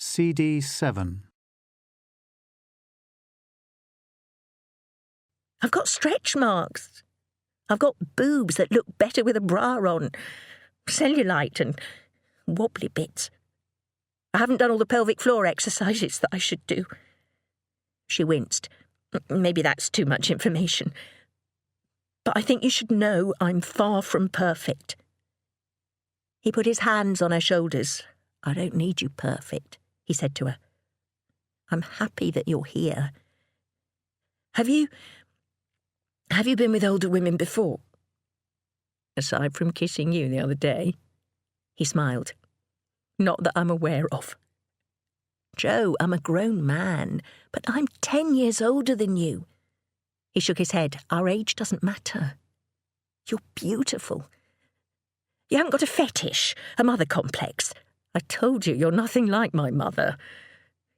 CD 7. I've got stretch marks. I've got boobs that look better with a bra on, cellulite and wobbly bits. I haven't done all the pelvic floor exercises that I should do. She winced. Maybe that's too much information. But I think you should know I'm far from perfect. He put his hands on her shoulders. I don't need you perfect, he said to her. I'm happy that you're here. Have you been with older women before? Aside from kissing you the other day? He smiled. Not that I'm aware of. Joe, I'm a grown man, but I'm 10 years older than you. He shook his head. Our age doesn't matter. You're beautiful. You haven't got a fetish, a mother complex. I told you you're nothing like my mother.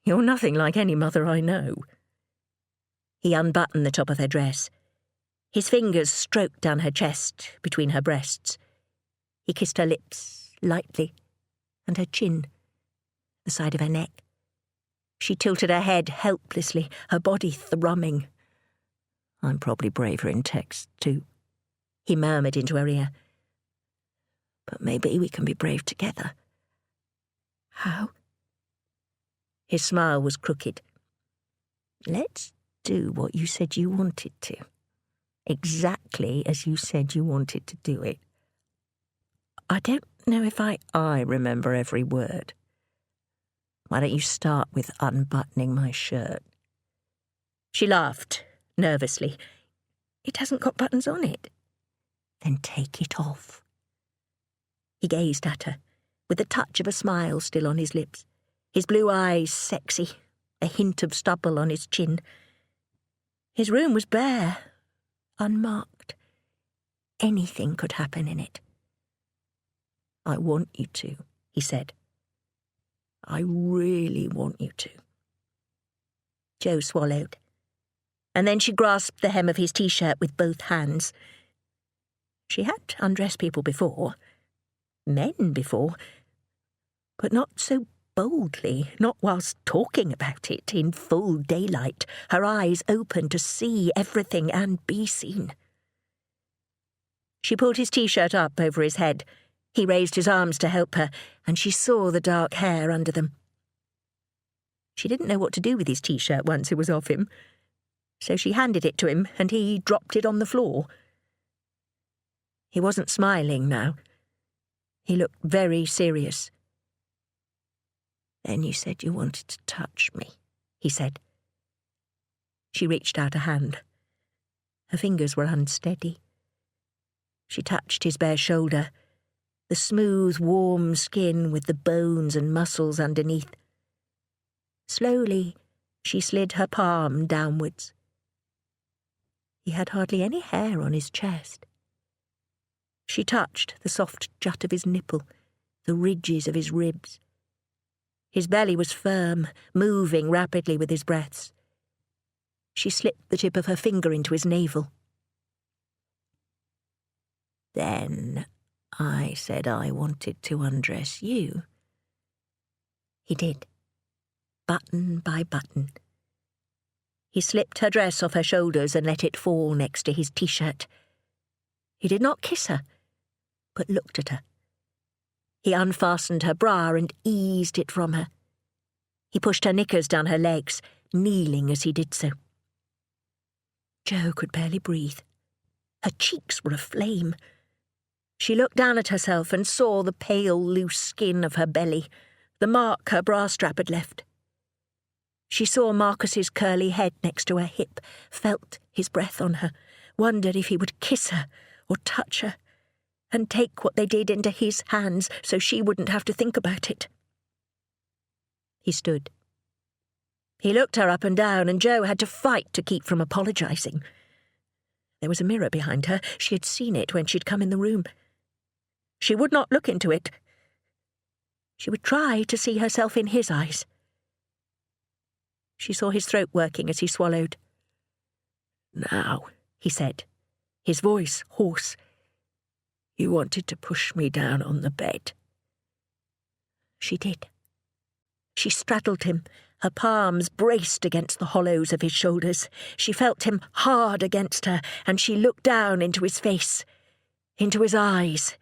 You're nothing like any mother I know. He unbuttoned the top of her dress. His fingers stroked down her chest, between her breasts. He kissed her lips, lightly, and her chin, the side of her neck. She tilted her head helplessly, her body thrumming. I'm probably braver in text, too, he murmured into her ear. But maybe we can be brave together. How? His smile was crooked. Let's do what you said you wanted to. Exactly as you said you wanted to do it. I don't know if I remember every word. Why don't you start with unbuttoning my shirt? She laughed, nervously. It hasn't got buttons on it. Then take it off. He gazed at her, with the touch of a smile still on his lips, his blue eyes sexy, a hint of stubble on his chin. His room was bare, unmarked. Anything could happen in it. I want you to, he said. I really want you to. Joe swallowed, and then she grasped the hem of his T-shirt with both hands. She had undressed people before, men before, but not so boldly, not whilst talking about it in full daylight, her eyes open to see everything and be seen. She pulled his T-shirt up over his head. He raised his arms to help her, and she saw the dark hair under them. She didn't know what to do with his T-shirt once it was off him, so she handed it to him, and he dropped it on the floor. He wasn't smiling now. He looked very serious. Then you said you wanted to touch me, he said. She reached out a hand. Her fingers were unsteady. She touched his bare shoulder, the smooth, warm skin with the bones and muscles underneath. Slowly, she slid her palm downwards. He had hardly any hair on his chest. She touched the soft jut of his nipple, the ridges of his ribs. His belly was firm, moving rapidly with his breaths. She slipped the tip of her finger into his navel. Then I said I wanted to undress you. He did, button by button. He slipped her dress off her shoulders and let it fall next to his T-shirt. He did not kiss her, but looked at her. He unfastened her bra and eased it from her. He pushed her knickers down her legs, kneeling as he did so. Jo could barely breathe. Her cheeks were aflame. She looked down at herself and saw the pale, loose skin of her belly, the mark her bra strap had left. She saw Marcus's curly head next to her hip, felt his breath on her, wondered if he would kiss her or touch her, and take what they did into his hands so she wouldn't have to think about it. He stood. He looked her up and down, and Jo had to fight to keep from apologising. There was a mirror behind her. She had seen it when she'd come in the room. She would not look into it. She would try to see herself in his eyes. She saw his throat working as he swallowed. Now, he said, his voice hoarse. You wanted to push me down on the bed. She did. She straddled him, her palms braced against the hollows of his shoulders. She felt him hard against her, and she looked down into his face, into his eyes,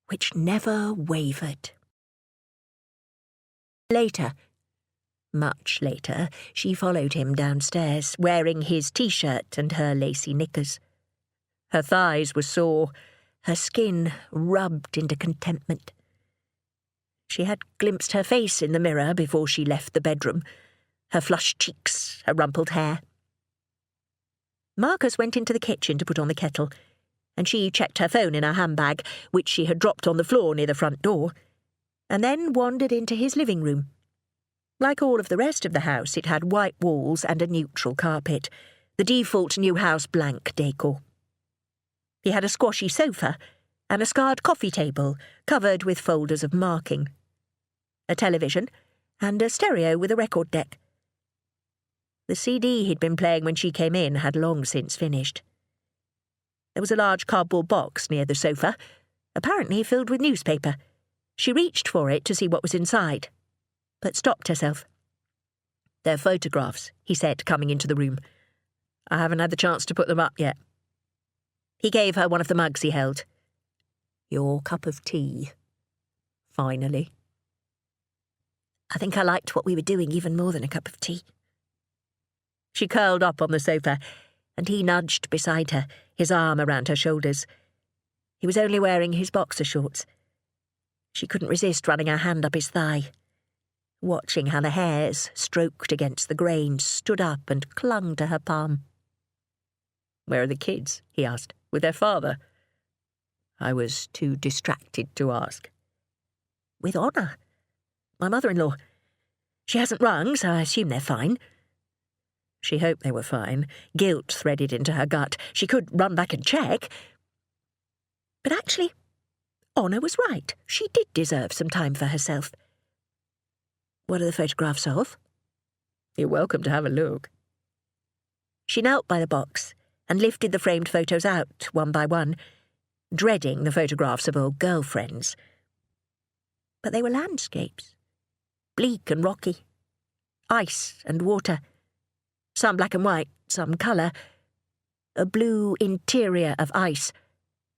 which never wavered. Later, much later, she followed him downstairs, wearing his T-shirt and her lacy knickers. Her thighs were sore, her skin rubbed into contentment. She had glimpsed her face in the mirror before she left the bedroom, her flushed cheeks, her rumpled hair. Marcus went into the kitchen to put on the kettle, and she checked her phone in her handbag, which she had dropped on the floor near the front door, and then wandered into his living room. Like all of the rest of the house, it had white walls and a neutral carpet, the default new house blank decor. He had a squashy sofa and a scarred coffee table covered with folders of marking, a television, and a stereo with a record deck. The CD he'd been playing when she came in had long since finished. There was a large cardboard box near the sofa, apparently filled with newspaper. She reached for it to see what was inside, but stopped herself. "They're photographs," he said, coming into the room. "I haven't had the chance to put them up yet." He gave her one of the mugs he held. "Your cup of tea. Finally." "I think I liked what we were doing even more than a cup of tea." She curled up on the sofa, and he nudged beside her, his arm around her shoulders. He was only wearing his boxer shorts. She couldn't resist running her hand up his thigh, watching how the hairs, stroked against the grain, stood up and clung to her palm. "Where are the kids?" he asked. "With their father?" I was too distracted to ask. "With Honor. My mother-in-law. She hasn't rung, so I assume they're fine." She hoped they were fine. Guilt threaded into her gut. She could run back and check. But actually, Honor was right. She did deserve some time for herself. "What are the photographs of?" "You're welcome to have a look." She knelt by the box and lifted the framed photos out, one by one, dreading the photographs of old girlfriends. But they were landscapes, bleak and rocky, ice and water, some black and white, some colour, a blue interior of ice,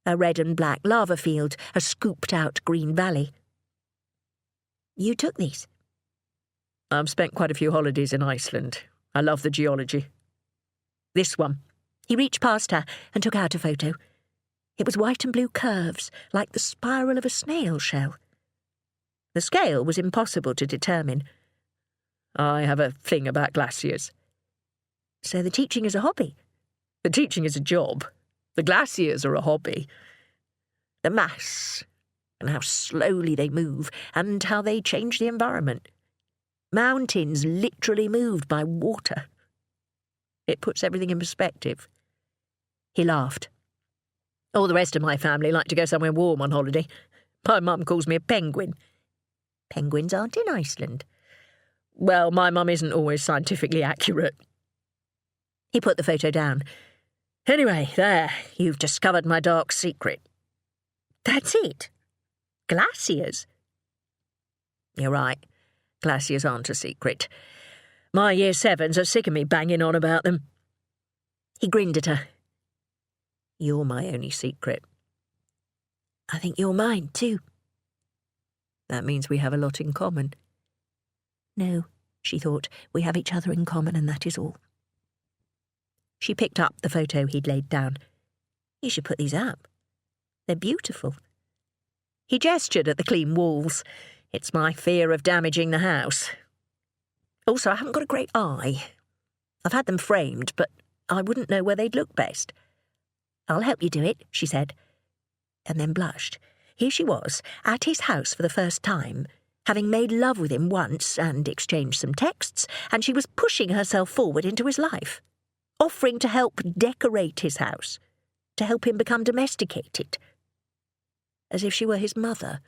a red and black lava field, a scooped-out green valley. "You took these?" "I've spent quite a few holidays in Iceland. I love the geology." "This one." He reached past her and took out a photo. It was white and blue curves, like the spiral of a snail shell. The scale was impossible to determine. "I have a thing about glaciers." "So the teaching is a hobby?" "The teaching is a job. The glaciers are a hobby." "The mass, and how slowly they move, and how they change the environment. Mountains literally moved by water. It puts everything in perspective." He laughed. "All the rest of my family like to go somewhere warm on holiday. My mum calls me a penguin." "Penguins aren't in Iceland." "Well, my mum isn't always scientifically accurate." He put the photo down. "Anyway, there, you've discovered my dark secret." "That's it? Glaciers?" "You're right. Glaciers aren't a secret. My Year 7s are sick of me banging on about them." He grinned at her. "You're my only secret." "I think you're mine, too." "That means we have a lot in common." "No," she thought, "we have each other in common, and that is all." She picked up the photo he'd laid down. "You should put these up. They're beautiful." He gestured at the clean walls. "It's my fear of damaging the house. Also, I haven't got a great eye. I've had them framed, but I wouldn't know where they'd look best." "I'll help you do it," she said, and then blushed. Here she was, at his house for the first time, having made love with him once and exchanged some texts, and she was pushing herself forward into his life, offering to help decorate his house, to help him become domesticated, as if she were his mother.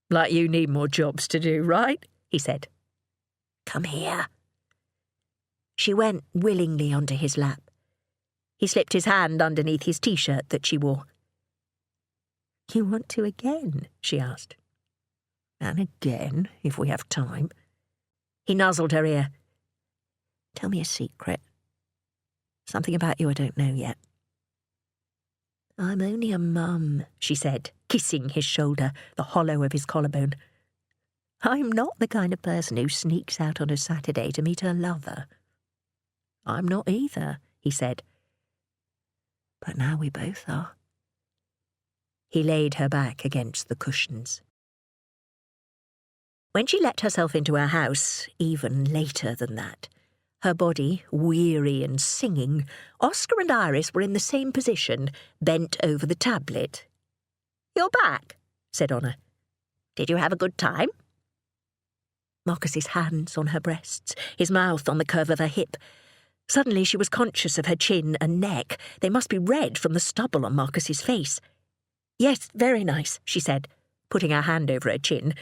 "Like you need more jobs to do, right?" he said. "Come here." She went willingly onto his lap. He slipped his hand underneath his T-shirt that she wore. "You want to again?" she asked. And again, if we have time. He nuzzled her ear. Tell me a secret. Something about you I don't know yet. I'm only a mum, she said, kissing his shoulder, the hollow of his collarbone. I'm not the kind of person who sneaks out on a Saturday to meet her lover. I'm not either, he said. But now we both are. He laid her back against the cushions. When she let herself into her house, even later than that, her body weary and singing, Oscar and Iris were in the same position, bent over the tablet. You're back, said Honor. Did you have a good time? Marcus's hands on her breasts, his mouth on the curve of her hip. Suddenly she was conscious of her chin and neck. They must be red from the stubble on Marcus's face. Yes, very nice, she said, putting her hand over her chin,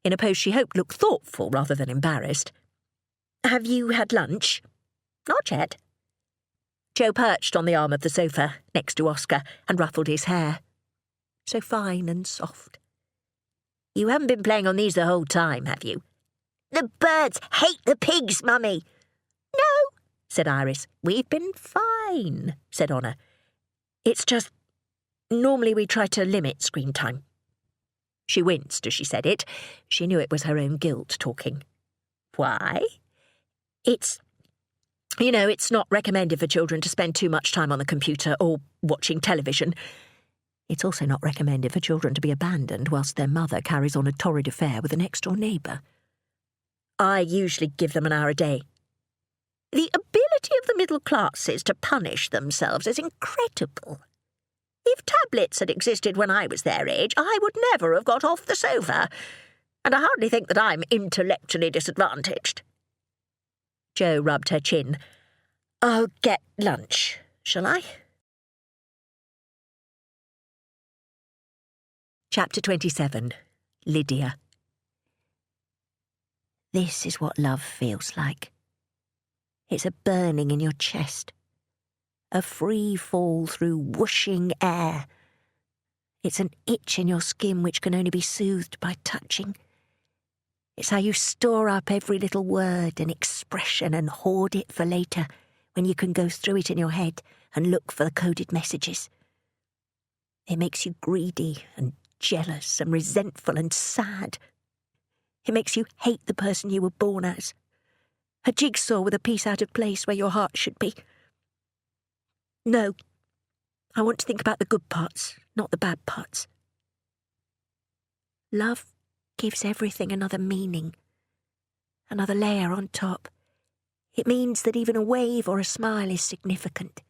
in a pose she hoped looked thoughtful rather than embarrassed. Have you had lunch? Not yet. Joe perched on the arm of the sofa, next to Oscar, and ruffled his hair. So fine and soft. You haven't been playing on these the whole time, have you? The birds hate the pigs, Mummy. No, said Iris. We've been fine, said Honor. It's just, normally we try to limit screen time. She winced as she said it. She knew it was her own guilt talking. Why? It's not recommended for children to spend too much time on the computer or watching television. It's also not recommended for children to be abandoned whilst their mother carries on a torrid affair with a next-door neighbour. I usually give them an hour a day. The ability of the middle classes to punish themselves is incredible. If tablets had existed when I was their age, I would never have got off the sofa, and I hardly think that I'm intellectually disadvantaged. Jo rubbed her chin. I'll get lunch, shall I? Chapter 27. Lydia. This is what love feels like. It's a burning in your chest. A free fall through whooshing air. It's an itch in your skin which can only be soothed by touching. It's how you store up every little word and expression and hoard it for later, when you can go through it in your head and look for the coded messages. It makes you greedy and jealous and resentful and sad. It makes you hate the person you were born as. A jigsaw with a piece out of place where your heart should be. No, I want to think about the good parts, not the bad parts. Love gives everything another meaning, another layer on top. It means that even a wave or a smile is significant.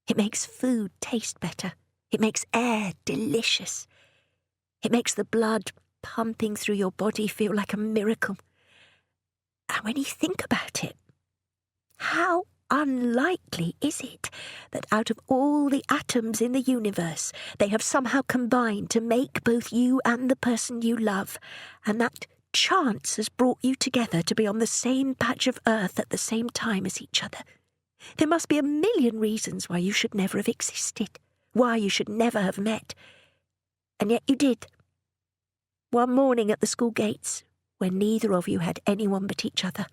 It makes food taste better. It makes air delicious. It makes the blood pumping through your body feel like a miracle. And when you think about it, how unlikely is it that out of all the atoms in the universe, they have somehow combined to make both you and the person you love, and that chance has brought you together to be on the same patch of earth at the same time as each other? There must be a million reasons why you should never have existed, why you should never have met. And yet you did. One morning at the school gates, when neither of you had anyone but each other.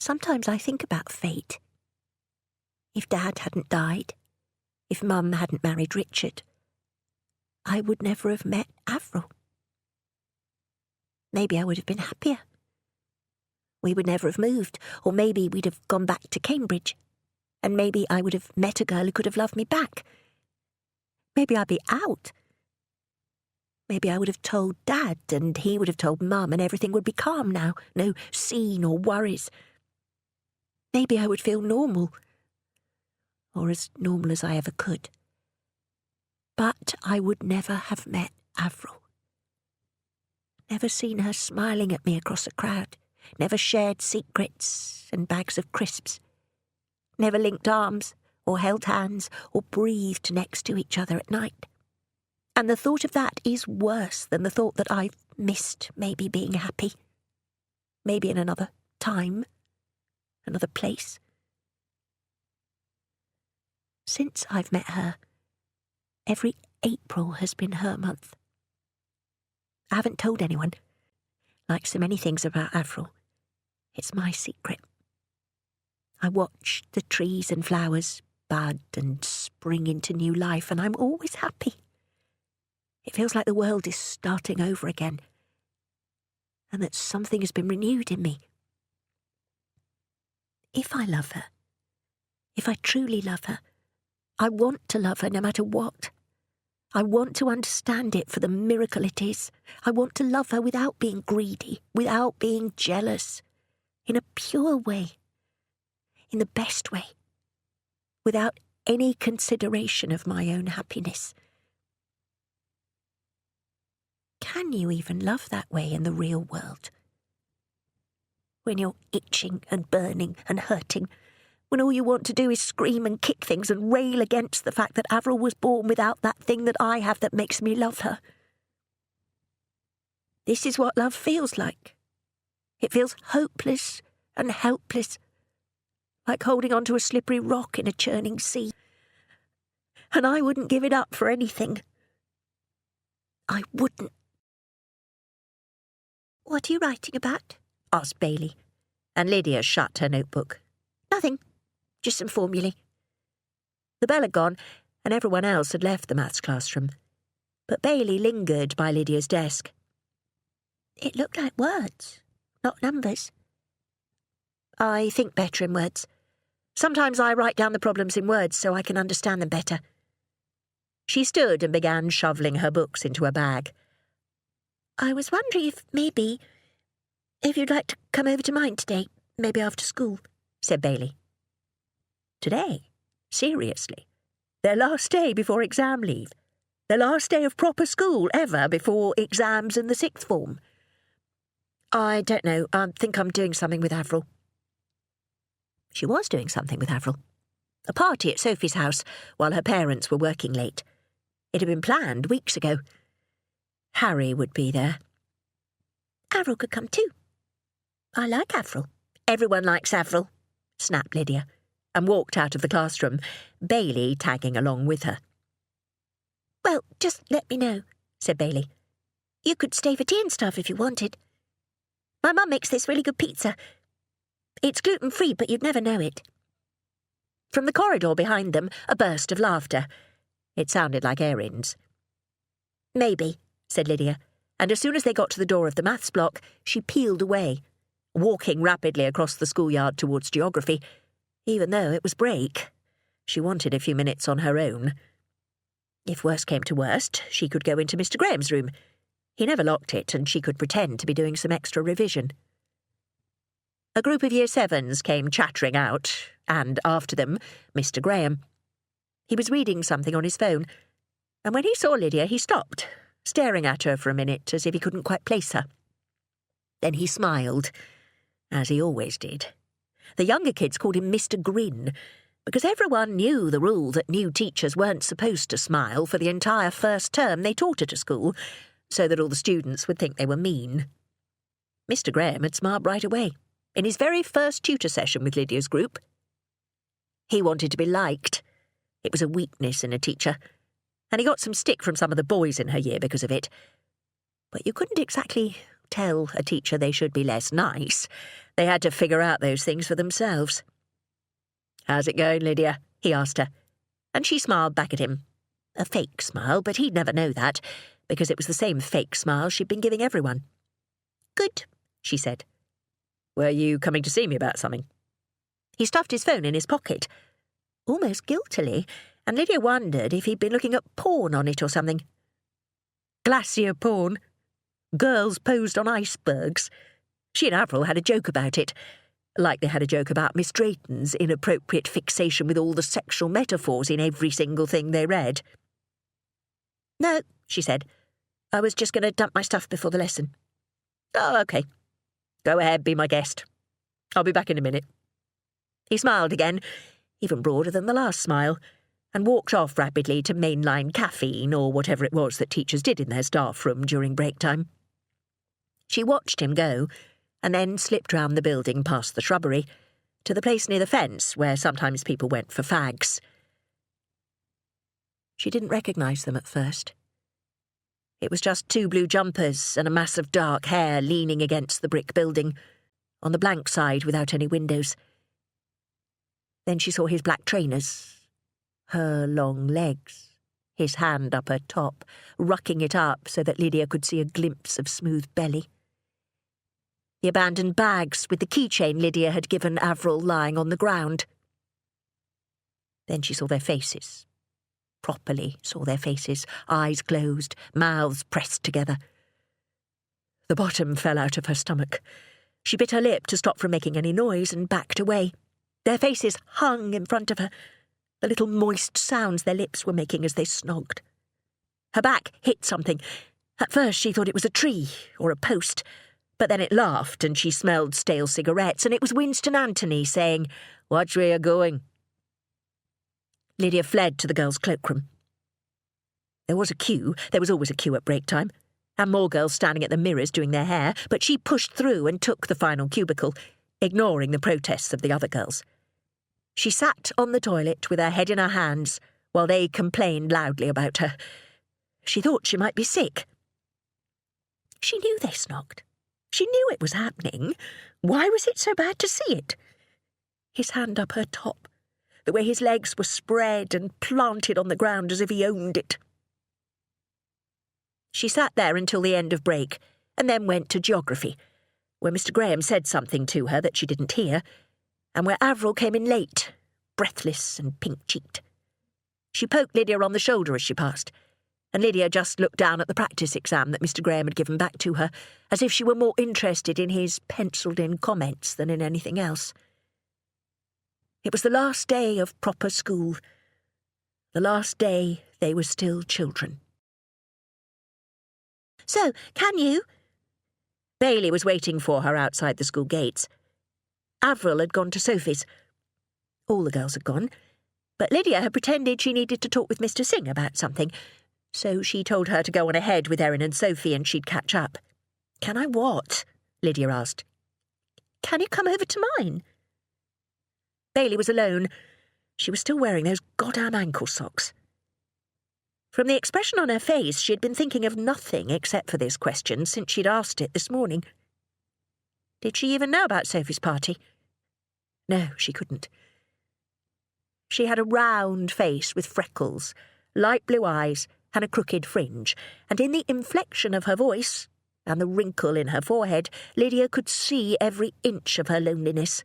Sometimes I think about fate. If Dad hadn't died, if Mum hadn't married Richard, I would never have met Avril. Maybe I would have been happier. We would never have moved, or maybe we'd have gone back to Cambridge, and maybe I would have met a girl who could have loved me back. Maybe I'd be out. Maybe I would have told Dad, and he would have told Mum, and everything would be calm now, no scene or worries. Maybe I would feel normal, or as normal as I ever could. But I would never have met Avril. Never seen her smiling at me across a crowd. Never shared secrets and bags of crisps. Never linked arms, or held hands, or breathed next to each other at night. And the thought of that is worse than the thought that I've missed maybe being happy. Maybe in another time, another place. Since I've met her, every April has been her month. I haven't told anyone. Like so many things about Avril, it's my secret. I watch the trees and flowers bud and spring into new life, and I'm always happy. It feels like the world is starting over again, and that something has been renewed in me. If I love her, if I truly love her, I want to love her no matter what. I want to understand it for the miracle it is. I want to love her without being greedy, without being jealous, in a pure way, in the best way, without any consideration of my own happiness. Can you even love that way in the real world? When you're itching and burning and hurting, when all you want to do is scream and kick things and rail against the fact that Avril was born without that thing that I have that makes me love her. This is what love feels like. It feels hopeless and helpless, like holding onto a slippery rock in a churning sea. And I wouldn't give it up for anything. I wouldn't. "What are you writing about?" asked Bailey, and Lydia shut her notebook. "Nothing. Just some formulae." The bell had gone, and everyone else had left the maths classroom. But Bailey lingered by Lydia's desk. "It looked like words, not numbers." "I think better in words. Sometimes I write down the problems in words so I can understand them better." She stood and began shoveling her books into a bag. "I was wondering if you'd like to come over to mine today, maybe after school," said Bailey. Today? Seriously? Their last day before exam leave? Their last day of proper school ever before exams in the sixth form? "I don't know. I think I'm doing something with Avril." She was doing something with Avril. A party at Sophie's house while her parents were working late. It had been planned weeks ago. Harry would be there. "Avril could come too. I like Avril." "Everyone likes Avril," snapped Lydia, and walked out of the classroom, Bailey tagging along with her. "Well, just let me know," said Bailey. "You could stay for tea and stuff if you wanted. My mum makes this really good pizza. It's gluten-free, but you'd never know it." From the corridor behind them, a burst of laughter. It sounded like Erin's. "Maybe," said Lydia, and as soon as they got to the door of the maths block, she peeled away, walking rapidly across the schoolyard towards geography, even though it was break. She wanted a few minutes on her own. If worst came to worst, she could go into Mr. Graham's room. He never locked it, and she could pretend to be doing some extra revision. A group of Year Sevens came chattering out, and after them, Mr. Graham. He was reading something on his phone, and when he saw Lydia, he stopped, staring at her for a minute as if he couldn't quite place her. Then he smiled, as he always did. The younger kids called him Mr. Grin, because everyone knew the rule that new teachers weren't supposed to smile for the entire first term they taught at a school, so that all the students would think they were mean. Mr. Graham had smiled right away, in his very first tutor session with Lydia's group. He wanted to be liked. It was a weakness in a teacher, and he got some stick from some of the boys in her year because of it. But you couldn't exactly tell a teacher they should be less nice. They had to figure out those things for themselves. "How's it going, Lydia?" he asked her, and she smiled back at him. A fake smile, but he'd never know that, because it was the same fake smile she'd been giving everyone. "Good," she said. "Were you coming to see me about something?" He stuffed his phone in his pocket, almost guiltily, and Lydia wondered if he'd been looking at porn on it or something. Glacier porn. Girls posed on icebergs. She and Avril had a joke about it, like they had a joke about Miss Drayton's inappropriate fixation with all the sexual metaphors in every single thing they read. "No," she said. "I was just going to dump my stuff before the lesson." "Oh, OK. Go ahead, be my guest. I'll be back in a minute." He smiled again, even broader than the last smile, and walked off rapidly to mainline caffeine or whatever it was that teachers did in their staff room during break time. She watched him go, and then slipped round the building past the shrubbery, to the place near the fence where sometimes people went for fags. She didn't recognise them at first. It was just 2 blue jumpers and a mass of dark hair leaning against the brick building, on the blank side without any windows. Then she saw his black trainers, her long legs, his hand up her top, rucking it up so that Lydia could see a glimpse of smooth belly. The abandoned bags with the keychain Lydia had given Avril lying on the ground. Then she saw their faces. Properly saw their faces, eyes closed, mouths pressed together. The bottom fell out of her stomach. She bit her lip to stop from making any noise and backed away. Their faces hung in front of her, the little moist sounds their lips were making as they snogged. Her back hit something. At first she thought it was a tree or a post, but then it laughed and she smelled stale cigarettes, and it was Winston Anthony saying, "Watch where you're going." Lydia fled to the girls' cloakroom. There was a queue. There was always a queue at break time, and more girls standing at the mirrors doing their hair, but she pushed through and took the final cubicle, ignoring the protests of the other girls. She sat on the toilet with her head in her hands while they complained loudly about her. She thought she might be sick. She knew they snogged. She knew it was happening. Why was it so bad to see it? His hand up her top, the way his legs were spread and planted on the ground as if he owned it. She sat there until the end of break, and then went to geography, where Mr. Graham said something to her that she didn't hear, and where Avril came in late, breathless and pink-cheeked. She poked Lydia on the shoulder as she passed, and Lydia just looked down at the practice exam that Mr. Graham had given back to her, as if she were more interested in his pencilled-in comments than in anything else. It was the last day of proper school, the last day they were still children. "So, can you?" Bailey was waiting for her outside the school gates. Avril had gone to Sophie's. All the girls had gone, but Lydia had pretended she needed to talk with Mr. Singh about something, so she told her to go on ahead with Erin and Sophie and she'd catch up. "Can I what?" Lydia asked. "Can you come over to mine?" Bailey was alone. She was still wearing those goddamn ankle socks. From the expression on her face, she had been thinking of nothing except for this question since she'd asked it this morning. Did she even know about Sophie's party? No, she couldn't. She had a round face with freckles, light blue eyes, and a crooked fringe, and in the inflection of her voice and the wrinkle in her forehead, Lydia could see every inch of her loneliness.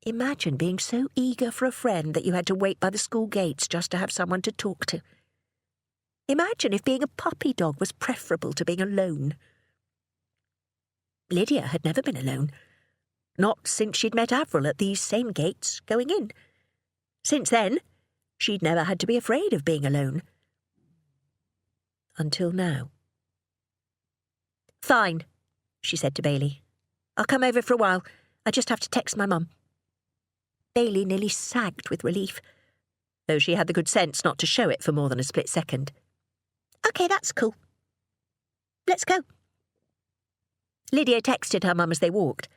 Imagine being so eager for a friend that you had to wait by the school gates just to have someone to talk to. Imagine if being a puppy dog was preferable to being alone. Lydia had never been alone. Not since she'd met Avril at these same gates going in. Since then, she'd never had to be afraid of being alone. Until now. "Fine," she said to Bailey. "I'll come over for a while. I just have to text my mum." Bailey nearly sagged with relief, though she had the good sense not to show it for more than a split second. "OK, that's cool. Let's go." Lydia texted her mum as they walked,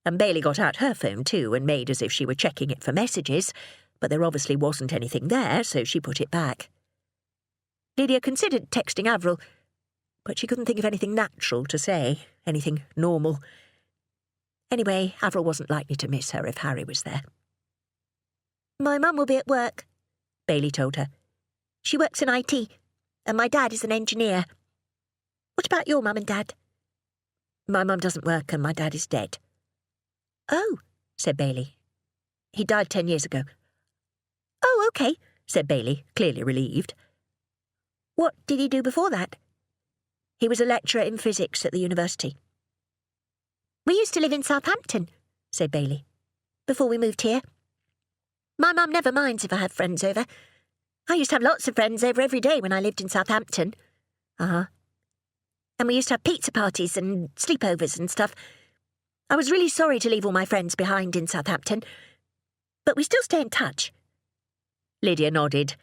and Bailey got out her phone too and made as if she were checking it for messages, but there obviously wasn't anything there, so she put it back. Lydia considered texting Avril, but she couldn't think of anything natural to say, anything normal. Anyway, Avril wasn't likely to miss her if Harry was there. "My mum will be at work," Bailey told her. "She works in IT, and my dad is an engineer. What about your mum and dad?" "My mum doesn't work and my dad is dead." "Oh," said Bailey. "He died 10 years ago." "Oh, OK," said Bailey, clearly relieved. "What did he do before that?" "He was a lecturer in physics at the university." "We used to live in Southampton," said Bailey, "before we moved here. My mum never minds if I have friends over. I used to have lots of friends over every day when I lived in Southampton." "Uh-huh." "And we used to have pizza parties and sleepovers and stuff. I was really sorry to leave all my friends behind in Southampton, but we still stay in touch." Lydia nodded.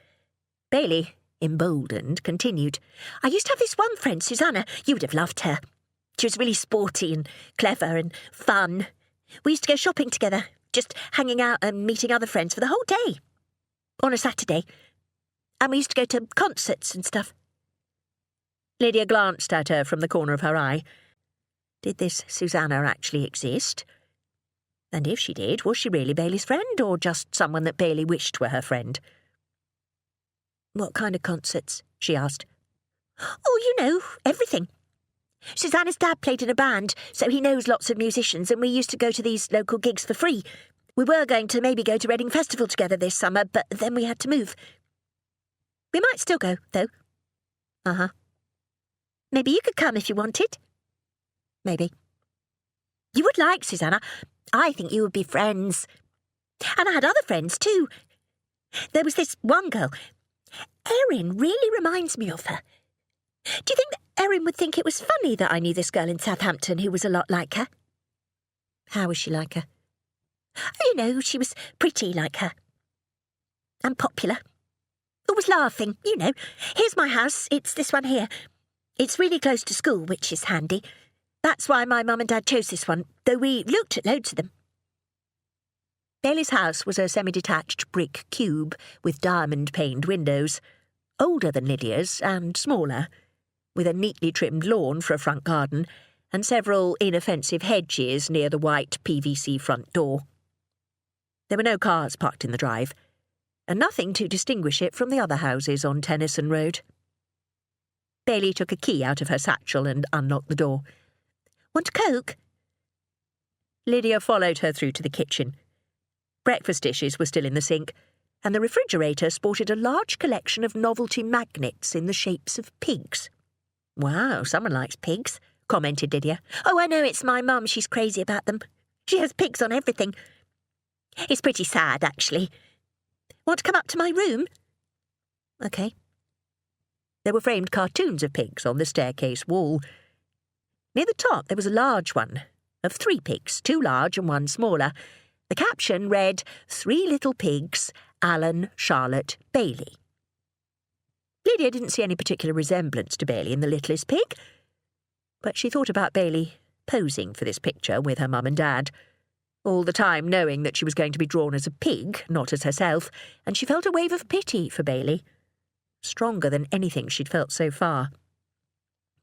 Bailey, emboldened, continued. "I used to have this one friend, Susanna. You would have loved her. She was really sporty and clever and fun. We used to go shopping together, just hanging out and meeting other friends for the whole day, on a Saturday. And we used to go to concerts and stuff. Lydia glanced at her from the corner of her eye. Did this Susanna actually exist? And if she did, was she really Bailey's friend, or just someone that Bailey wished were her friend? "What kind of concerts?" she asked. "Oh, you know, everything. Susanna's dad played in a band, so he knows lots of musicians, and we used to go to these local gigs for free. We were going to maybe go to Reading Festival together this summer, but then we had to move. We might still go, though." "Uh-huh. Maybe you could come if you wanted." "Maybe." "You would like Susanna. I think you would be friends. And I had other friends, too. There was this one girl. Erin really reminds me of her. Do you think that Erin would think it was funny that I knew this girl in Southampton who was a lot like her?" "How was she like her?" "You know, she was pretty like her. And popular. Always laughing, you know. Here's my house. It's this one here. It's really close to school, which is handy. That's why my mum and dad chose this one, though we looked at loads of them." Bailey's house was a semi-detached brick cube with diamond-paned windows, older than Lydia's and smaller, with a neatly trimmed lawn for a front garden and several inoffensive hedges near the white PVC front door. There were no cars parked in the drive, and nothing to distinguish it from the other houses on Tennyson Road. Bailey took a key out of her satchel and unlocked the door. "Want a Coke?" Lydia followed her through to the kitchen. Breakfast dishes were still in the sink, and the refrigerator sported a large collection of novelty magnets in the shapes of pigs. "Wow, someone likes pigs," commented Lydia. "Oh, I know, it's my mum. She's crazy about them. She has pigs on everything. It's pretty sad, actually. Want to come up to my room?" "OK." There were framed cartoons of pigs on the staircase wall. Near the top there was a large one, of 3 pigs, 2 large and 1 smaller. The caption read, "3 little pigs, Alan, Charlotte, Bailey." Lydia didn't see any particular resemblance to Bailey in the littlest pig, but she thought about Bailey posing for this picture with her mum and dad, all the time knowing that she was going to be drawn as a pig, not as herself, and she felt a wave of pity for Bailey, stronger than anything she'd felt so far.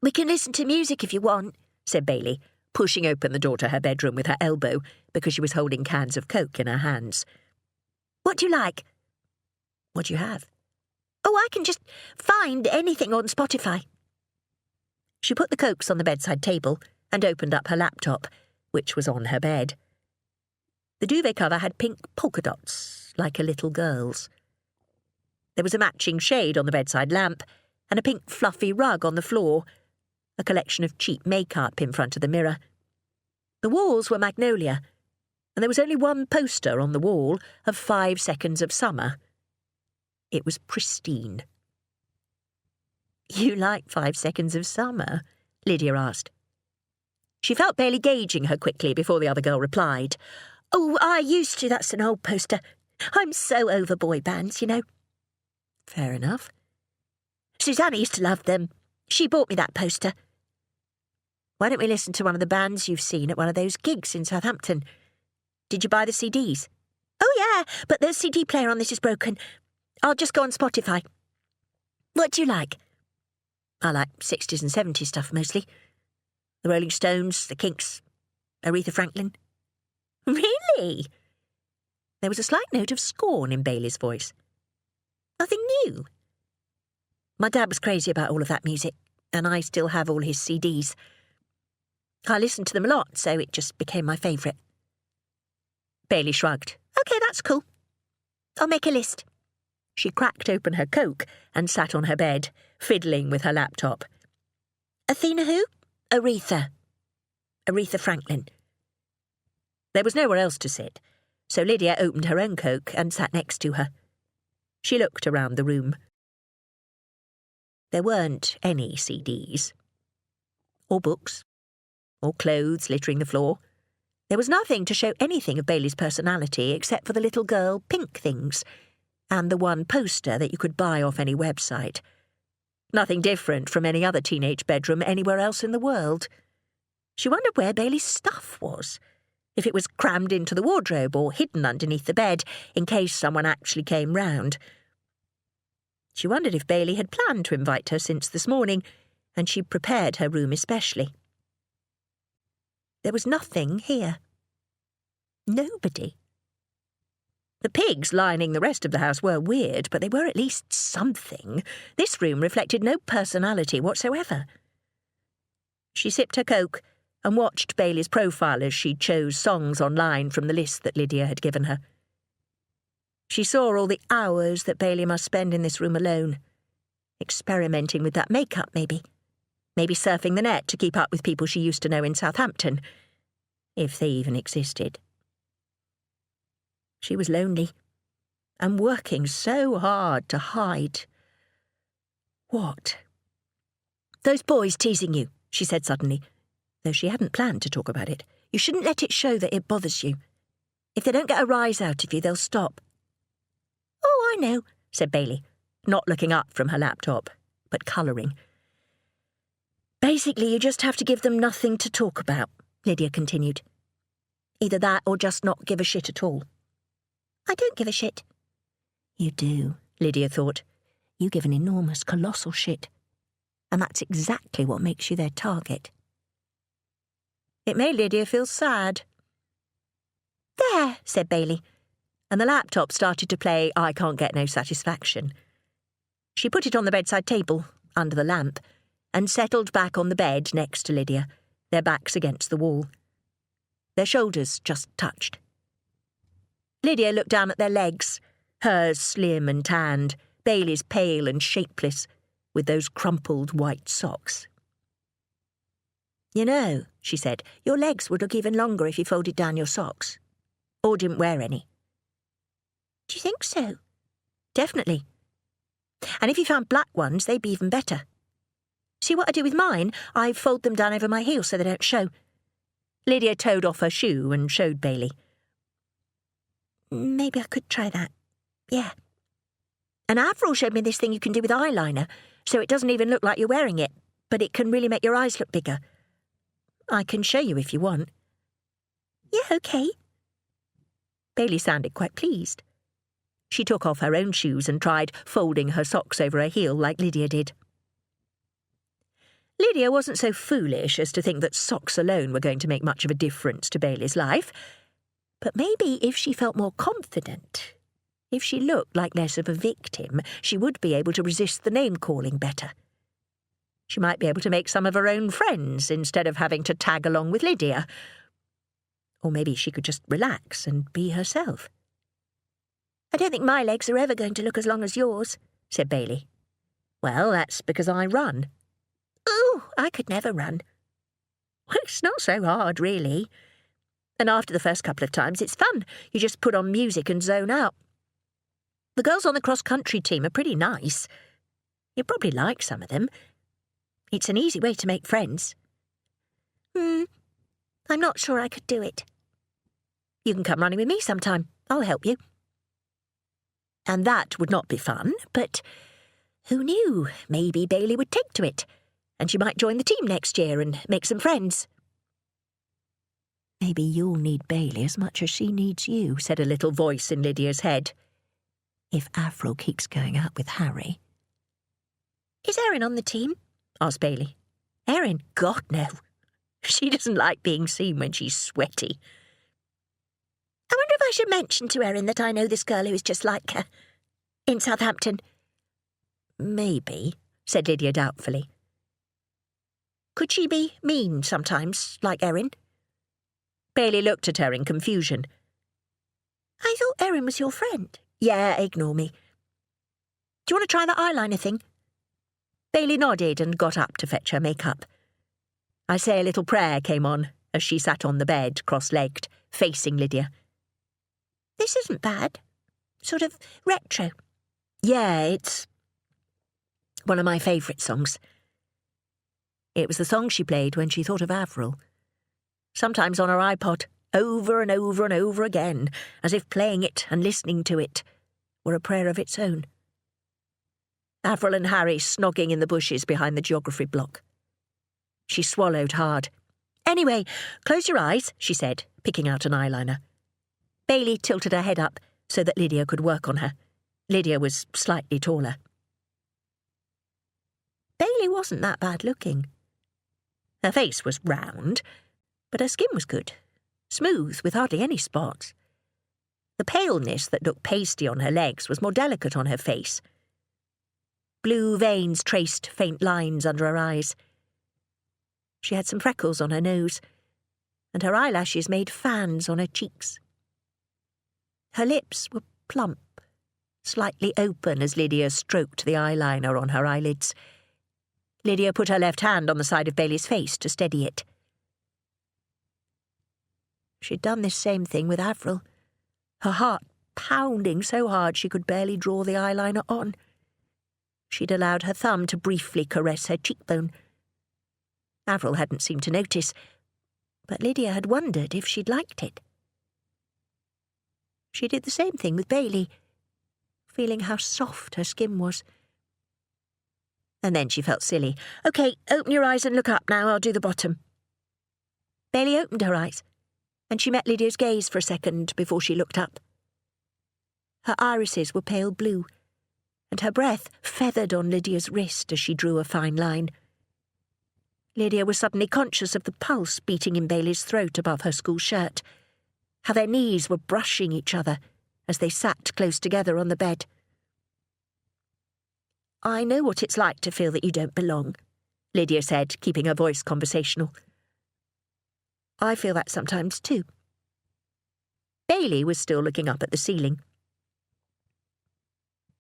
"We can listen to music if you want," said Bailey, pushing open the door to her bedroom with her elbow because she was holding cans of Coke in her hands. "What do you like?" "What do you have?" "Oh, I can just find anything on Spotify." She put the Cokes on the bedside table and opened up her laptop, which was on her bed. The duvet cover had pink polka dots, like a little girl's. There was a matching shade on the bedside lamp and a pink fluffy rug on the floor, a collection of cheap makeup in front of the mirror. The walls were magnolia, and there was only one poster on the wall of 5 Seconds of Summer. It was pristine. "You like 5 Seconds of Summer?" Lydia asked. She felt Bailey gauging her quickly before the other girl replied. "Oh, I used to. That's an old poster. I'm so over boy bands, you know." "Fair enough." "Susanna used to love them. She bought me that poster." "Why don't we listen to one of the bands you've seen at one of those gigs in Southampton? Did you buy the CDs?" "Oh, yeah, but the CD player on this is broken. I'll just go on Spotify. What do you like?" "I like 60s and 70s stuff mostly. The Rolling Stones, the Kinks, Aretha Franklin." "Really?" There was a slight note of scorn in Bailey's voice. "Nothing new?" "My dad was crazy about all of that music, and I still have all his CDs. I listened to them a lot, so it just became my favourite." Bailey shrugged. "OK, that's cool. I'll make a list." She cracked open her Coke and sat on her bed, fiddling with her laptop. "Athena who?" "Aretha. Aretha Franklin." There was nowhere else to sit, so Lydia opened her own Coke and sat next to her. She looked around the room. There weren't any CDs. Or books. Or clothes littering the floor. There was nothing to show anything of Bailey's personality except for the little girl pink things, and the one poster that you could buy off any website. Nothing different from any other teenage bedroom anywhere else in the world. She wondered where Bailey's stuff was, if it was crammed into the wardrobe or hidden underneath the bed in case someone actually came round. She wondered if Bailey had planned to invite her since this morning, and she prepared her room especially. There was nothing here. Nobody. The pigs lining the rest of the house were weird, but they were at least something. This room reflected no personality whatsoever. She sipped her Coke and watched Bailey's profile as she chose songs online from the list that Lydia had given her. She saw all the hours that Bailey must spend in this room alone, experimenting with that makeup, maybe surfing the net to keep up with people she used to know in Southampton, if they even existed. She was lonely, and working so hard to hide. What? "Those boys teasing you," she said suddenly, though she hadn't planned to talk about it. "You shouldn't let it show that it bothers you. If they don't get a rise out of you, they'll stop." "Oh, I know," said Bailey, not looking up from her laptop, but colouring. "Basically, you just have to give them nothing to talk about," Lydia continued. "Either that or just not give a shit at all." "I don't give a shit." "You do," Lydia thought. "You give an enormous, colossal shit. And that's exactly what makes you their target." It made Lydia feel sad. "There," said Bailey, and the laptop started to play I Can't Get No Satisfaction. She put it on the bedside table, under the lamp, and settled back on the bed next to Lydia, their backs against the wall. Their shoulders just touched. Lydia looked down at their legs, hers slim and tanned, Bailey's pale and shapeless, with those crumpled white socks. "You know," she said, "your legs would look even longer if you folded down your socks. Or didn't wear any." "Do you think so?" "Definitely. And if you found black ones, they'd be even better. See what I do with mine? I fold them down over my heels so they don't show." Lydia toed off her shoe and showed Bailey. "Maybe I could try that. Yeah. And Avril showed me this thing you can do with eyeliner, so it doesn't even look like you're wearing it, but it can really make your eyes look bigger. I can show you if you want." "Yeah, okay." Bailey sounded quite pleased. She took off her own shoes and tried folding her socks over her heel like Lydia did. Lydia wasn't so foolish as to think that socks alone were going to make much of a difference to Bailey's life, but maybe if she felt more confident, if she looked like less of a victim, she would be able to resist the name-calling better. She might be able to make some of her own friends instead of having to tag along with Lydia. Or maybe she could just relax and be herself. "I don't think my legs are ever going to look as long as yours," said Bailey. "Well, that's because I run." "Ooh, I could never run." "Well, it's not so hard, really. And after the first couple of times, it's fun. You just put on music and zone out. The girls on the cross-country team are pretty nice. You'd probably like some of them. It's an easy way to make friends." I'm not sure I could do it." "You can come running with me sometime. I'll help you." And that would not be fun, but who knew? Maybe Bailey would take to it, and she might join the team next year and make some friends. "Maybe you'll need Bailey as much as she needs you," said a little voice in Lydia's head. "If Avril keeps going out with Harry." "Is Erin on the team?" asked Bailey. "Erin? God, no. She doesn't like being seen when she's sweaty." "I wonder if I should mention to Erin that I know this girl who is just like her, in Southampton." "Maybe," said Lydia doubtfully. "Could she be mean sometimes, like Erin?" Bailey looked at her in confusion. "I thought Erin was your friend." "Yeah, ignore me. Do you want to try the eyeliner thing?" Bailey nodded and got up to fetch her makeup. I Say a Little Prayer came on as she sat on the bed, cross-legged, facing Lydia. "This isn't bad. Sort of retro." "Yeah, it's one of my favourite songs." It was the song she played when she thought of Avril. Sometimes on her iPod, over and over and over again, as if playing it and listening to it were a prayer of its own. Avril and Harry snogging in the bushes behind the geography block. She swallowed hard. "Anyway, close your eyes," she said, picking out an eyeliner. Bailey tilted her head up so that Lydia could work on her. Lydia was slightly taller. Bailey wasn't that bad looking. Her face was round, but her skin was good, smooth with hardly any spots. The paleness that looked pasty on her legs was more delicate on her face. Blue veins traced faint lines under her eyes. She had some freckles on her nose, and her eyelashes made fans on her cheeks. Her lips were plump, slightly open as Lydia stroked the eyeliner on her eyelids. Lydia put her left hand on the side of Bailey's face to steady it. She'd done this same thing with Avril, her heart pounding so hard she could barely draw the eyeliner on. She'd allowed her thumb to briefly caress her cheekbone. Avril hadn't seemed to notice, but Lydia had wondered if she'd liked it. She did the same thing with Bailey, feeling how soft her skin was. And then she felt silly. "OK, open your eyes and look up now, I'll do the bottom." Bailey opened her eyes, and she met Lydia's gaze for a second before she looked up. Her irises were pale blue, and her breath feathered on Lydia's wrist as she drew a fine line. Lydia was suddenly conscious of the pulse beating in Bailey's throat above her school shirt, how their knees were brushing each other as they sat close together on the bed. "I know what it's like to feel that you don't belong," Lydia said, keeping her voice conversational. "I feel that sometimes too." Bailey was still looking up at the ceiling.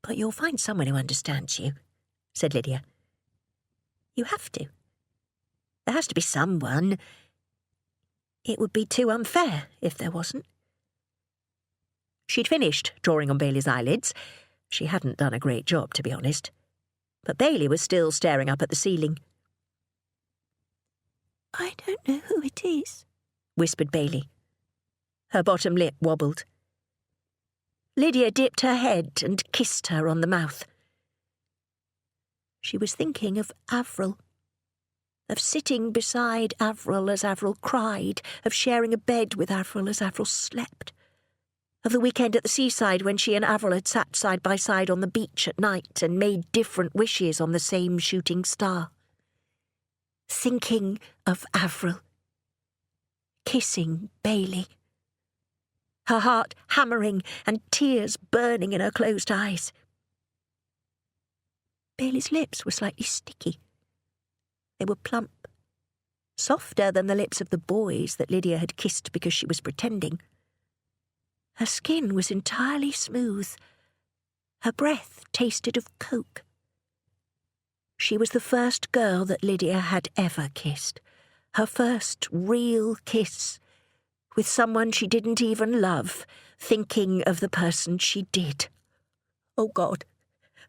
"But you'll find someone who understands you," said Lydia. "You have to. There has to be someone. It would be too unfair if there wasn't." She'd finished drawing on Bailey's eyelids. She hadn't done a great job, to be honest. But Bailey was still staring up at the ceiling. "I don't know who it is," whispered Bailey. Her bottom lip wobbled. Lydia dipped her head and kissed her on the mouth. She was thinking of Avril, of sitting beside Avril as Avril cried, of sharing a bed with Avril as Avril slept, of the weekend at the seaside when she and Avril had sat side by side on the beach at night and made different wishes on the same shooting star. Thinking of Avril, kissing Bailey, her heart hammering and tears burning in her closed eyes. Bailey's lips were slightly sticky. They were plump, softer than the lips of the boys that Lydia had kissed because she was pretending. Her skin was entirely smooth. Her breath tasted of coke. She was the first girl that Lydia had ever kissed, her first real kiss, with someone she didn't even love, thinking of the person she did. Oh, God,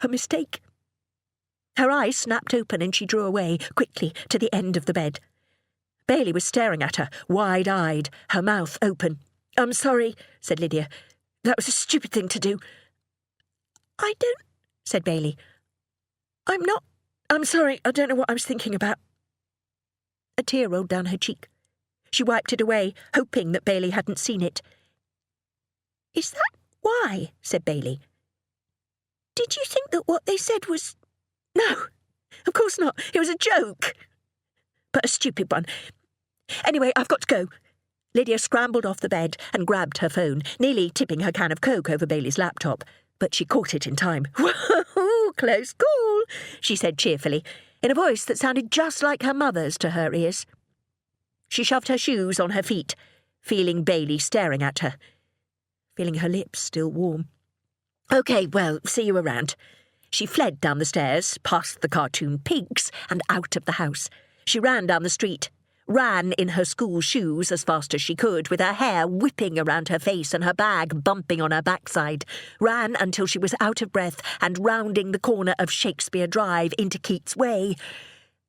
a mistake. Her eyes snapped open and she drew away, quickly, to the end of the bed. Bailey was staring at her, wide-eyed, her mouth open. "I'm sorry," said Lydia. "That was a stupid thing to do." "I don't," said Bailey. I'm sorry, I don't know what I was thinking about." A tear rolled down her cheek. She wiped it away, hoping that Bailey hadn't seen it. "Is that why?" said Bailey. "Did you think that what they said was—" "No, of course not. It was a joke. But a stupid one. Anyway, I've got to go." Lydia scrambled off the bed and grabbed her phone, nearly tipping her can of Coke over Bailey's laptop. But she caught it in time. "Whoa, close call," she said cheerfully, in a voice that sounded just like her mother's to her ears. She shoved her shoes on her feet, feeling Bailey staring at her, feeling her lips still warm. "OK, well, see you around." She fled down the stairs, past the cartoon pigs, and out of the house. She ran down the street, ran in her school shoes as fast as she could, with her hair whipping around her face and her bag bumping on her backside, ran until she was out of breath and rounding the corner of Shakespeare Drive into Keats Way.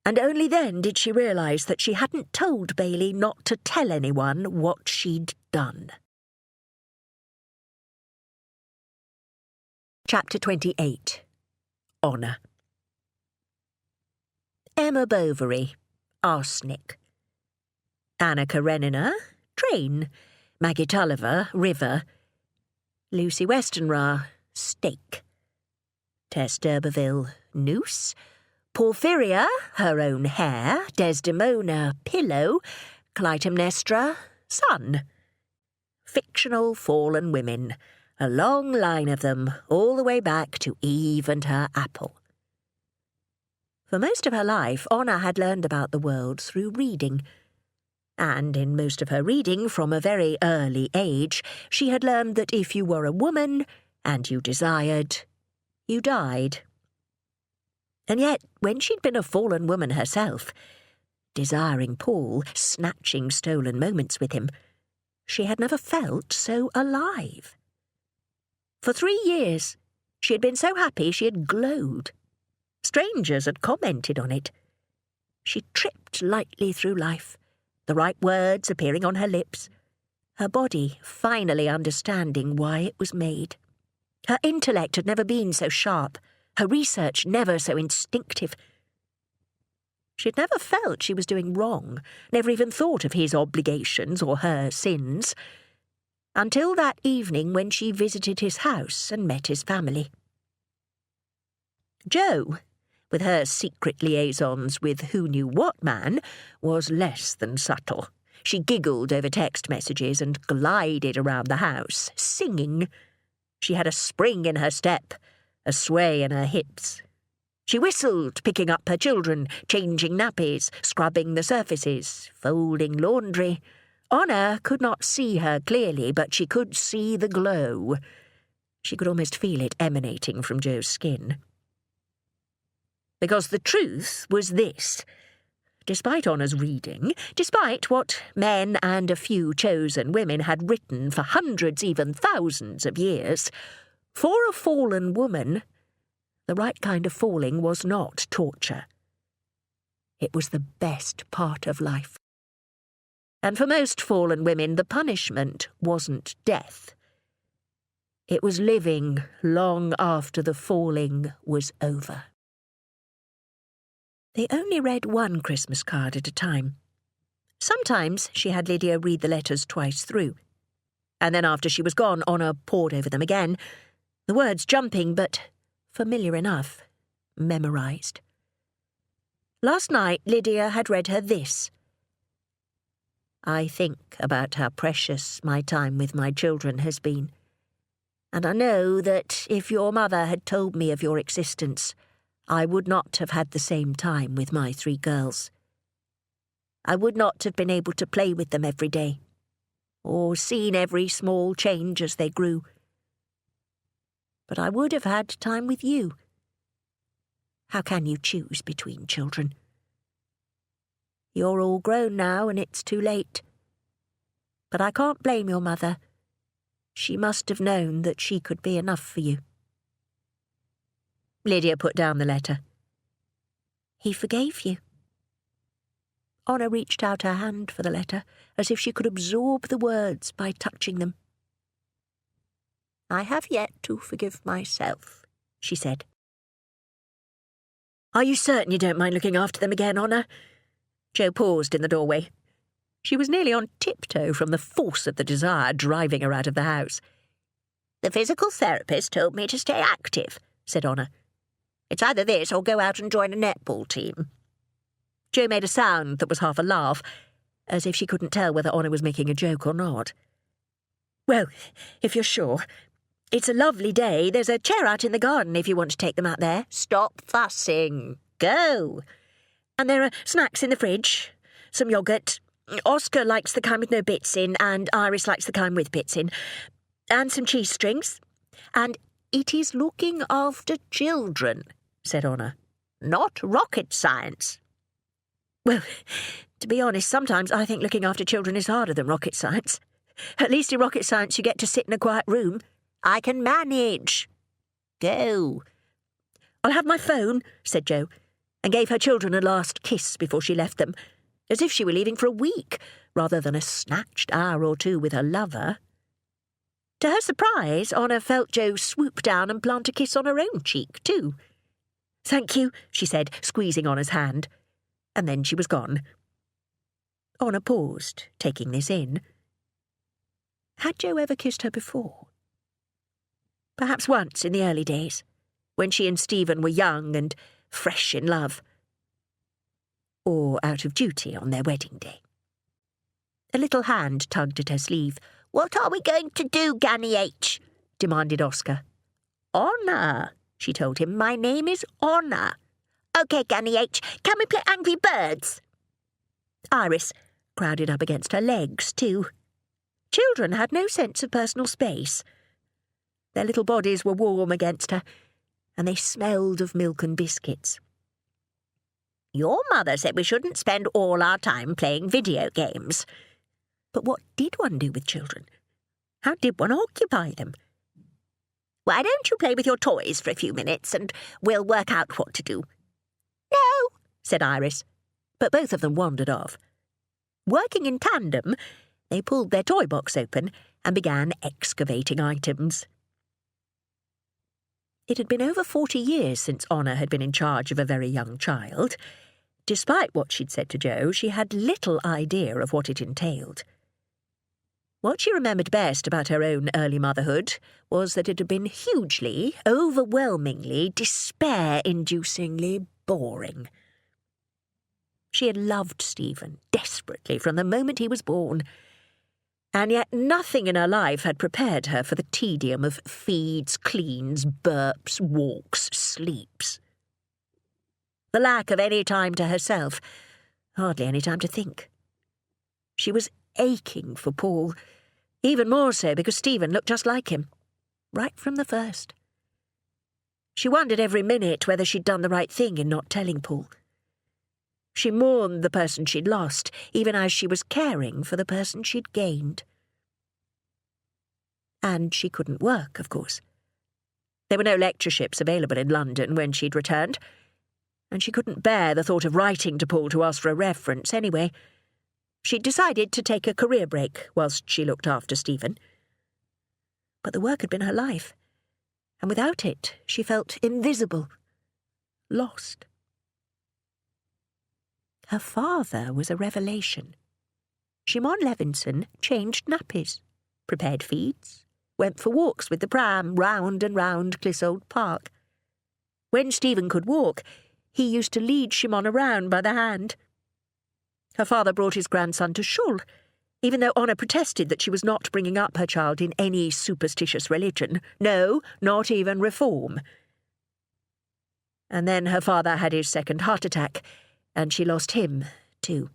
And only then did she realise that she hadn't told Bailey not to tell anyone what she'd done. Chapter 28. Honour. Emma Bovary, arsenic. Anna Karenina, train. Maggie Tulliver, river. Lucy Westenra, steak. Tess d'Urberville, noose. Porphyria, her own hair, Desdemona, pillow, Clytemnestra, sun. Fictional fallen women, a long line of them, all the way back to Eve and her apple. For most of her life, Honor had learned about the world through reading. And in most of her reading from a very early age, she had learned that if you were a woman and you desired, you died. And yet, when she'd been a fallen woman herself, desiring Paul, snatching stolen moments with him, she had never felt so alive. For 3 years, she had been so happy she had glowed. Strangers had commented on it. She tripped lightly through life, the right words appearing on her lips, her body finally understanding why it was made. Her intellect had never been so sharp, her research never so instinctive. She had never felt she was doing wrong, never even thought of his obligations or her sins, until that evening when she visited his house and met his family. Jo, with her secret liaisons with who-knew-what man, was less than subtle. She giggled over text messages and glided around the house, singing. She had a spring in her step, a sway in her hips. She whistled, picking up her children, changing nappies, scrubbing the surfaces, folding laundry. Honor could not see her clearly, but she could see the glow. She could almost feel it emanating from Jo's skin. Because the truth was this. Despite Honor's reading, despite what men and a few chosen women had written for hundreds, even thousands of years, for a fallen woman, the right kind of falling was not torture. It was the best part of life. And for most fallen women, the punishment wasn't death. It was living long after the falling was over. They only read one Christmas card at a time. Sometimes she had Lydia read the letters twice through. And then after she was gone, Honor pored over them again, the words jumping but familiar enough, memorised. Last night Lydia had read her this. I think about how precious my time with my children has been, and I know that if your mother had told me of your existence, I would not have had the same time with my 3 girls. I would not have been able to play with them every day, or seen every small change as they grew. But I would have had time with you. How can you choose between children? You're all grown now, and it's too late. But I can't blame your mother. She must have known that she could be enough for you. Lydia put down the letter. He forgave you. Honor reached out her hand for the letter, as if she could absorb the words by touching them. I have yet to forgive myself, she said. Are you certain you don't mind looking after them again, Honor? Jo paused in the doorway. She was nearly on tiptoe from the force of the desire driving her out of the house. The physical therapist told me to stay active, said Honor. It's either this or go out and join a netball team. Jo made a sound that was half a laugh, as if she couldn't tell whether Honor was making a joke or not. Well, if you're sure. It's a lovely day. There's a chair out in the garden if you want to take them out there. Stop fussing. Go. And there are snacks in the fridge. Some yoghurt. Oscar likes the kind with no bits in, and Iris likes the kind with bits in. And some cheese strings. And it is looking after children, said Honor. Not rocket science. Well, to be honest, sometimes I think looking after children is harder than rocket science. At least in rocket science you get to sit in a quiet room. I can manage. Go. I'll have my phone, said Jo, and gave her children a last kiss before she left them, as if she were leaving for a week, rather than a snatched hour or 2 with her lover. To her surprise, Honor felt Jo swoop down and plant a kiss on her own cheek, too. Thank you, she said, squeezing Honor's hand. And then she was gone. Honor paused, taking this in. Had Jo ever kissed her before? Perhaps once in the early days, when she and Stephen were young and fresh in love. or out of duty on their wedding day. A little hand tugged at her sleeve. "What are we going to do, Ganny H?" demanded Oscar. "Honor," she told him. "My name is Honor." "OK, Ganny H, can we play Angry Birds?" Iris crowded up against her legs, too. Children had no sense of personal space. Their little bodies were warm against her, and they smelled of milk and biscuits. "Your mother said we shouldn't spend all our time playing video games." But what did one do with children? How did one occupy them? "Why don't you play with your toys for a few minutes, and we'll work out what to do?" "No," said Iris, but both of them wandered off. Working in tandem, they pulled their toy box open and began excavating items. It had been over 40 years since Honor had been in charge of a very young child. Despite what she'd said to Joe, she had little idea of what it entailed. What she remembered best about her own early motherhood was that it had been hugely, overwhelmingly, despair-inducingly boring. She had loved Stephen desperately from the moment he was born, and yet nothing in her life had prepared her for the tedium of feeds, cleans, burps, walks, sleeps. The lack of any time to herself, hardly any time to think. She was aching for Paul, even more so because Stephen looked just like him, right from the first. She wondered every minute whether she'd done the right thing in not telling Paul. She mourned the person she'd lost, even as she was caring for the person she'd gained. And she couldn't work, of course. There were no lectureships available in London when she'd returned, and she couldn't bear the thought of writing to Paul to ask for a reference anyway. She'd decided to take a career break whilst she looked after Stephen. But the work had been her life, and without it she felt invisible, lost. Her father was a revelation. Shimon Levinson changed nappies, prepared feeds, went for walks with the pram round and round Clissold Park. When Stephen could walk, he used to lead Shimon around by the hand. Her father brought his grandson to shul, even though Honor protested that she was not bringing up her child in any superstitious religion. No, not even reform. And then her father had his second heart attack, and she lost him, too.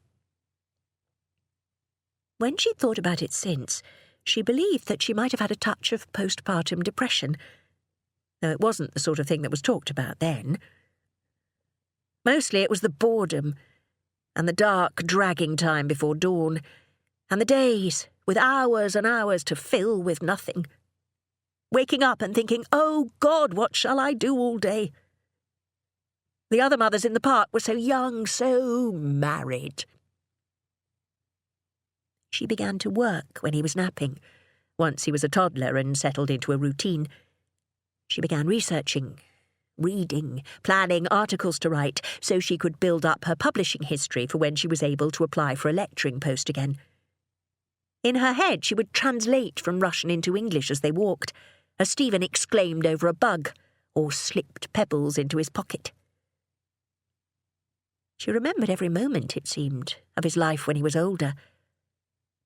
When she'd thought about it since, she believed that she might have had a touch of postpartum depression, though it wasn't the sort of thing that was talked about then. Mostly it was the boredom, and the dark, dragging time before dawn, and the days, with hours and hours to fill with nothing. Waking up and thinking, "Oh, God, what shall I do all day?" The other mothers in the park were so young, so married. She began to work when he was napping, once he was a toddler and settled into a routine. She began researching, reading, planning articles to write so she could build up her publishing history for when she was able to apply for a lecturing post again. In her head, she would translate from Russian into English as they walked, as Stephen exclaimed over a bug or slipped pebbles into his pocket. She remembered every moment, it seemed, of his life when he was older.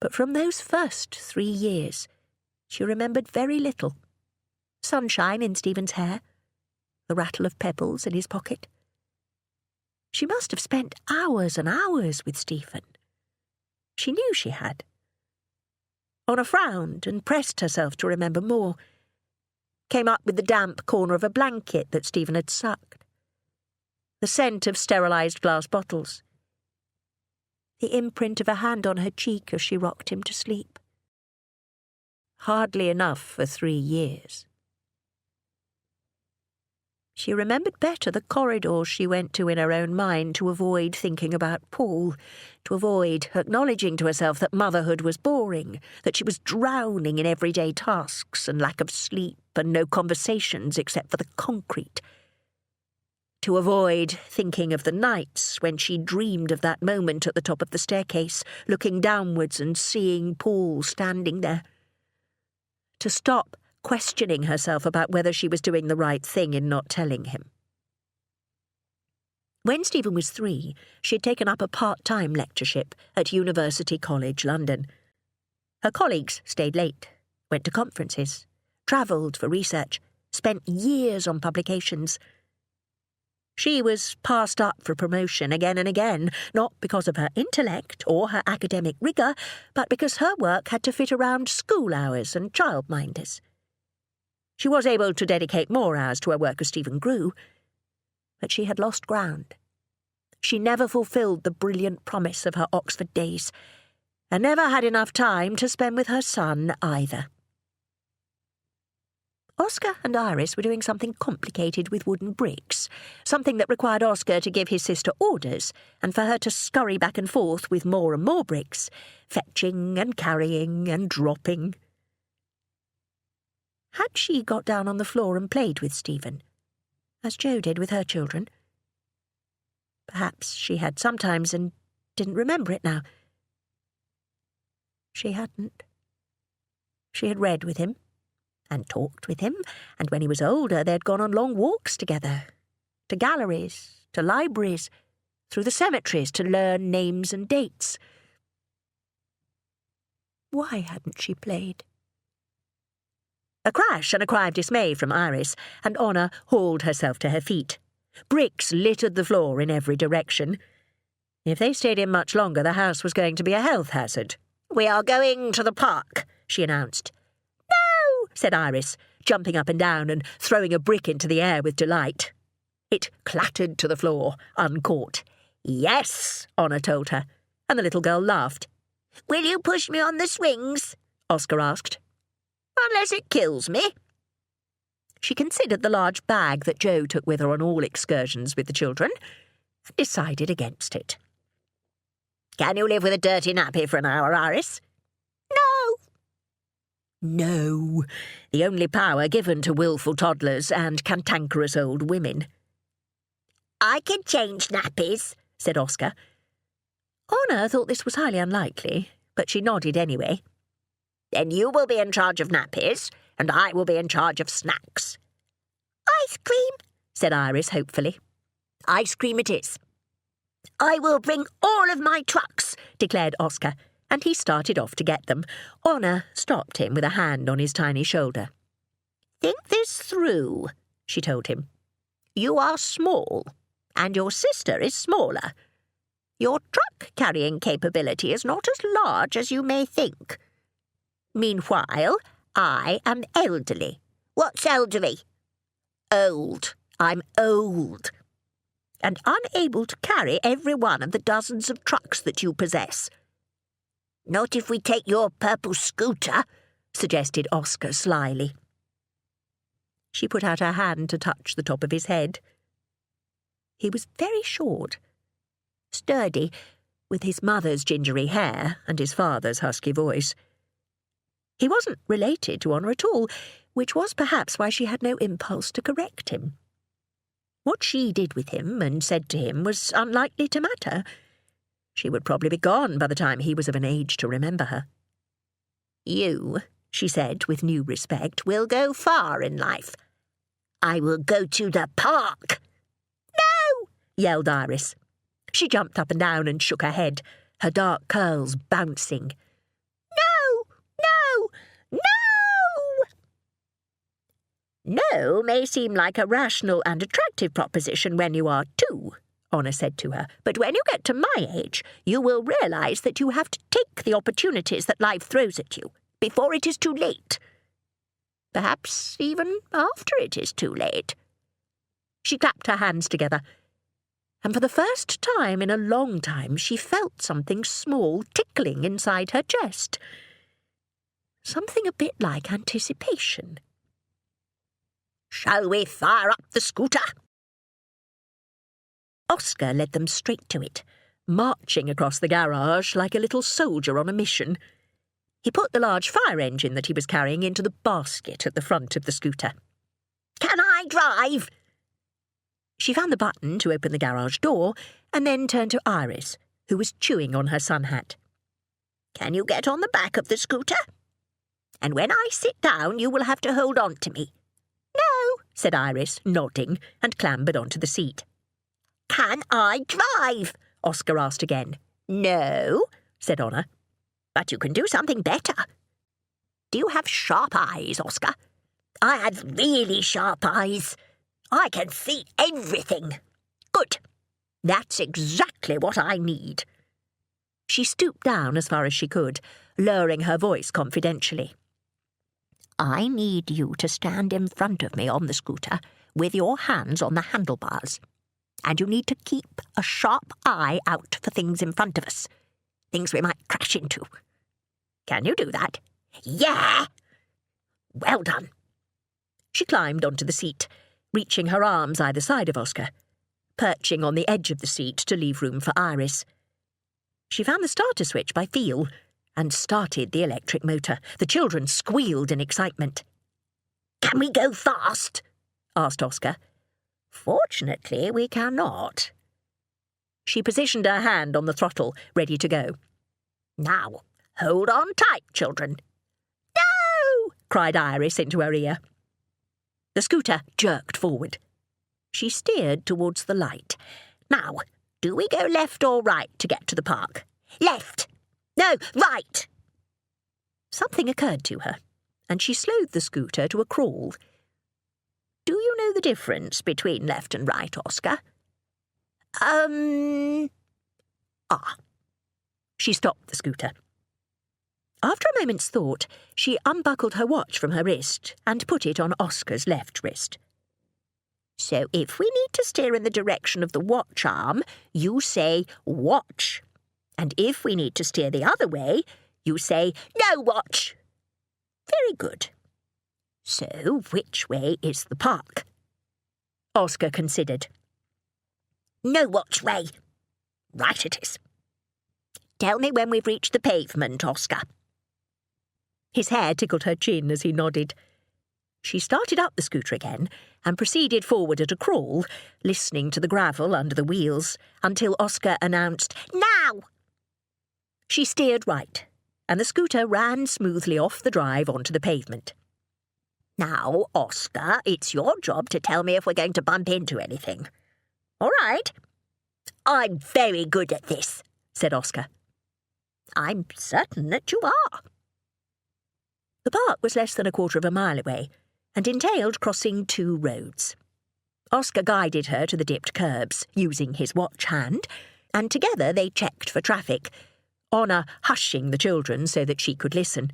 But from those first 3 years, she remembered very little. Sunshine in Stephen's hair, the rattle of pebbles in his pocket. She must have spent hours and hours with Stephen. She knew she had. Honor frowned and pressed herself to remember more. Came up with the damp corner of a blanket that Stephen had sucked. The scent of sterilised glass bottles. The imprint of a hand on her cheek as she rocked him to sleep. Hardly enough for 3 years. She remembered better the corridors she went to in her own mind to avoid thinking about Paul, to avoid acknowledging to herself that motherhood was boring, that she was drowning in everyday tasks and lack of sleep and no conversations except for the concrete. To avoid thinking of the nights when she dreamed of that moment at the top of the staircase, looking downwards and seeing Paul standing there. To stop questioning herself about whether she was doing the right thing in not telling him. When Stephen was 3, she had taken up a part-time lectureship at University College London. Her colleagues stayed late, went to conferences, travelled for research, spent years on publications. She was passed up for promotion again and again, not because of her intellect or her academic rigour, but because her work had to fit around school hours and childminders. She was able to dedicate more hours to her work as Stephen grew, but she had lost ground. She never fulfilled the brilliant promise of her Oxford days, and never had enough time to spend with her son either. Oscar and Iris were doing something complicated with wooden bricks, something that required Oscar to give his sister orders, and for her to scurry back and forth with more and more bricks, fetching and carrying and dropping. Had she got down on the floor and played with Stephen, as Jo did with her children? Perhaps she had sometimes and didn't remember it now. She hadn't. She had read with him, and talked with him, and when he was older they'd gone on long walks together, to galleries, to libraries, through the cemeteries to learn names and dates. Why hadn't she played? A crash and a cry of dismay from Iris, and Honor hauled herself to her feet. Bricks littered the floor in every direction. If they stayed in much longer, the house was going to be a health hazard. "We are going to the park," she announced. "No," said Iris, jumping up and down and throwing a brick into the air with delight. It clattered to the floor, uncaught. "Yes," Honor told her, and the little girl laughed. "Will you push me on the swings?" Oscar asked. "Unless it kills me." She considered the large bag that Jo took with her on all excursions with the children, and decided against it. "Can you live with a dirty nappy for an hour, Iris?" "No." No, the only power given to wilful toddlers and cantankerous old women. "I can change nappies," said Oscar. Honor thought this was highly unlikely, but she nodded anyway. "Then you will be in charge of nappies, and I will be in charge of snacks." "Ice cream," said Iris hopefully. "Ice cream it is." "I will bring all of my trucks," declared Oscar, and he started off to get them. Honor stopped him with a hand on his tiny shoulder. "Think this through," she told him. "You are small, and your sister is smaller. Your truck-carrying capability is not as large as you may think. Meanwhile, I am elderly." "What's elderly?" "Old. I'm old. And unable to carry every one of the dozens of trucks that you possess." "Not if we take your purple scooter," suggested Oscar slyly. She put out her hand to touch the top of his head. He was very short, sturdy, with his mother's gingery hair and his father's husky voice. He wasn't related to Honor at all, which was perhaps why she had no impulse to correct him. What she did with him and said to him was unlikely to matter. She would probably be gone by the time he was of an age to remember her. "You," she said with new respect, "will go far in life. I will go to the park." "No!" yelled Iris. She jumped up and down and shook her head, her dark curls bouncing. "No! No! No!" "No may seem like a rational and attractive proposition when you are 2, Honor said to her, "but when you get to my age, you will realise that you have to take the opportunities that life throws at you, before it is too late. Perhaps even after it is too late." She clapped her hands together, and for the first time in a long time she felt something small tickling inside her chest. Something a bit like anticipation. "Shall we fire up the scooter?" Oscar led them straight to it, marching across the garage like a little soldier on a mission. He put the large fire engine that he was carrying into the basket at the front of the scooter. "Can I drive?" She found the button to open the garage door and then turned to Iris, who was chewing on her sun hat. "Can you get on the back of the scooter? And when I sit down, you will have to hold on to me." "No," said Iris, nodding, and clambered onto the seat. Can I drive? Oscar asked again. No, said Honor. But you can do something better. Do you have sharp eyes, Oscar? I have really sharp eyes. I can see everything. Good. That's exactly what I need. She stooped down as far as she could, lowering her voice confidentially. I need you to stand in front of me on the scooter with your hands on the handlebars. And you need to keep a sharp eye out for things in front of us. Things we might crash into. Can you do that? Yeah! Well done. She climbed onto the seat, reaching her arms either side of Oscar, perching on the edge of the seat to leave room for Iris. She found the starter switch by feel and started the electric motor. The children squealed in excitement. Can we go fast? Asked Oscar. Fortunately, we cannot. She positioned her hand on the throttle, ready to go. Now, hold on tight, children. No! Cried Iris into her ear. The scooter jerked forward. She steered towards the light. Now, do we go left or right to get to the park? Left! No, right! Something occurred to her, and she slowed the scooter to a crawl. Do you know the difference between left and right, Oscar? She stopped the scooter. After a moment's thought, she unbuckled her watch from her wrist and put it on Oscar's left wrist. So if we need to steer in the direction of the watch arm, you say watch. And if we need to steer the other way, you say no watch. Very good. So which way is the park? Oscar considered. No watch way. Right it is. Tell me when we've reached the pavement, Oscar. His hair tickled her chin as he nodded. She started up the scooter again and proceeded forward at a crawl, listening to the gravel under the wheels, until Oscar announced, Now! She steered right, and the scooter ran smoothly off the drive onto the pavement. Now, Oscar, it's your job to tell me if we're going to bump into anything. All right. I'm very good at this, said Oscar. I'm certain that you are. The park was less than a quarter of a mile away, and entailed crossing 2 roads. Oscar guided her to the dipped curbs, using his watch hand, and together they checked for traffic, Honor hushing the children so that she could listen.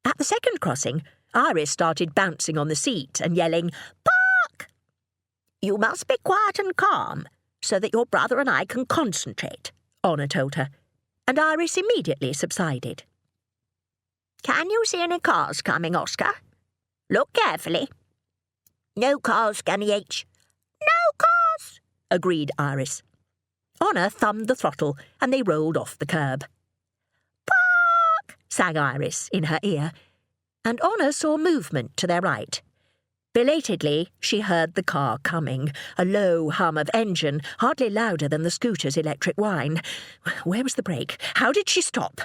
At the second crossing, Iris started bouncing on the seat and yelling, Park! You must be quiet and calm, so that your brother and I can concentrate, Honor told her, and Iris immediately subsided. Can you see any cars coming, Oscar? Look carefully. No cars, Gunny H. No cars, agreed Iris. Honor thumbed the throttle, and they rolled off the curb. Park! Sang Iris in her ear, and Honor saw movement to their right. Belatedly, she heard the car coming, a low hum of engine, hardly louder than the scooter's electric whine. Where was the brake? How did she stop?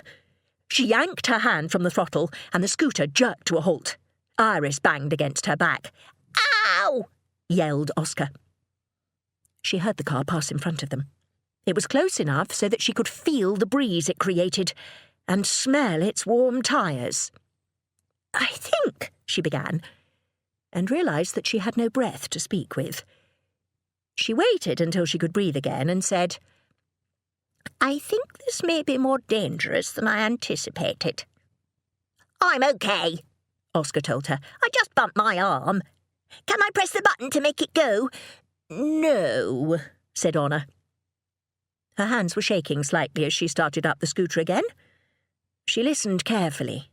She yanked her hand from the throttle, and the scooter jerked to a halt. Iris banged against her back. Ow! Yelled Oscar. She heard the car pass in front of them. It was close enough so that she could feel the breeze it created and smell its warm tyres. I think, she began, and realised that she had no breath to speak with. She waited until she could breathe again and said, I think this may be more dangerous than I anticipated. I'm okay, Oscar told her. I just bumped my arm. Can I press the button to make it go? No, said Honor. Her hands were shaking slightly as she started up the scooter again. She listened carefully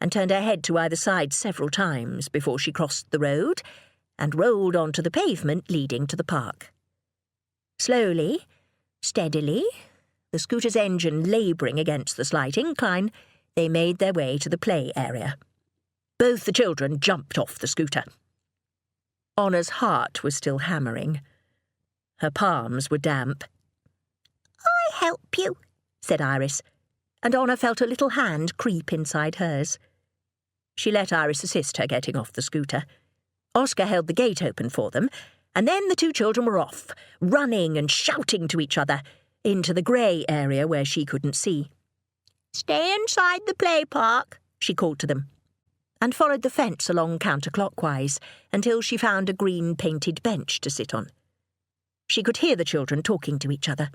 and turned her head to either side several times before she crossed the road and rolled onto the pavement leading to the park. Slowly, steadily, the scooter's engine labouring against the slight incline, they made their way to the play area. Both the children jumped off the scooter. Honor's heart was still hammering. Her palms were damp. I help you, said Iris, and Honor felt a little hand creep inside hers. She let Iris assist her getting off the scooter. Oscar held the gate open for them, And then the two children were off, running and shouting to each other, into the grey area where she couldn't see. "Stay inside the play park," she called to them, and followed the fence along counterclockwise until she found a green painted bench to sit on. She could hear the children talking to each other.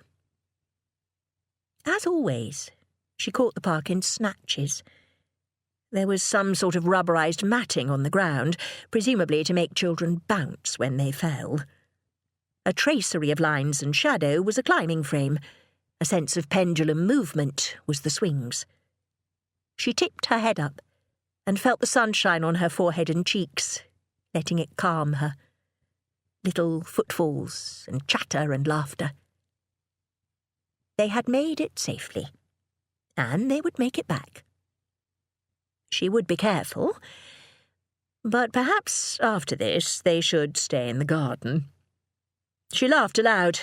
As always, she caught the park in snatches. There was some sort of rubberized matting on the ground, presumably to make children bounce when they fell. A tracery of lines and shadow was a climbing frame. A sense of pendulum movement was the swings. She tipped her head up and felt the sunshine on her forehead and cheeks, letting it calm her. Little footfalls and chatter and laughter. They had made it safely, and they would make it back. She would be careful, but perhaps after this they should stay in the garden. She laughed aloud,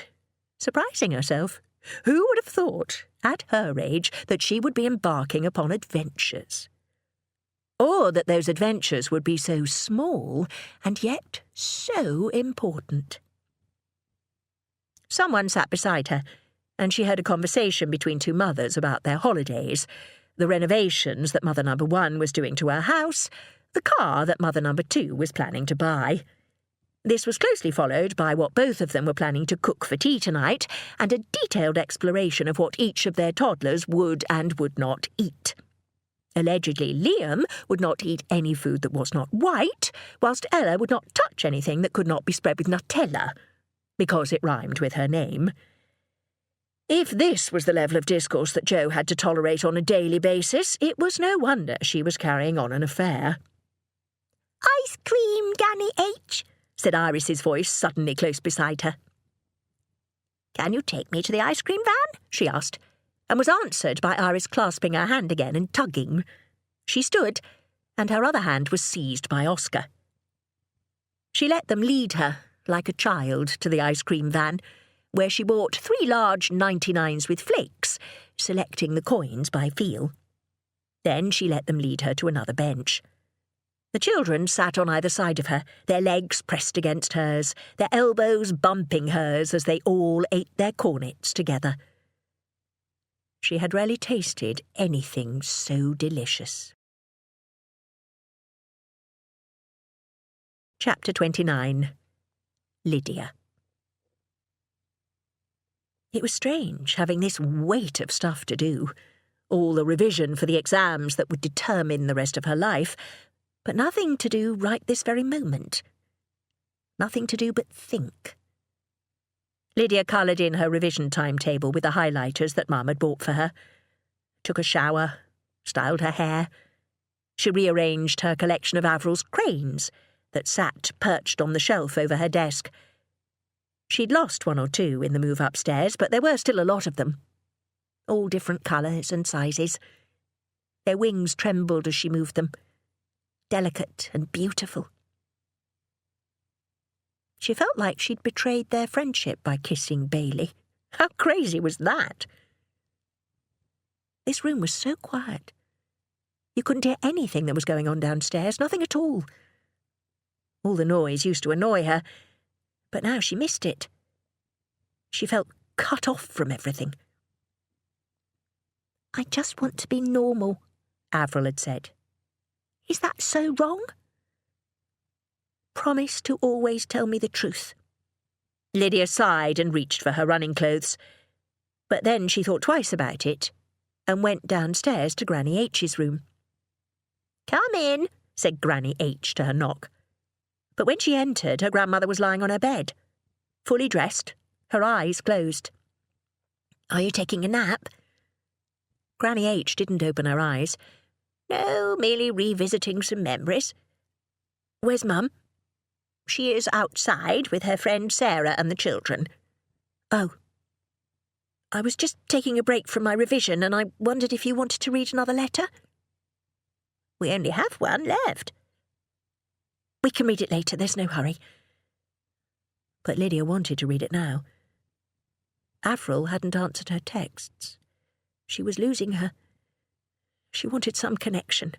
surprising herself. Who would have thought, at her age, that she would be embarking upon adventures? Or that those adventures would be so small and yet so important. Someone sat beside her, and she heard a conversation between two mothers about their holidays, the renovations that Mother Number 1 was doing to her house, the car that Mother Number 2 was planning to buy. This was closely followed by what both of them were planning to cook for tea tonight, and a detailed exploration of what each of their toddlers would and would not eat. Allegedly, Liam would not eat any food that was not white, whilst Ella would not touch anything that could not be spread with Nutella, because it rhymed with her name. If this was the level of discourse that Jo had to tolerate on a daily basis, it was no wonder she was carrying on an affair. "Ice cream, Granny H," said Iris's voice suddenly close beside her. "Can you take me to the ice cream van?" she asked, and was answered by Iris clasping her hand again and tugging. She stood, and her other hand was seized by Oscar. She let them lead her, like a child, to the ice cream van, where she bought 3 large 99s with flakes, selecting the coins by feel. Then she let them lead her to another bench. The children sat on either side of her, their legs pressed against hers, their elbows bumping hers as they all ate their cornets together. She had rarely tasted anything so delicious. Chapter 29. Lydia. It was strange having this weight of stuff to do, all the revision for the exams that would determine the rest of her life, but nothing to do right this very moment. Nothing to do but think. Lydia coloured in her revision timetable with the highlighters that Mum had bought for her, took a shower, styled her hair. She rearranged her collection of Averil's cranes that sat perched on the shelf over her desk. She'd lost 1 or 2 in the move upstairs, but there were still a lot of them, all different colours and sizes. Their wings trembled as she moved them, delicate and beautiful. She felt like she'd betrayed their friendship by kissing Bailey. How crazy was that? This room was so quiet. You couldn't hear anything that was going on downstairs, nothing at all. All the noise used to annoy her, but now she missed it. She felt cut off from everything. "I just want to be normal," Avril had said. "Is that so wrong?" "Promise to always tell me the truth." Lydia sighed and reached for her running clothes, but then she thought twice about it and went downstairs to Granny H's room. "Come in," said Granny H to her knock. But when she entered, her grandmother was lying on her bed, fully dressed, her eyes closed. "Are you taking a nap?" Granny H didn't open her eyes. "No, merely revisiting some memories." "Where's Mum?" "She is outside with her friend Sarah and the children." "Oh. I was just taking a break from my revision, and I wondered if you wanted to read another letter?" "We only have one left." "We can read it later, there's no hurry." But Lydia wanted to read it now. Avril hadn't answered her texts. She was losing her. She wanted some connection,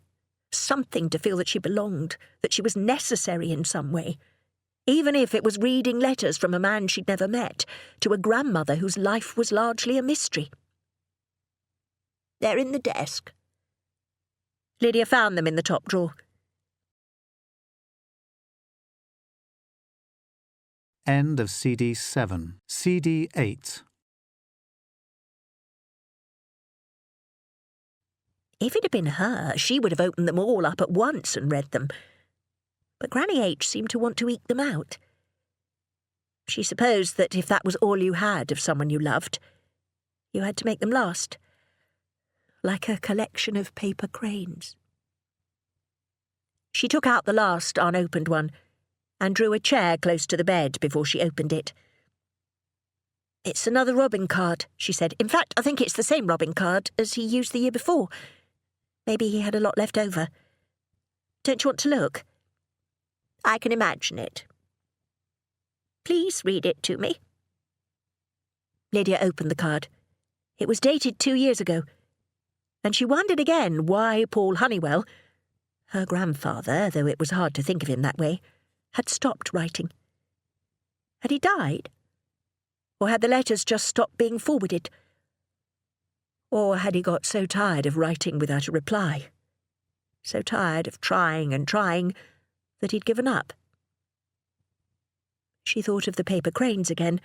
something to feel that she belonged, that she was necessary in some way. even if it was reading letters from a man she'd never met to a grandmother whose life was largely a mystery. They're in the desk. Lydia found them in the top drawer. End of CD 7. CD 8. If it had been her, she would have opened them all up at once and read them. But Granny H seemed to want to eke them out. She supposed that if that was all you had of someone you loved, you had to make them last, like a collection of paper cranes. She took out the last unopened one and drew a chair close to the bed before she opened it. "It's another Robin card," she said. "In fact, I think it's the same Robin card as he used the year before. Maybe he had a lot left over. Don't you want to look?" I can imagine it. Please read it to me. Lydia opened the card. It was dated 2 years ago, and she wondered again why Paul Honeywell, her grandfather, though it was hard to think of him that way, had stopped writing. Had he died? Or had the letters just stopped being forwarded? Or had he got so tired of writing without a reply, so tired of trying and trying, that he'd given up? She thought of the paper cranes again,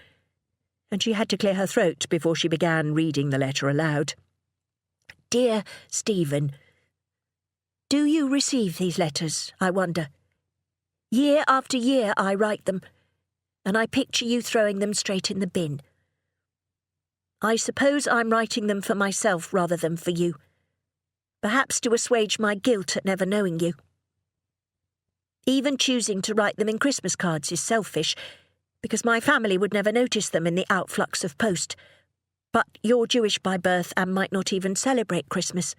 and she had to clear her throat before she began reading the letter aloud. "Dear Stephen, do you receive these letters, I wonder? Year after year I write them, and I picture you throwing them straight in the bin. I suppose I'm writing them for myself rather than for you, perhaps to assuage my guilt at never knowing you. Even choosing to write them in Christmas cards is selfish, because my family would never notice them in the outflux of post. But you're Jewish by birth and might not even celebrate Christmas.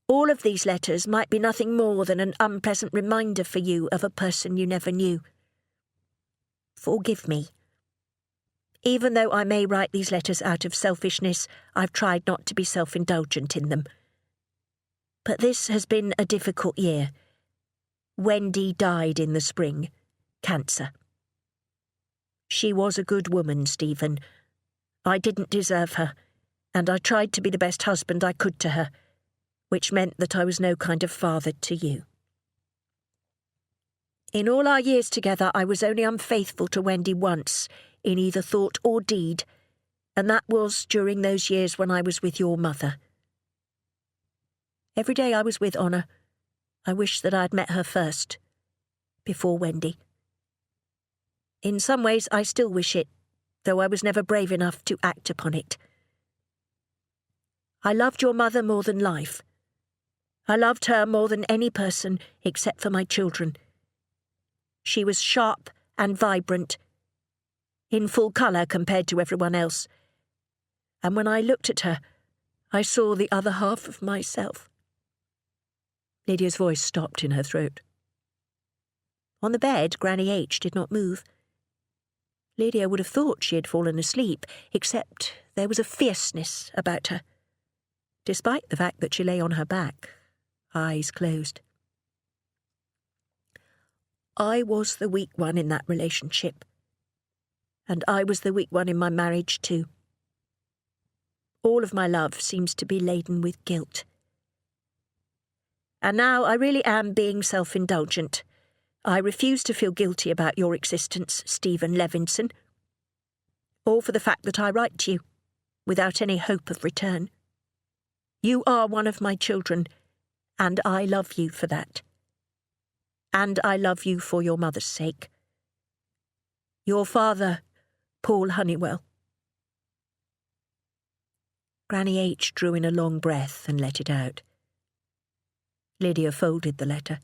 All of these letters might be nothing more than an unpleasant reminder for you of a person you never knew. Forgive me. Even though I may write these letters out of selfishness, I've tried not to be self-indulgent in them. But this has been a difficult year. Wendy died in the spring. Cancer. She was a good woman, Stephen. I didn't deserve her, and I tried to be the best husband I could to her, which meant that I was no kind of father to you. In all our years together, I was only unfaithful to Wendy once, in either thought or deed, and that was during those years when I was with your mother. Every day I was with Honor, I wished that I'd met her first, before Wendy. In some ways I still wish it, though I was never brave enough to act upon it. I loved your mother more than life. I loved her more than any person except for my children. She was sharp and vibrant, in full colour compared to everyone else, and when I looked at her, I saw the other half of myself. Lydia's voice stopped in her throat. On the bed, Granny H did not move. Lydia would have thought she had fallen asleep, except there was a fierceness about her, despite the fact that she lay on her back, eyes closed. I was the weak one in that relationship, and I was the weak one in my marriage too. All of my love seems to be laden with guilt. And now I really am being self-indulgent. I refuse to feel guilty about your existence, Stephen Levinson, or for the fact that I write to you, without any hope of return. You are one of my children, and I love you for that. And I love you for your mother's sake. Your father, Paul Honeywell. Granny H drew in a long breath and let it out. Lydia folded the letter.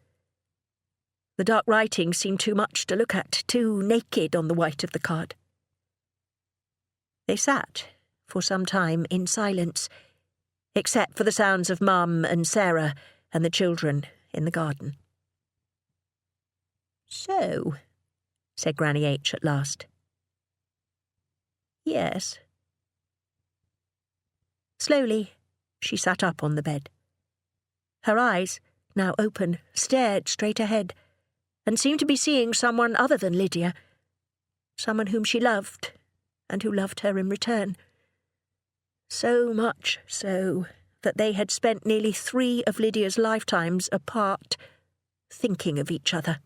The dark writing seemed too much to look at, too naked on the white of the card. They sat, for some time, in silence, except for the sounds of Mum and Sarah and the children in the garden. So, said Granny H at last. Yes. Slowly, she sat up on the bed. Her eyes, now open, stared straight ahead, and seemed to be seeing someone other than Lydia, someone whom she loved, and who loved her in return. So much so that they had spent nearly 3 of Lydia's lifetimes apart, thinking of each other.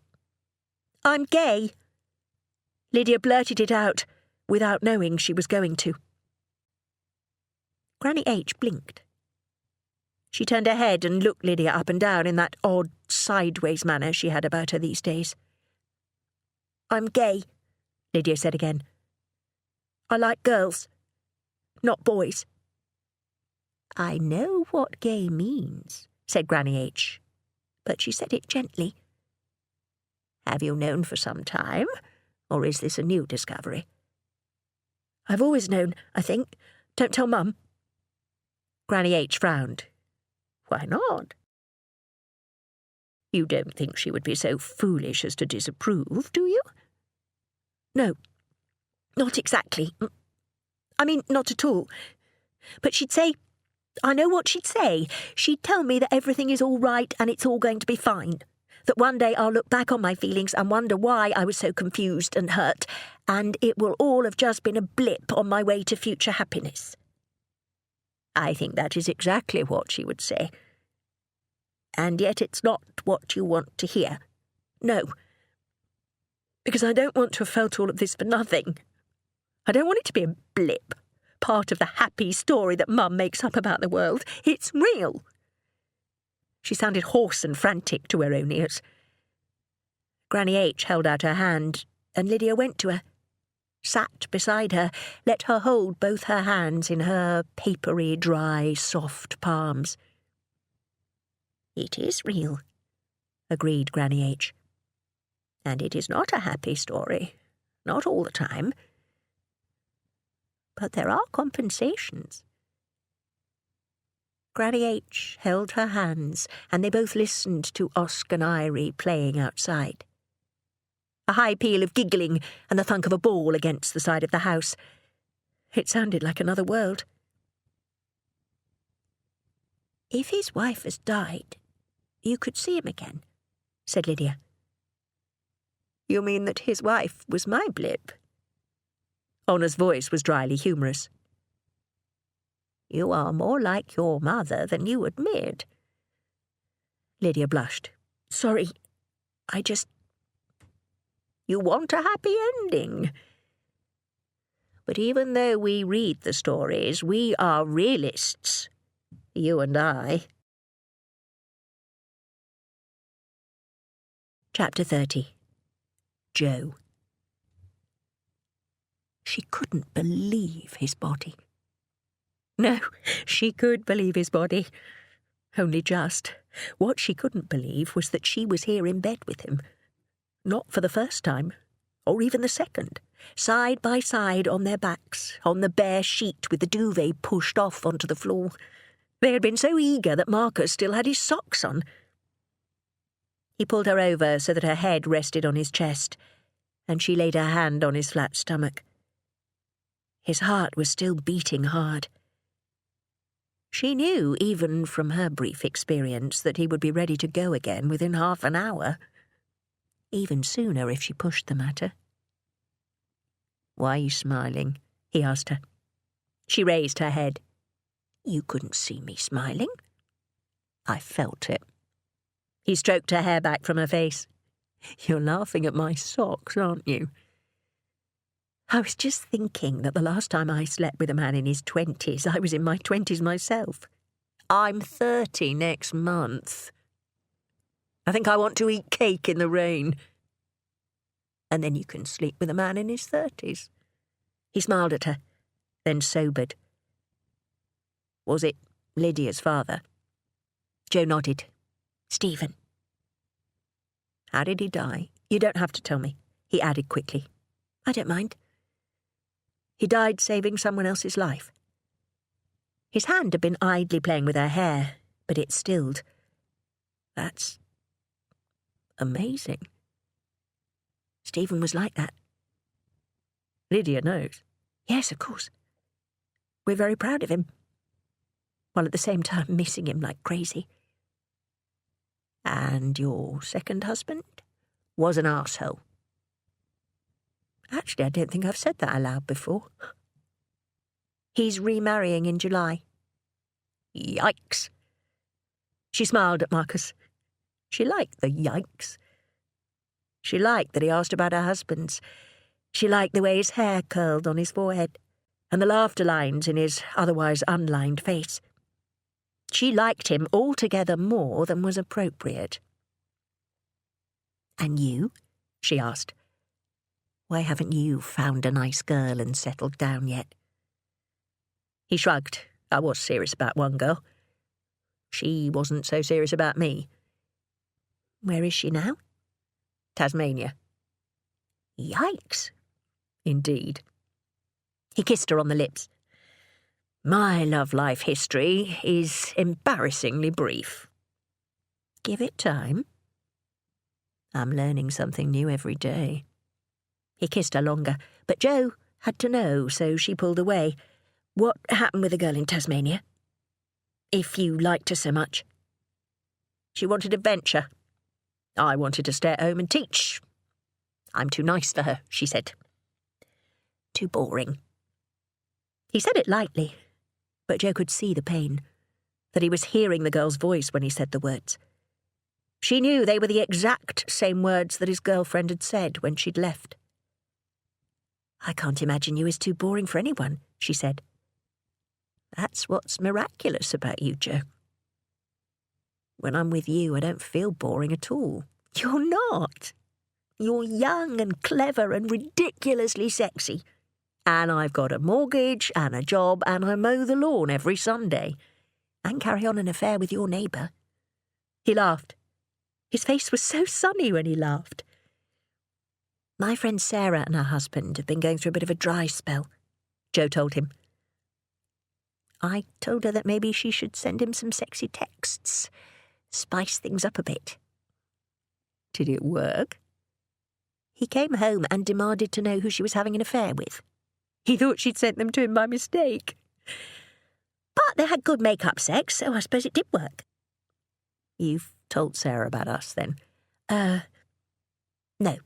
"I'm gay." Lydia blurted it out, without knowing she was going to. Granny H blinked. She turned her head and looked Lydia up and down in that odd, sideways manner she had about her these days. "I'm gay," Lydia said again. "I like girls, not boys." "I know what gay means," said Granny H, but she said it gently. "Have you known for some time, or is this a new discovery?" "I've always known, I think. Don't tell Mum." Granny H frowned. "Why not?" "You don't think she would be so foolish as to disapprove, do you?" "No, not exactly. I mean, not at all. But she'd say, I know what she'd say. She'd tell me that everything is all right and it's all going to be fine. That one day I'll look back on my feelings and wonder why I was so confused and hurt, and it will all have just been a blip on my way to future happiness." "I think that is exactly what she would say. And yet it's not what you want to hear." "No. Because I don't want to have felt all of this for nothing. I don't want it to be a blip, part of the happy story that Mum makes up about the world. It's real." She sounded hoarse and frantic to her own ears. Granny H held out her hand, and Lydia went to her, sat beside her, let her hold both her hands in her papery, dry, soft palms. "It is real," agreed Granny H. "And it is not a happy story, not all the time. But there are compensations." Granny H held her hands, and they both listened to Osk and Iry playing outside. A high peal of giggling and the thunk of a ball against the side of the house. It sounded like another world. "If his wife has died, you could see him again," said Lydia. "You mean that his wife was my blip?" Honor's voice was dryly humorous. "You are more like your mother than you admit." Lydia blushed. "Sorry, I just—" "You want a happy ending. But even though we read the stories, we are realists, you and I." Chapter 30. Joe. She couldn't believe his body. No, she could believe his body. Only just. What she couldn't believe was that she was here in bed with him. Not for the first time, or even the second. Side by side on their backs, on the bare sheet with the duvet pushed off onto the floor. They had been so eager that Marcus still had his socks on. He pulled her over so that her head rested on his chest, and she laid her hand on his flat stomach. His heart was still beating hard. She knew, even from her brief experience, that he would be ready to go again within half an hour. Even sooner if she pushed the matter. "Why are you smiling?" he asked her. She raised her head. "You couldn't see me smiling." "I felt it." He stroked her hair back from her face. "You're laughing at my socks, aren't you?" "I was just thinking that the last time I slept with a man in his 20s, I was in my 20s myself. I'm 30 next month. I think I want to eat cake in the rain." "And then you can sleep with a man in his 30s. He smiled at her, then sobered. "Was it Lydia's father?" Joe nodded. "Stephen." "How did he die?" "You don't have to tell me," he added quickly. "I don't mind." "He died saving someone else's life." His hand had been idly playing with her hair, but it stilled. "That's amazing." "Stephen was like that." "Lydia knows." "Yes, of course. We're very proud of him, while at the same time missing him like crazy." "And your second husband?" was an arsehole. Actually, I don't think I've said that aloud before. He's remarrying in July. Yikes. She smiled at Marcus. She liked the yikes. She liked that he asked about her husband's. She liked the way his hair curled on his forehead and the laughter lines in his otherwise unlined face. She liked him altogether more than was appropriate. "And you?" she asked. "Why haven't you found a nice girl and settled down yet?" He shrugged. I was serious about one girl. She wasn't so serious about me. "Where is she now?" "Tasmania." Yikes. Indeed. He kissed her on the lips. "My love life history is embarrassingly brief." "Give it time." "I'm learning something new every day." He kissed her longer, but Jo had to know, so she pulled away. "What happened with the girl in Tasmania? If you liked her so much." "She wanted adventure. I wanted to stay at home and teach. I'm too nice for her," she said. "Too boring." He said it lightly, but Jo could see the pain, that he was hearing the girl's voice when he said the words. She knew they were the exact same words that his girlfriend had said when she'd left. "I can't imagine you as too boring for anyone," she said. "That's what's miraculous about you, Jo. When I'm with you, I don't feel boring at all." "You're not. You're young and clever and ridiculously sexy. And I've got a mortgage and a job and I mow the lawn every Sunday. And carry on an affair with your neighbour." He laughed. His face was so sunny when he laughed. "My friend Sarah and her husband have been going through a bit of a dry spell," Jo told him. "I told her that maybe she should send him some sexy texts, spice things up a bit." "Did it work?" "He came home and demanded to know who she was having an affair with. He thought she'd sent them to him by mistake. But they had good make-up sex, so I suppose it did work." "You've told Sarah about us, then?" No."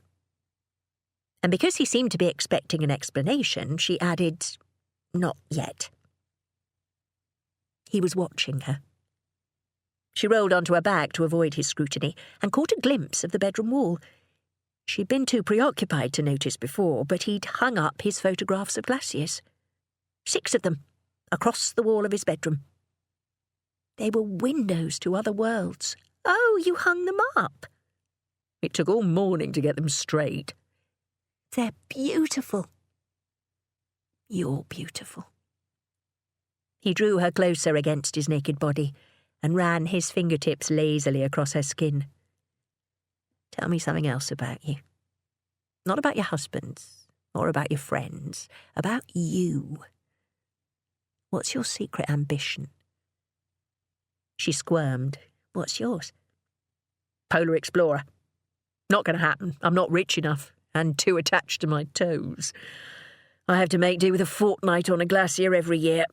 And because he seemed to be expecting an explanation, she added, "Not yet." He was watching her. She rolled onto her back to avoid his scrutiny and caught a glimpse of the bedroom wall. She'd been too preoccupied to notice before, but he'd hung up his photographs of glaciers. 6 of them, across the wall of his bedroom. They were windows to other worlds. "Oh, you hung them up?" "It took all morning to get them straight." "They're beautiful." "You're beautiful." He drew her closer against his naked body and ran his fingertips lazily across her skin. "Tell me something else about you. Not about your husbands or about your friends. About you. What's your secret ambition?" She squirmed. "What's yours?" "Polar explorer. Not going to happen. I'm not rich enough and too attached to my toes. I have to make do with a fortnight on a glacier every year."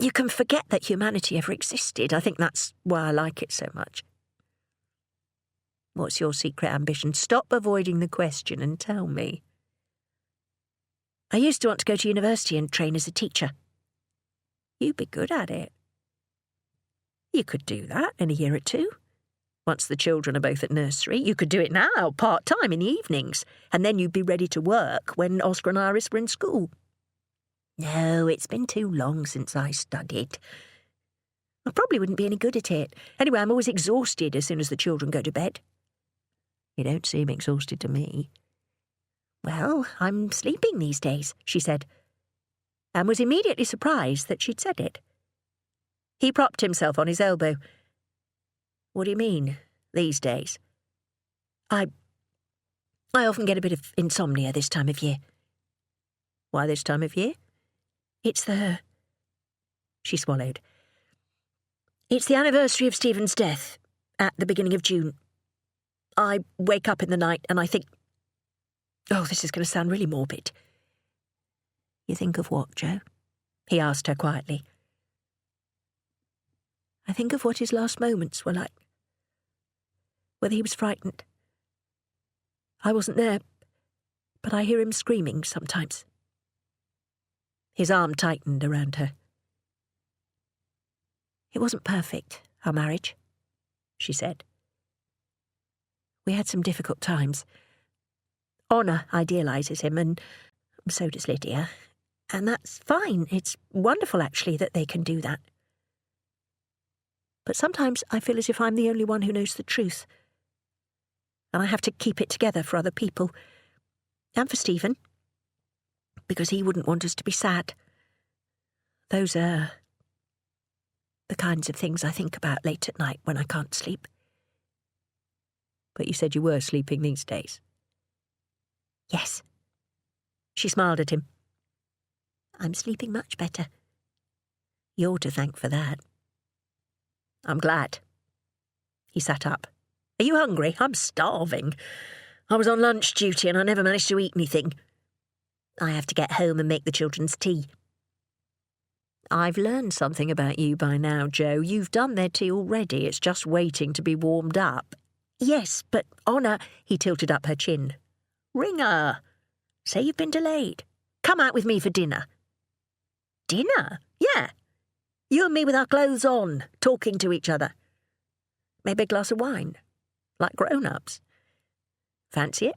"You can forget that humanity ever existed. I think that's why I like it so much." "What's your secret ambition? Stop avoiding the question and tell me." "I used to want to go to university and train as a teacher." "You'd be good at it." "You could do that in a year or 2. Once the children are both at nursery, you could do it now, part-time in the evenings, and then you'd be ready to work when Oscar and Iris were in school." "No, it's been too long since I studied." "I probably wouldn't be any good at it. Anyway, I'm always exhausted as soon as the children go to bed." "You don't seem exhausted to me." "Well, I'm sleeping these days," she said, and was immediately surprised that she'd said it. He propped himself on his elbow. "What do you mean, these days?" I often get a bit of insomnia this time of year." "Why this time of year?" "It's the..." She swallowed. "It's the anniversary of Stephen's death, at the beginning of June. I wake up in the night and I think... Oh, this is going to sound really morbid." "You think of what, Jo?" he asked her quietly. "I think of what his last moments were like. Whether he was frightened, I wasn't there, but I hear him screaming sometimes. His arm tightened around her. It wasn't perfect, our marriage, she said. We had some difficult times. Honor idealises him, and so does Lydia. And that's fine. It's wonderful, actually, that they can do that. But sometimes I feel as if I'm the only one who knows the truth. And I have to keep it together for other people. And for Stephen. Because he wouldn't want us to be sad. Those are the kinds of things I think about late at night when I can't sleep. But you said you were sleeping these days. Yes. She smiled at him. I'm sleeping much better. You're to thank for that. I'm glad. He sat up. Are you hungry? I'm starving. I was on lunch duty and I never managed to eat anything. I have to get home and make the children's tea. I've learned something about you by now, Jo. You've done their tea already. It's just waiting to be warmed up. Yes, but Honor... He tilted up her chin. Ring her. Say you've been delayed. Come out with me for dinner. Dinner? Yeah. You and me with our clothes on, talking to each other. Maybe a glass of wine, like grown-ups. Fancy it?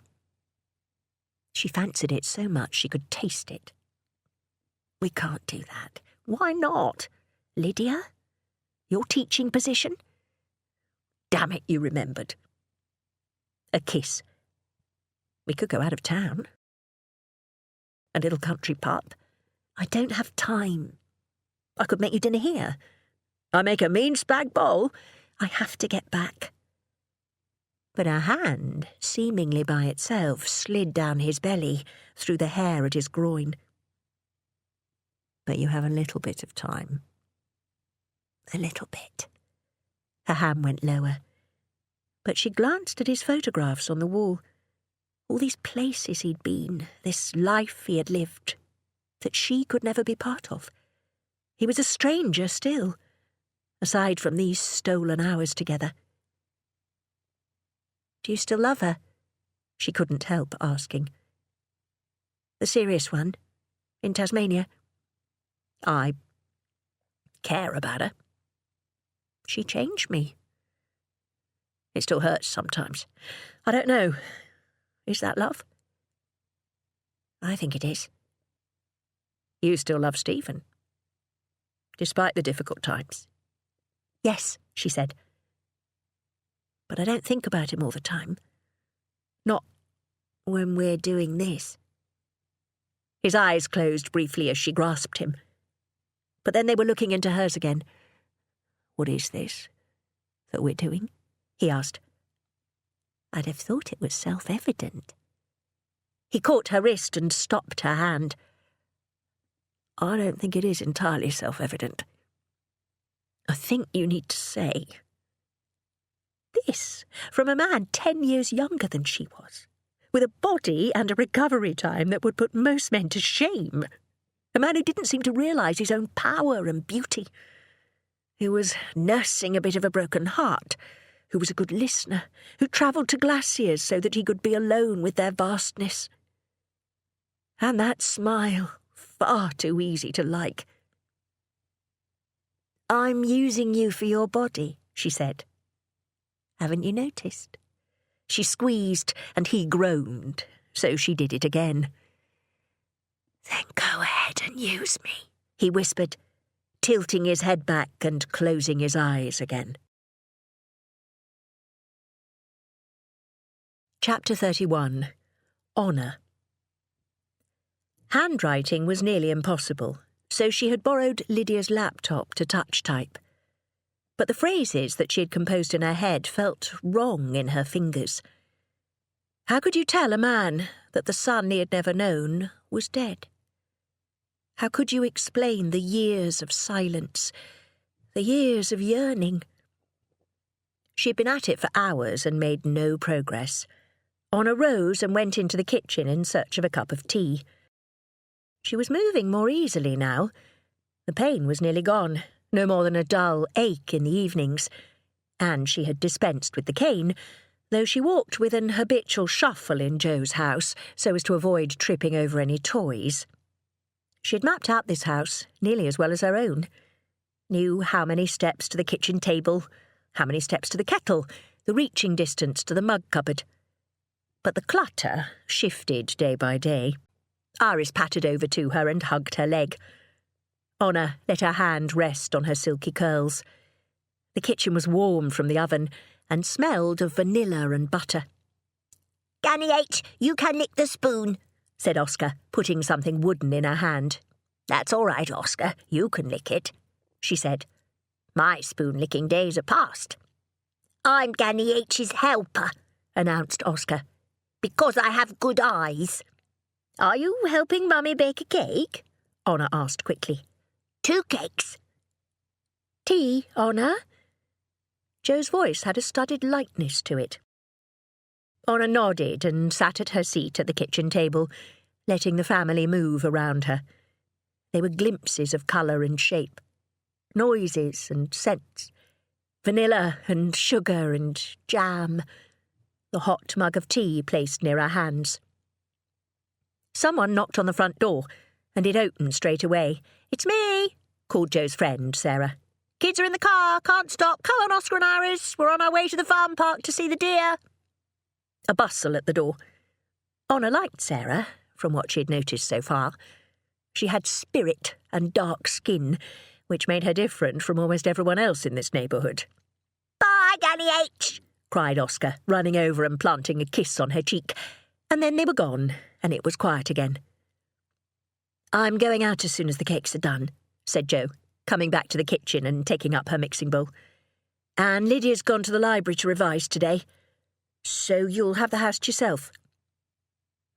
She fancied it so much she could taste it. We can't do that. Why not? Lydia? Your teaching position? Damn it, you remembered. A kiss. We could go out of town. A little country pub. I don't have time. I could make you dinner here. I make a mean spag bol. I have to get back. But her hand, seemingly by itself, slid down his belly, through the hair at his groin. But you have a little bit of time. A little bit. Her hand went lower. But she glanced at his photographs on the wall. All these places he'd been, this life he had lived, that she could never be part of. He was a stranger still, aside from these stolen hours together. Do you still love her? She couldn't help asking. The serious one, in Tasmania. I care about her. She changed me. It still hurts sometimes. I don't know. Is that love? I think it is. You still love Stephen? Despite the difficult times? Yes, she said. But I don't think about him all the time. Not when we're doing this. His eyes closed briefly as she grasped him. But then they were looking into hers again. What is this that we're doing? He asked. I'd have thought it was self-evident. He caught her wrist and stopped her hand. I don't think it is entirely self-evident. I think you need to say. This from a man 10 years younger than she was, with a body and a recovery time that would put most men to shame. A man who didn't seem to realise his own power and beauty, who was nursing a bit of a broken heart, who was a good listener, who travelled to glaciers so that he could be alone with their vastness. And that smile, far too easy to like. I'm using you for your body, she said. Haven't you noticed? She squeezed and he groaned, so she did it again. Then go ahead and use me, he whispered, tilting his head back and closing his eyes again. Chapter 31. Honour. Handwriting was nearly impossible, so she had borrowed Lydia's laptop to touch type. But the phrases that she had composed in her head felt wrong in her fingers. How could you tell a man that the son he had never known was dead? How could you explain the years of silence, the years of yearning? She had been at it for hours and made no progress. Honor rose and went into the kitchen in search of a cup of tea. She was moving more easily now. The pain was nearly gone, no more than a dull ache in the evenings, and she had dispensed with the cane, though she walked with an habitual shuffle in Joe's house so as to avoid tripping over any toys. She had mapped out this house nearly as well as her own, knew how many steps to the kitchen table, how many steps to the kettle, the reaching distance to the mug cupboard. But the clutter shifted day by day. Iris pattered over to her and hugged her leg. Honor let her hand rest on her silky curls. The kitchen was warm from the oven and smelled of vanilla and butter. Granny H, you can lick the spoon, said Oscar, putting something wooden in her hand. That's all right, Oscar, you can lick it, she said. My spoon-licking days are past. I'm Granny H's helper, announced Oscar, because I have good eyes. Are you helping Mummy bake a cake? Honor asked quickly. 2 cakes. Tea, Honor? Joe's voice had a studied lightness to it. Honor nodded and sat at her seat at the kitchen table, letting the family move around her. They were glimpses of colour and shape, noises and scents, vanilla and sugar and jam, the hot mug of tea placed near her hands. Someone knocked on the front door, and it opened straight away. It's me, called Joe's friend, Sarah. Kids are in the car, can't stop. Come on, Oscar and Iris, we're on our way to the farm park to see the deer. A bustle at the door. Honor liked Sarah, from what she'd noticed so far. She had spirit and dark skin, which made her different from almost everyone else in this neighbourhood. Bye, Granny H, cried Oscar, running over and planting a kiss on her cheek. And then they were gone, and it was quiet again. I'm going out as soon as the cakes are done, said Joe, coming back to the kitchen and taking up her mixing bowl. And Lydia's gone to the library to revise today, so you'll have the house to yourself.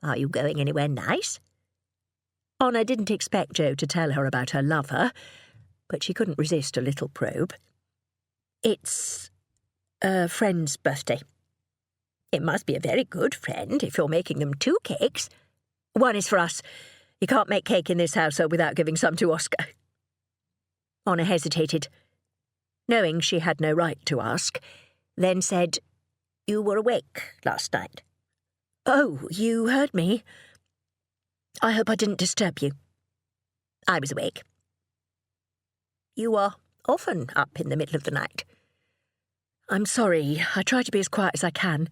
Are you going anywhere nice? Honor didn't expect Joe to tell her about her lover, but she couldn't resist a little probe. It's a friend's birthday. It must be a very good friend if you're making them 2 cakes. One is for us. You can't make cake in this household without giving some to Oscar. Honor hesitated, knowing she had no right to ask, then said, You were awake last night. Oh, you heard me? I hope I didn't disturb you. I was awake. You are often up in the middle of the night. I'm sorry. I try to be as quiet as I can.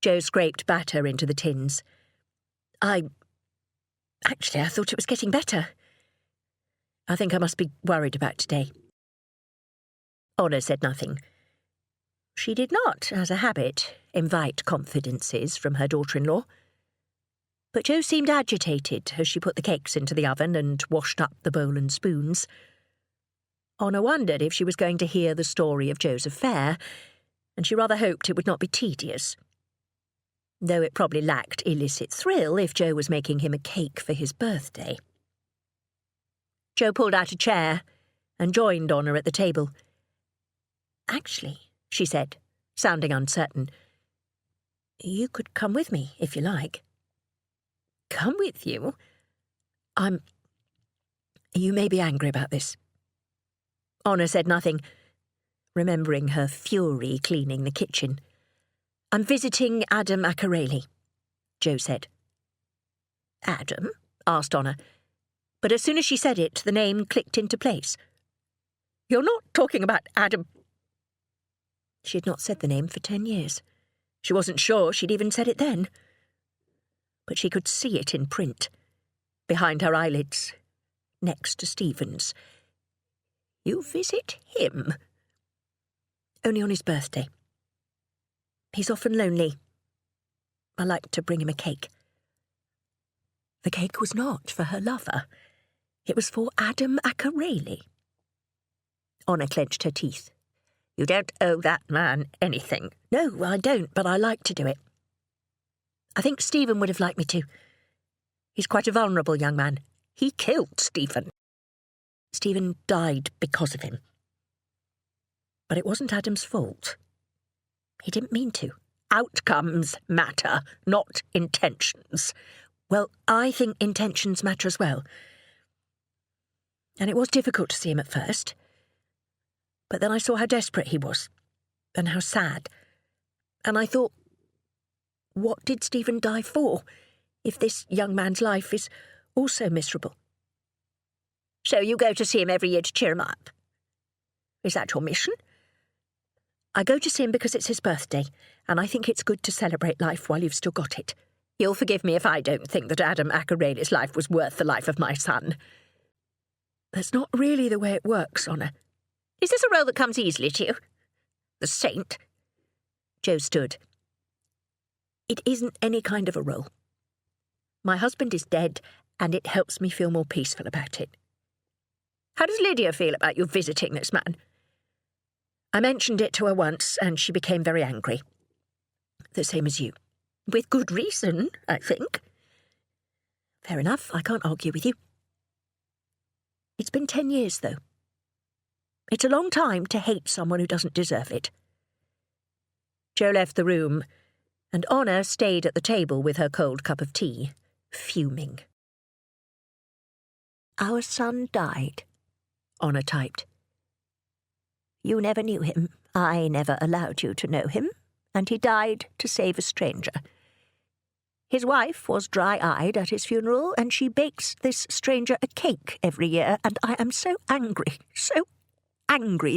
Joe scraped batter into the tins. Actually, I thought it was getting better. I think I must be worried about today. Honor said nothing. She did not, as a habit, invite confidences from her daughter-in-law. But Joe seemed agitated as she put the cakes into the oven and washed up the bowl and spoons. Honor wondered if she was going to hear the story of Joe's affair, and she rather hoped it would not be tedious. Though it probably lacked illicit thrill if Joe was making him a cake for his birthday. Joe pulled out a chair and joined Honor at the table. Actually, she said, sounding uncertain, you could come with me, if you like. Come with you? You may be angry about this. Honor said nothing, remembering her fury cleaning the kitchen. I'm visiting Adam Acarelli, Joe said. Adam? Asked Honor, but as soon as she said it, the name clicked into place. You're not talking about Adam. She had not said the name for 10 years. She wasn't sure she'd even said it then. But she could see it in print, behind her eyelids, next to Stephen's. You visit him? Only on his birthday. He's often lonely. I like to bring him a cake. The cake was not for her lover. It was for Adam Acarelli. Honor clenched her teeth. You don't owe that man anything. No, I don't, but I like to do it. I think Stephen would have liked me to. He's quite a vulnerable young man. He killed Stephen. Stephen died because of him. But it wasn't Adam's fault. He didn't mean to. Outcomes matter, not intentions. Well, I think intentions matter as well. And it was difficult to see him at first. But then I saw how desperate he was, and how sad. And I thought, what did Stephen die for, if this young man's life is also miserable? So you go to see him every year to cheer him up? Is that your mission? I go to see him because it's his birthday, and I think it's good to celebrate life while you've still got it. You'll forgive me if I don't think that Adam Akerele's life was worth the life of my son. That's not really the way it works, Honor. Is this a role that comes easily to you? The saint? Jo stood. It isn't any kind of a role. My husband is dead, and it helps me feel more peaceful about it. How does Lydia feel about you visiting this man? I mentioned it to her once, and she became very angry. The same as you. With good reason, I think. Fair enough, I can't argue with you. It's been 10 years, though. It's a long time to hate someone who doesn't deserve it. Jo left the room, and Honor stayed at the table with her cold cup of tea, fuming. Our son died, Honor typed. You never knew him. I never allowed you to know him, and he died to save a stranger. His wife was dry-eyed at his funeral, and she bakes this stranger a cake every year, and I am so angry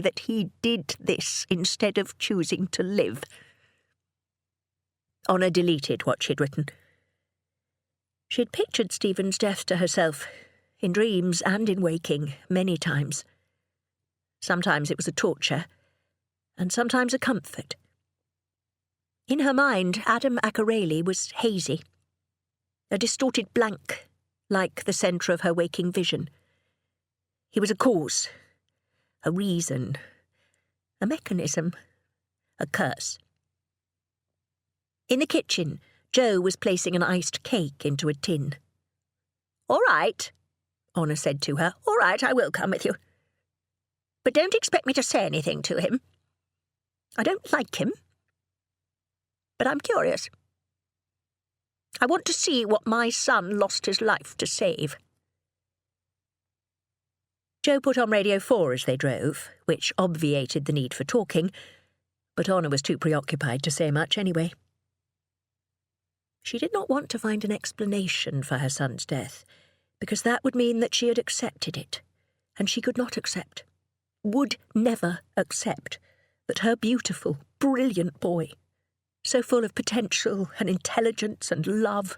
that he did this instead of choosing to live. Honor deleted what she'd written. She'd pictured Stephen's death to herself, in dreams and in waking, many times. Sometimes it was a torture, and sometimes a comfort. In her mind, Adam Akerele was hazy, a distorted blank, like the centre of her waking vision. He was a cause, a reason, a mechanism, a curse. In the kitchen, Jo was placing an iced cake into a tin. "All right," Honor said to her. "All right, I will come with you. But don't expect me to say anything to him. I don't like him. But I'm curious. I want to see what my son lost his life to save." Jo put on Radio 4 as they drove, which obviated the need for talking, but Honor was too preoccupied to say much anyway. She did not want to find an explanation for her son's death, because that would mean that she had accepted it, and she could not accept, would never accept, that her beautiful, brilliant boy, so full of potential and intelligence and love,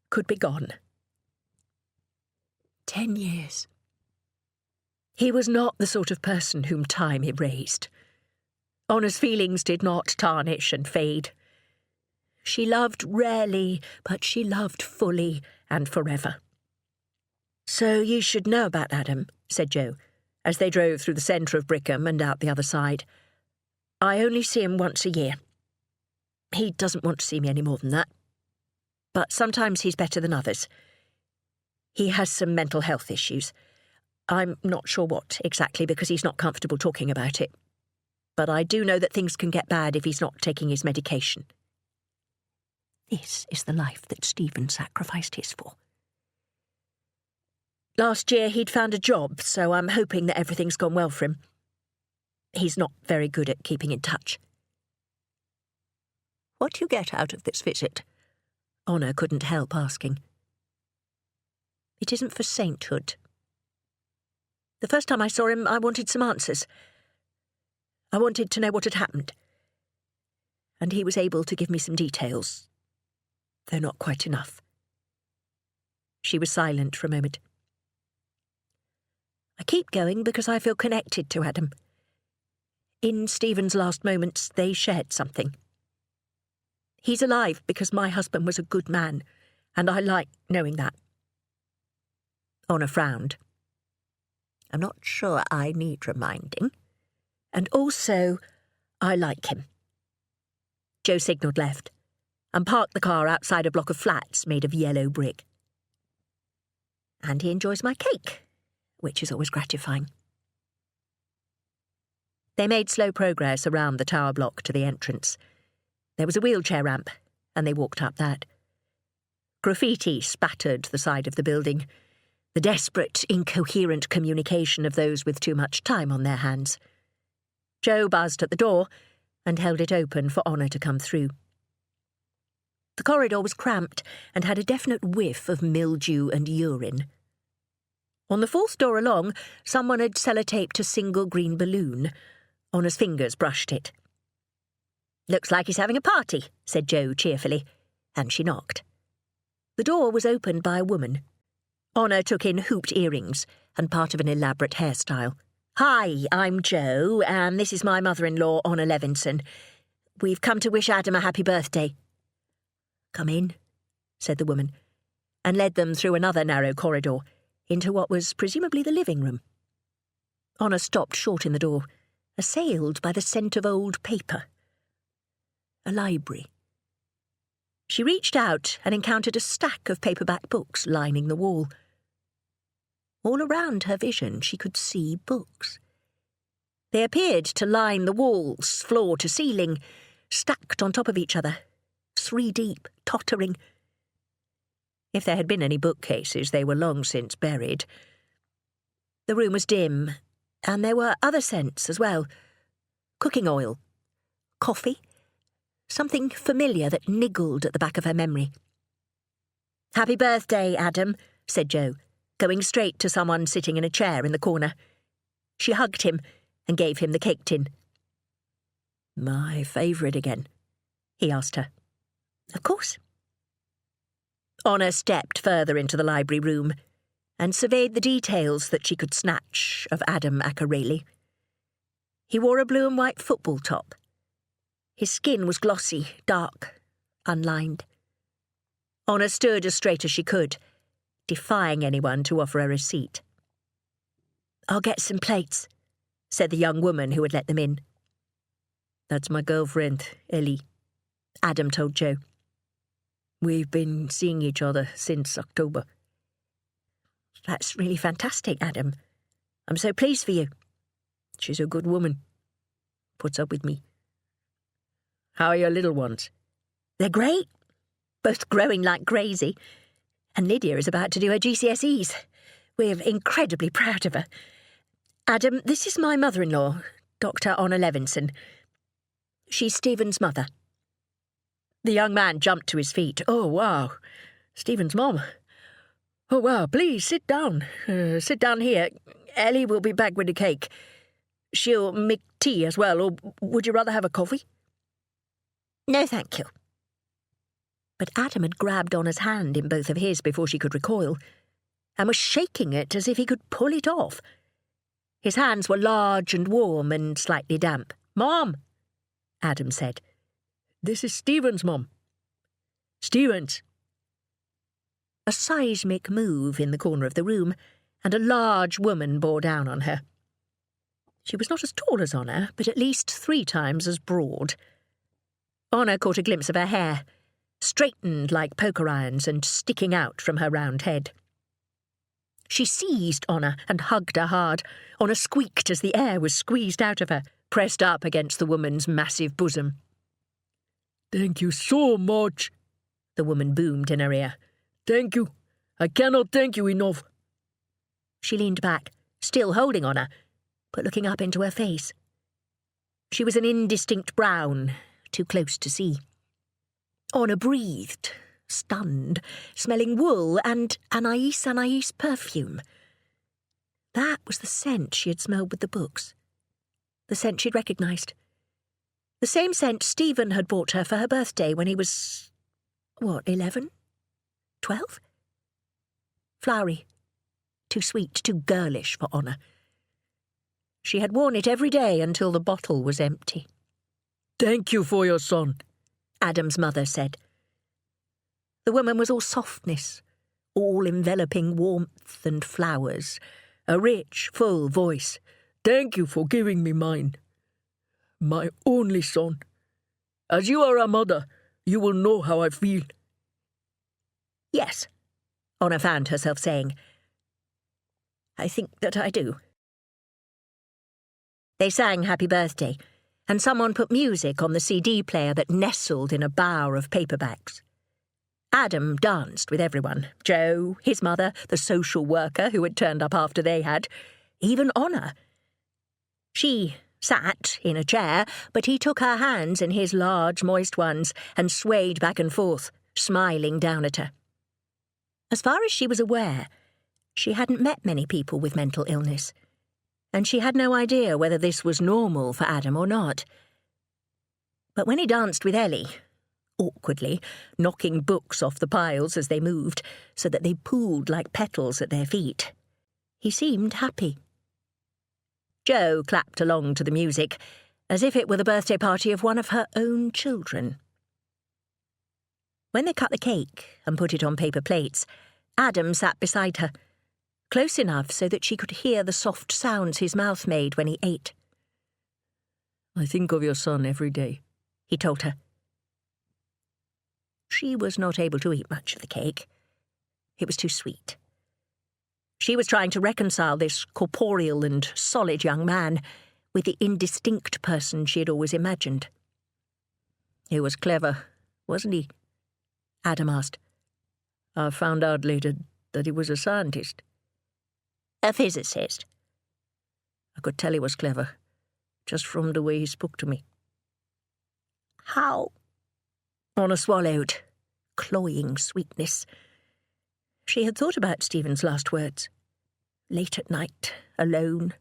could be gone. 10 years. He was not the sort of person whom time erased. Honor's feelings did not tarnish and fade. She loved rarely, but she loved fully and forever. "So you should know about Adam," said Jo, as they drove through the centre of Brickham and out the other side. "I only see him once a year. He doesn't want to see me any more than that. But sometimes he's better than others. He has some mental health issues. I'm not sure what exactly, because he's not comfortable talking about it. But I do know that things can get bad if he's not taking his medication." This is the life that Stephen sacrificed his for. "Last year he'd found a job, so I'm hoping that everything's gone well for him. He's not very good at keeping in touch." "What do you get out of this visit?" Honor couldn't help asking. "It isn't for sainthood. The first time I saw him, I wanted some answers. I wanted to know what had happened. And he was able to give me some details, though not quite enough." She was silent for a moment. "I keep going because I feel connected to Adam. In Stephen's last moments, they shared something. He's alive because my husband was a good man, and I like knowing that." Honor frowned. "I'm not sure I need reminding." "And also, I like him." Jo signalled left and parked the car outside a block of flats made of yellow brick. "And he enjoys my cake, which is always gratifying." They made slow progress around the tower block to the entrance. There was a wheelchair ramp, and they walked up that. Graffiti spattered the side of the building, the desperate, incoherent communication of those with too much time on their hands. Jo buzzed at the door, and held it open for Honor to come through. The corridor was cramped and had a definite whiff of mildew and urine. On the fourth door along, someone had sellotaped a single green balloon. Honor's fingers brushed it. "Looks like he's having a party," said Jo cheerfully, and she knocked. The door was opened by a woman. Honor took in hooped earrings and part of an elaborate hairstyle. "Hi, I'm Jo, and this is my mother-in-law, Honor Levinson. We've come to wish Adam a happy birthday." "Come in," said the woman, and led them through another narrow corridor into what was presumably the living room. Honor stopped short in the door, assailed by the scent of old paper. A library. She reached out and encountered a stack of paperback books lining the wall. All around her vision she could see books. They appeared to line the walls, floor to ceiling, stacked on top of each other, 3 deep, tottering. If there had been any bookcases, they were long since buried. The room was dim, and there were other scents as well. Cooking oil, coffee, something familiar that niggled at the back of her memory. "Happy birthday, Adam," said Jo, going straight to someone sitting in a chair in the corner. She hugged him and gave him the cake tin. "My favourite again?" he asked her. "Of course." Honor stepped further into the library room and surveyed the details that she could snatch of Adam Akerele. He wore a blue and white football top. His skin was glossy, dark, unlined. Honor stood as straight as she could, defying anyone to offer her a seat. "I'll get some plates," said the young woman who had let them in. "That's my girlfriend, Ellie," Adam told Jo. "We've been seeing each other since October." "That's really fantastic, Adam. I'm so pleased for you." "She's a good woman. Puts up with me." "How are your little ones?" "They're great. Both growing like crazy. And Lydia is about to do her GCSEs. We're incredibly proud of her. Adam, this is my mother-in-law, Dr. Honor Levinson. She's Stephen's mother." The young man jumped to his feet. "Oh, wow. Stephen's mom. Oh, wow. Please, sit down. Sit down here. Ellie will be back with the cake. She'll make tea as well, or would you rather have a coffee?" "No, thank you." But Adam had grabbed Honor's hand in both of his before she could recoil, and was shaking it as if he could pull it off. His hands were large and warm and slightly damp. "Mom," Adam said. "This is Stephen's mom. Stephen's." A seismic move in the corner of the room, and a large woman bore down on her. She was not as tall as Honor, but at least 3 times as broad. Honor caught a glimpse of her hair, straightened like poker irons and sticking out from her round head. She seized Honor and hugged her hard. Honor squeaked as the air was squeezed out of her, pressed up against the woman's massive bosom. "Thank you so much," the woman boomed in her ear. "Thank you. I cannot thank you enough." She leaned back, still holding Honor, but looking up into her face. She was an indistinct brown, too close to see. Honor breathed, stunned, smelling wool and anise perfume. That was the scent she had smelled with the books. The scent she'd recognised. The same scent Stephen had bought her for her birthday when he was, 11? 12? Flowery. Too sweet, too girlish for Honor. She had worn it every day until the bottle was empty. "Thank you for your son," Adam's mother said. The woman was all softness, all enveloping warmth and flowers, a rich, full voice. "Thank you for giving me mine. My only son. As you are a mother, you will know how I feel." "Yes," Honor found herself saying. "I think that I do." They sang Happy Birthday, and someone put music on the CD player that nestled in a bower of paperbacks. Adam danced with everyone. Jo, his mother, the social worker who had turned up after they had, even Honor. She, sat in a chair, but he took her hands in his large, moist ones and swayed back and forth, smiling down at her. As far as she was aware, she hadn't met many people with mental illness, and she had no idea whether this was normal for Adam or not. But when he danced with Ellie, awkwardly, knocking books off the piles as they moved so that they pooled like petals at their feet, he seemed happy. Jo clapped along to the music, as if it were the birthday party of one of her own children. When they cut the cake and put it on paper plates, Adam sat beside her, close enough so that she could hear the soft sounds his mouth made when he ate. "I think of your son every day," he told her. She was not able to eat much of the cake. It was too sweet. She was trying to reconcile this corporeal and solid young man with the indistinct person she had always imagined. "He was clever, wasn't he?" Adam asked. "I found out later that he was a scientist." "A physicist?" "I could tell he was clever, just from the way he spoke to me." "How?" Honor swallowed, cloying sweetness. She had thought about Stephen's last words, late at night, alone,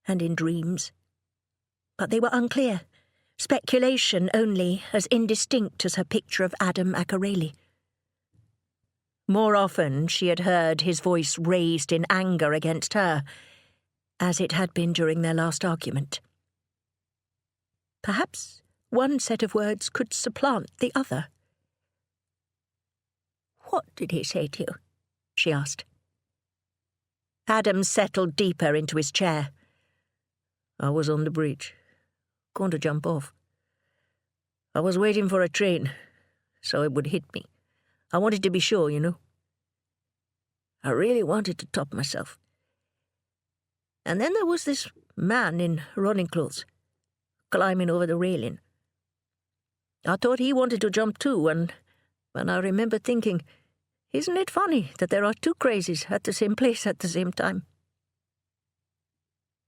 and in dreams. But they were unclear, speculation only, as indistinct as her picture of Adam Akerele. More often she had heard his voice raised in anger against her, as it had been during their last argument. Perhaps one set of words could supplant the other. "What did he say to you?" she asked. Adam settled deeper into his chair. "I was on the bridge, going to jump off. I was waiting for a train, so it would hit me. I wanted to be sure, you know. I really wanted to top myself. And then there was this man in running clothes, climbing over the railing. I thought he wanted to jump too, and I remember thinking, isn't it funny that there are two crazies at the same place at the same time?"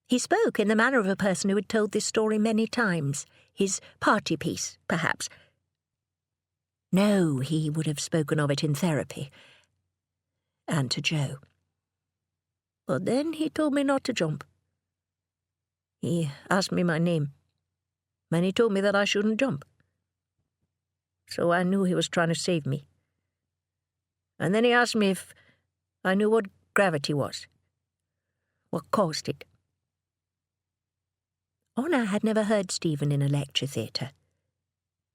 He spoke in the manner of a person who had told this story many times, his party piece, perhaps. No, he would have spoken of it in therapy. And to Jo. But then he told me not to jump. He asked me my name, and he told me that I shouldn't jump. So I knew he was trying to save me. And then he asked me if I knew what gravity was, what caused it. Honor had never heard Stephen in a lecture theatre,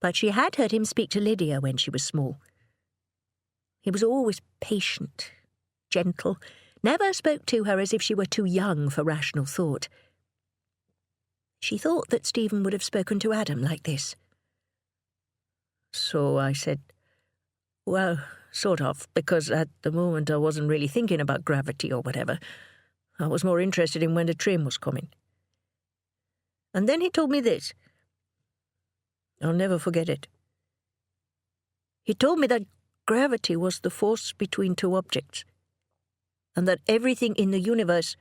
but she had heard him speak to Lydia when she was small. He was always patient, gentle, never spoke to her as if she were too young for rational thought. She thought that Stephen would have spoken to Adam like this. So I said, well, sort of, because at the moment I wasn't really thinking about gravity or whatever. I was more interested in when the train was coming. And then he told me this. I'll never forget it. He told me that gravity was the force between two objects, and that everything in the universe,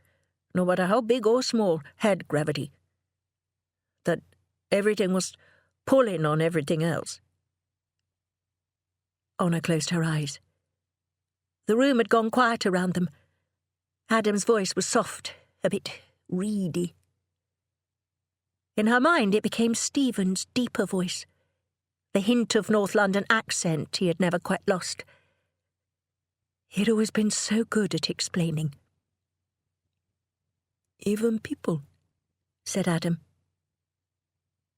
no matter how big or small, had gravity. That everything was pulling on everything else. Honor closed her eyes. The room had gone quiet around them. Adam's voice was soft, a bit reedy. In her mind it became Stephen's deeper voice, the hint of North London accent he had never quite lost. He had always been so good at explaining. "Even people," said Adam.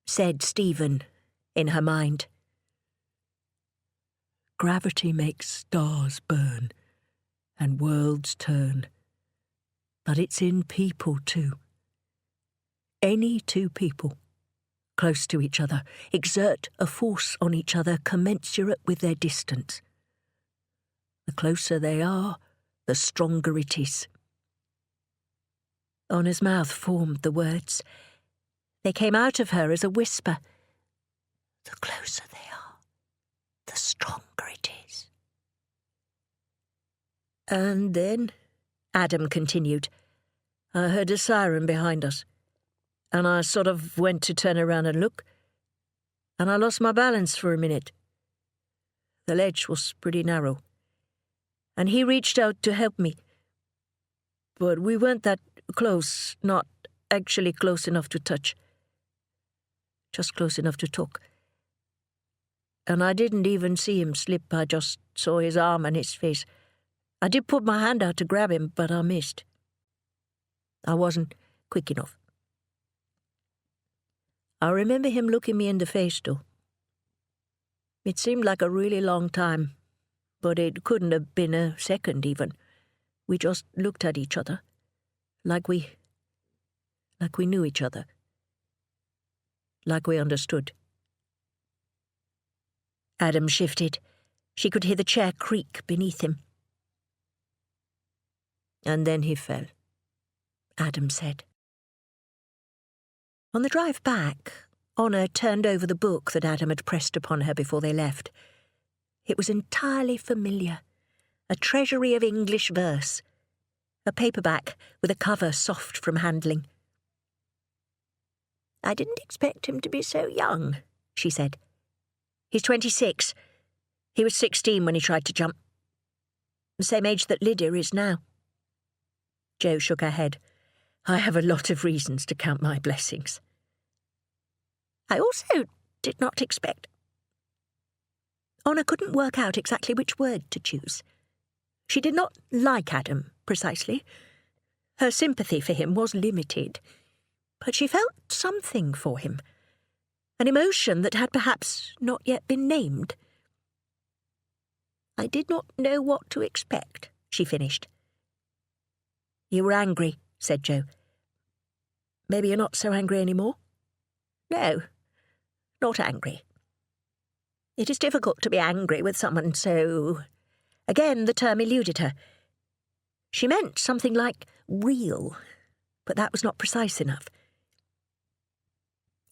Said Stephen, in her mind. "Gravity makes stars burn and worlds turn, but it's in people too. Any two people, close to each other, exert a force on each other commensurate with their distance. The closer they are, the stronger it is." Honor's mouth formed the words. They came out of her as a whisper. The closer they are, the stronger it is. "And then," Adam continued, "I heard a siren behind us, and I sort of went to turn around and look, and I lost my balance for a minute. The ledge was pretty narrow, and he reached out to help me. But we weren't that close, not actually close enough to touch. Just close enough to talk. And I didn't even see him slip, I just saw his arm and his face. I did put my hand out to grab him, but I missed. I wasn't quick enough. I remember him looking me in the face, though. It seemed like a really long time, but it couldn't have been a second even. We just looked at each other, like we knew each other, like we understood. Adam shifted. She could hear the chair creak beneath him. And then he fell, Adam said. On the drive back, Honor turned over the book that Adam had pressed upon her before they left. It was entirely familiar, a treasury of English verse, a paperback with a cover soft from handling. "I didn't expect him to be so young," she said. "He's 26. He was 16 when he tried to jump. The same age that Lydia is now." Jo shook her head. "I have a lot of reasons to count my blessings." "I also did not expect—" Honor couldn't work out exactly which word to choose. She did not like Adam, precisely. Her sympathy for him was limited, but she felt something for him, an emotion that had perhaps not yet been named. "I did not know what to expect," she finished. "You were angry," said Jo. "Maybe you're not so angry anymore?" "No, not angry. It is difficult to be angry with someone so—" Again the term eluded her. She meant something like real, but that was not precise enough.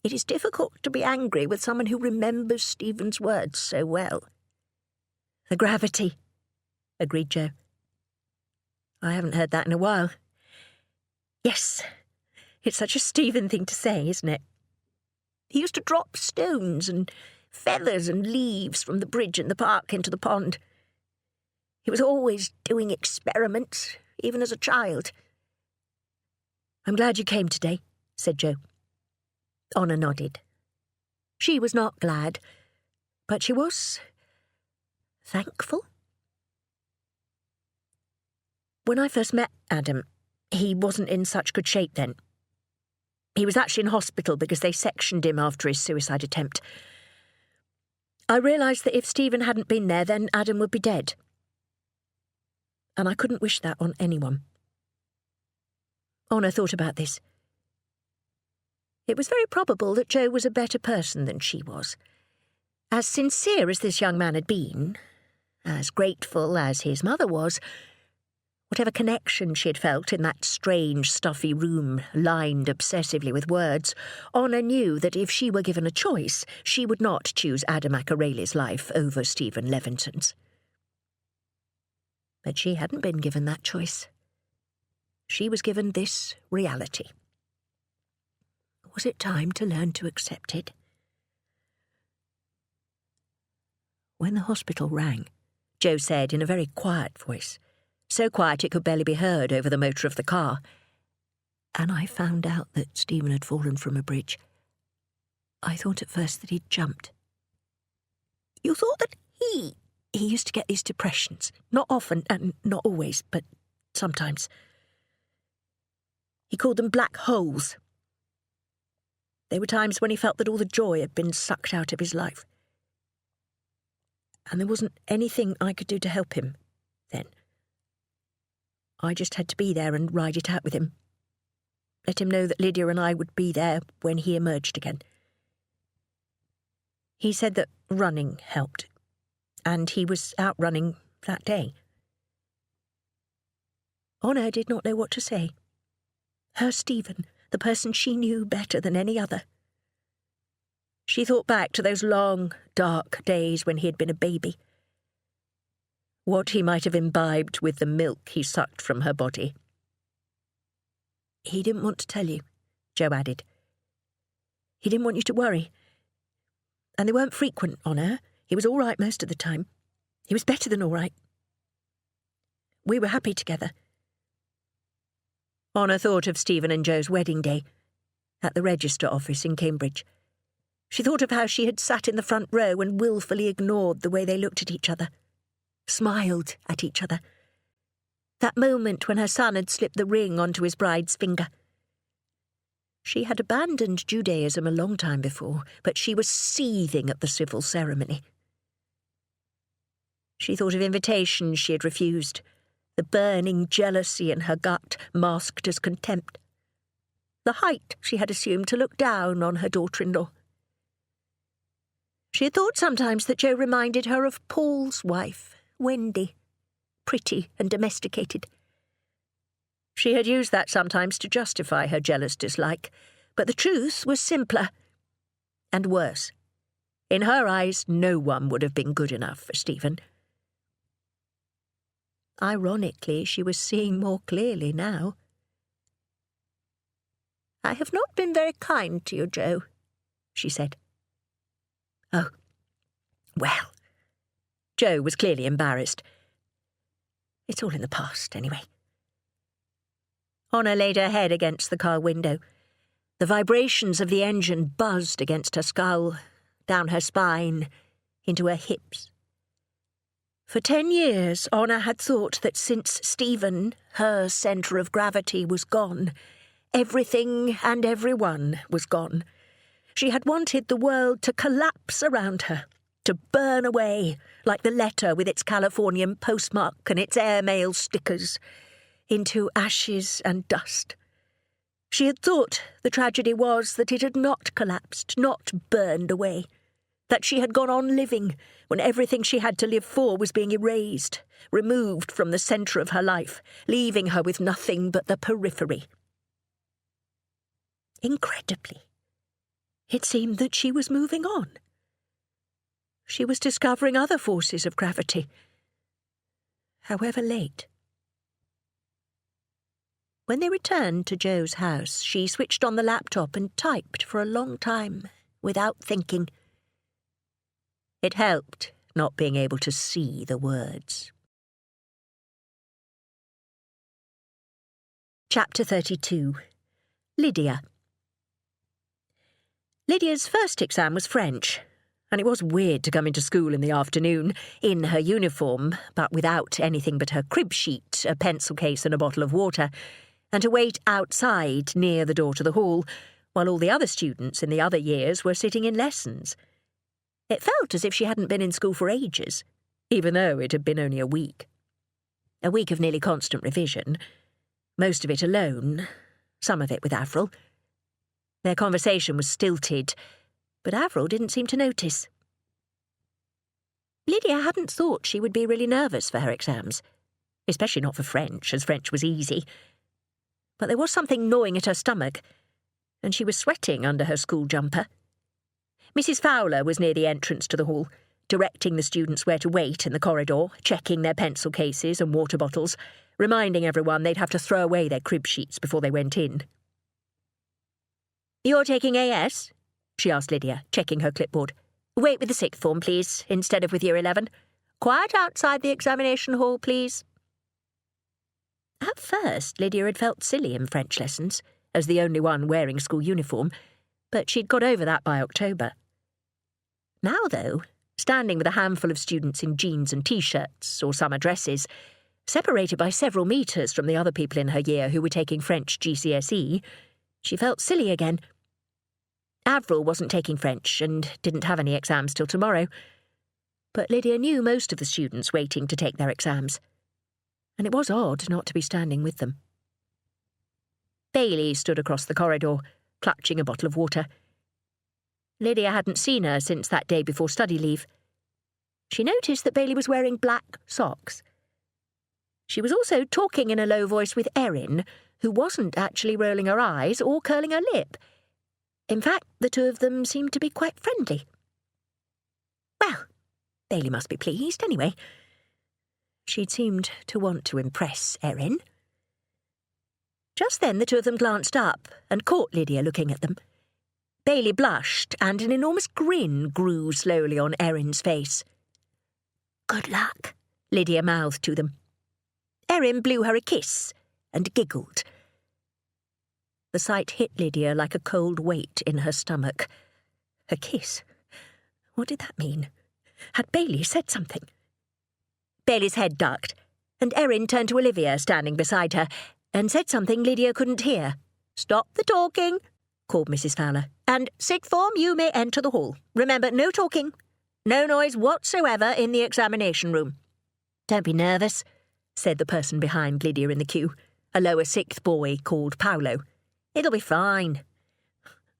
"It is difficult to be angry with someone who remembers Stephen's words so well." "The gravity," agreed Jo. "I haven't heard that in a while." "Yes, it's such a Stephen thing to say, isn't it? He used to drop stones and feathers and leaves from the bridge in the park into the pond. He was always doing experiments, even as a child." "I'm glad you came today," said Jo. Honor nodded. She was not glad, but she was thankful. "When I first met Adam, he wasn't in such good shape then. He was actually in hospital because they sectioned him after his suicide attempt. I realised that if Stephen hadn't been there, then Adam would be dead. And I couldn't wish that on anyone." Honor thought about this. It was very probable that Jo was a better person than she was. As sincere as this young man had been, as grateful as his mother was, whatever connection she had felt in that strange, stuffy room lined obsessively with words, Honor knew that if she were given a choice, she would not choose Adam Akerele's life over Stephen Levinson's. But she hadn't been given that choice. She was given this reality. Was it time to learn to accept it? When the hospital rang, Jo said in a very quiet voice, so quiet it could barely be heard over the motor of the car, "And I found out that Stephen had fallen from a bridge. I thought at first that he'd jumped." "You thought that he used to get these depressions, not often and not always, but sometimes. He called them black holes. There were times when he felt that all the joy had been sucked out of his life. And there wasn't anything I could do to help him then. I just had to be there and ride it out with him. Let him know that Lydia and I would be there when he emerged again. He said that running helped, and he was out running that day." Honor did not know what to say. Her Stephen, the person she knew better than any other. She thought back to those long, dark days when he had been a baby. What he might have imbibed with the milk he sucked from her body. "He didn't want to tell you," Jo added. He didn't want you to worry. And they weren't frequent, Honor. He was all right most of the time. He was better than all right. We were happy together. Honor thought of Stephen and Joe's wedding day at the register office in Cambridge. She thought of how she had sat in the front row and wilfully ignored the way they looked at each other, smiled at each other. That moment when her son had slipped the ring onto his bride's finger. She had abandoned Judaism a long time before, but she was seething at the civil ceremony. She thought of invitations she had refused, the burning jealousy in her gut masked as contempt, the height she had assumed to look down on her daughter-in-law. She had thought sometimes that Joe reminded her of Paul's wife, Wendy, pretty and domesticated. She had used that sometimes to justify her jealous dislike, but the truth was simpler and worse. In her eyes, no one would have been good enough for Stephen. Ironically, she was seeing more clearly now. "I have not been very kind to you, Joe," she said. "Oh, well." Joe was clearly embarrassed. "It's all in the past, anyway." Honor laid her head against the car window. The vibrations of the engine buzzed against her skull, down her spine, into her hips. For 10 years, Honor had thought that since Stephen, her centre of gravity, was gone, everything and everyone was gone. She had wanted the world to collapse around her, to burn away, like the letter with its Californian postmark and its airmail stickers, into ashes and dust. She had thought the tragedy was that it had not collapsed, not burned away, that she had gone on living when everything she had to live for was being erased, removed from the centre of her life, leaving her with nothing but the periphery. Incredibly, it seemed that she was moving on. She was discovering other forces of gravity, however late. When they returned to Joe's house, she switched on the laptop and typed for a long time, without thinking. It helped not being able to see the words. Chapter 32. Lydia. Lydia's first exam was French, and it was weird to come into school in the afternoon, in her uniform, but without anything but her crib sheet, a pencil case and a bottle of water, and to wait outside near the door to the hall, while all the other students in the other years were sitting in lessons. It felt as if she hadn't been in school for ages, even though it had been only a week. A week of nearly constant revision, most of it alone, some of it with Avril. Their conversation was stilted, but Avril didn't seem to notice. Lydia hadn't thought she would be really nervous for her exams, especially not for French, as French was easy. But there was something gnawing at her stomach, and she was sweating under her school jumper. Mrs. Fowler was near the entrance to the hall, directing the students where to wait in the corridor, checking their pencil cases and water bottles, reminding everyone they'd have to throw away their crib sheets before they went in. "You're taking AS?" she asked Lydia, checking her clipboard. "Wait with the sixth form, please, instead of with Year 11. Quiet outside the examination hall, please." At first, Lydia had felt silly in French lessons, as the only one wearing school uniform, but she'd got over that by October. Now, though, standing with a handful of students in jeans and T-shirts or summer dresses, separated by several metres from the other people in her year who were taking French GCSE, she felt silly again. Avril wasn't taking French and didn't have any exams till tomorrow, but Lydia knew most of the students waiting to take their exams, and it was odd not to be standing with them. Bailey stood across the corridor, clutching a bottle of water. Lydia hadn't seen her since that day before study leave. She noticed that Bailey was wearing black socks. She was also talking in a low voice with Erin, who wasn't actually rolling her eyes or curling her lip. In fact, the two of them seemed to be quite friendly. Well, Bailey must be pleased anyway. She'd seemed to want to impress Erin. Just then the two of them glanced up and caught Lydia looking at them. Bailey blushed, and an enormous grin grew slowly on Erin's face. "Good luck," Lydia mouthed to them. Erin blew her a kiss and giggled. The sight hit Lydia like a cold weight in her stomach. A kiss? What did that mean? Had Bailey said something? Bailey's head ducked, and Erin turned to Olivia standing beside her and said something Lydia couldn't hear. "Stop the talking," called Mrs. Fowler. "And sixth form, you may enter the hall. Remember, no talking. No noise whatsoever in the examination room." "Don't be nervous," said the person behind Lydia in the queue, a lower sixth boy called Paolo. "It'll be fine."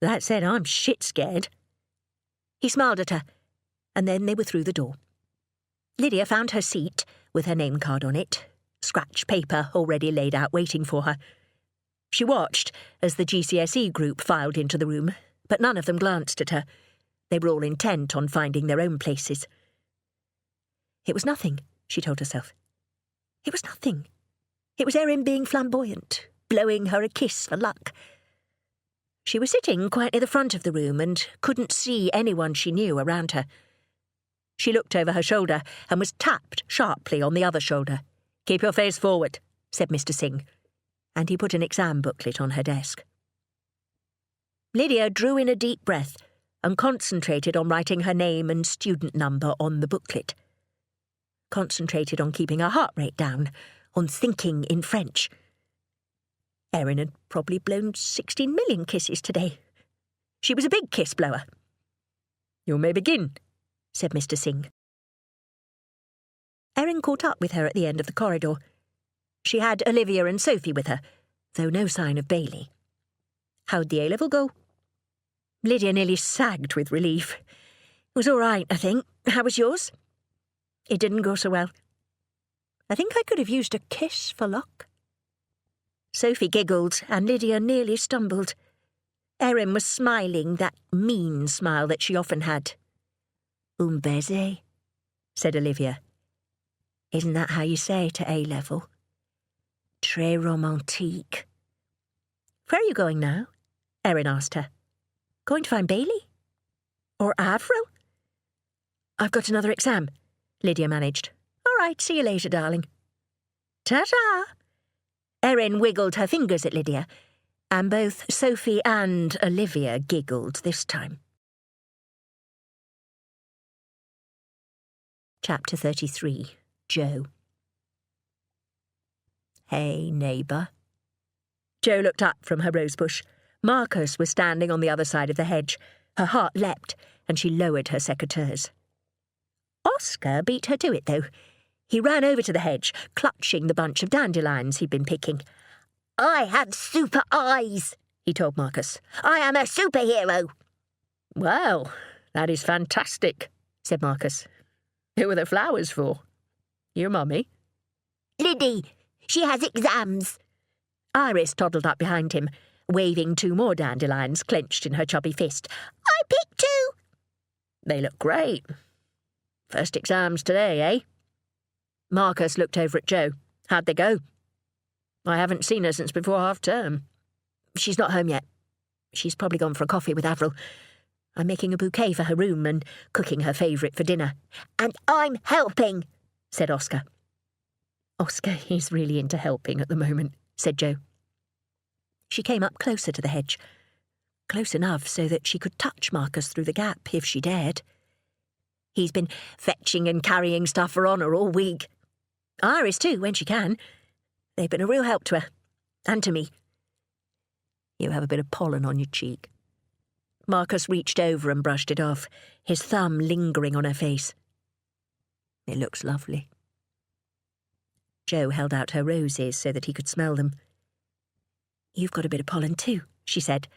That said, I'm shit scared. He smiled at her, and then they were through the door. Lydia found her seat, with her name card on it, scratch paper already laid out waiting for her. She watched as the GCSE group filed into the room, but none of them glanced at her. They were all intent on finding their own places. It was nothing, she told herself. It was nothing. It was Erin being flamboyant, blowing her a kiss for luck. She was sitting quite near the front of the room and couldn't see anyone she knew around her. She looked over her shoulder and was tapped sharply on the other shoulder. "Keep your face forward," said Mr. Singh, and he put an exam booklet on her desk. Lydia drew in a deep breath and concentrated on writing her name and student number on the booklet. Concentrated on keeping her heart rate down, on thinking in French. Erin had probably blown 16 million kisses today. She was a big kiss blower. "You may begin," said Mr. Singh. Erin caught up with her at the end of the corridor. She had Olivia and Sophie with her, though no sign of Bailey. "How'd the A-level go?" Lydia nearly sagged with relief. "It was all right, I think. How was yours?" "It didn't go so well. I think I could have used a kiss for luck." Sophie giggled, and Lydia nearly stumbled. Erin was smiling, that mean smile that she often had. "Un baiser," said Olivia. "Isn't that how you say to A-level? Très romantique." "Where are you going now?" Erin asked her. "Going to find Bailey? Or Avril?" "I've got another exam," Lydia managed. "All right, see you later, darling." "Ta-ta!" Erin wiggled her fingers at Lydia, and both Sophie and Olivia giggled this time. Chapter 33. Joe. "Hey, neighbour." Jo looked up from her rosebush. Marcus was standing on the other side of the hedge. Her heart leapt, and she lowered her secateurs. Oscar beat her to it, though. He ran over to the hedge, clutching the bunch of dandelions he'd been picking. "I have super eyes," he told Marcus. "I am a superhero." "Well, that is fantastic," said Marcus. "Who are the flowers for? Your mummy?" "Liddy. She has exams." Iris toddled up behind him, waving 2 more dandelions clenched in her chubby fist. "I picked 2. "They look great. First exams today, eh?" Marcus looked over at Jo. "How'd they go?" "I haven't seen her since before half-term." "She's not home yet. She's probably gone for a coffee with Avril. I'm making a bouquet for her room and cooking her favourite for dinner." "And I'm helping," said Oscar. "Oscar is really into helping at the moment," said Jo. She came up closer to the hedge, close enough so that she could touch Marcus through the gap if she dared. He's been fetching and carrying stuff for Honor all week. Iris, too, when she can. They've been a real help to her. And to me. You have a bit of pollen on your cheek." Marcus reached over and brushed it off, his thumb lingering on her face. "It looks lovely." Jo held out her roses so that he could smell them. "You've got a bit of pollen too," she said,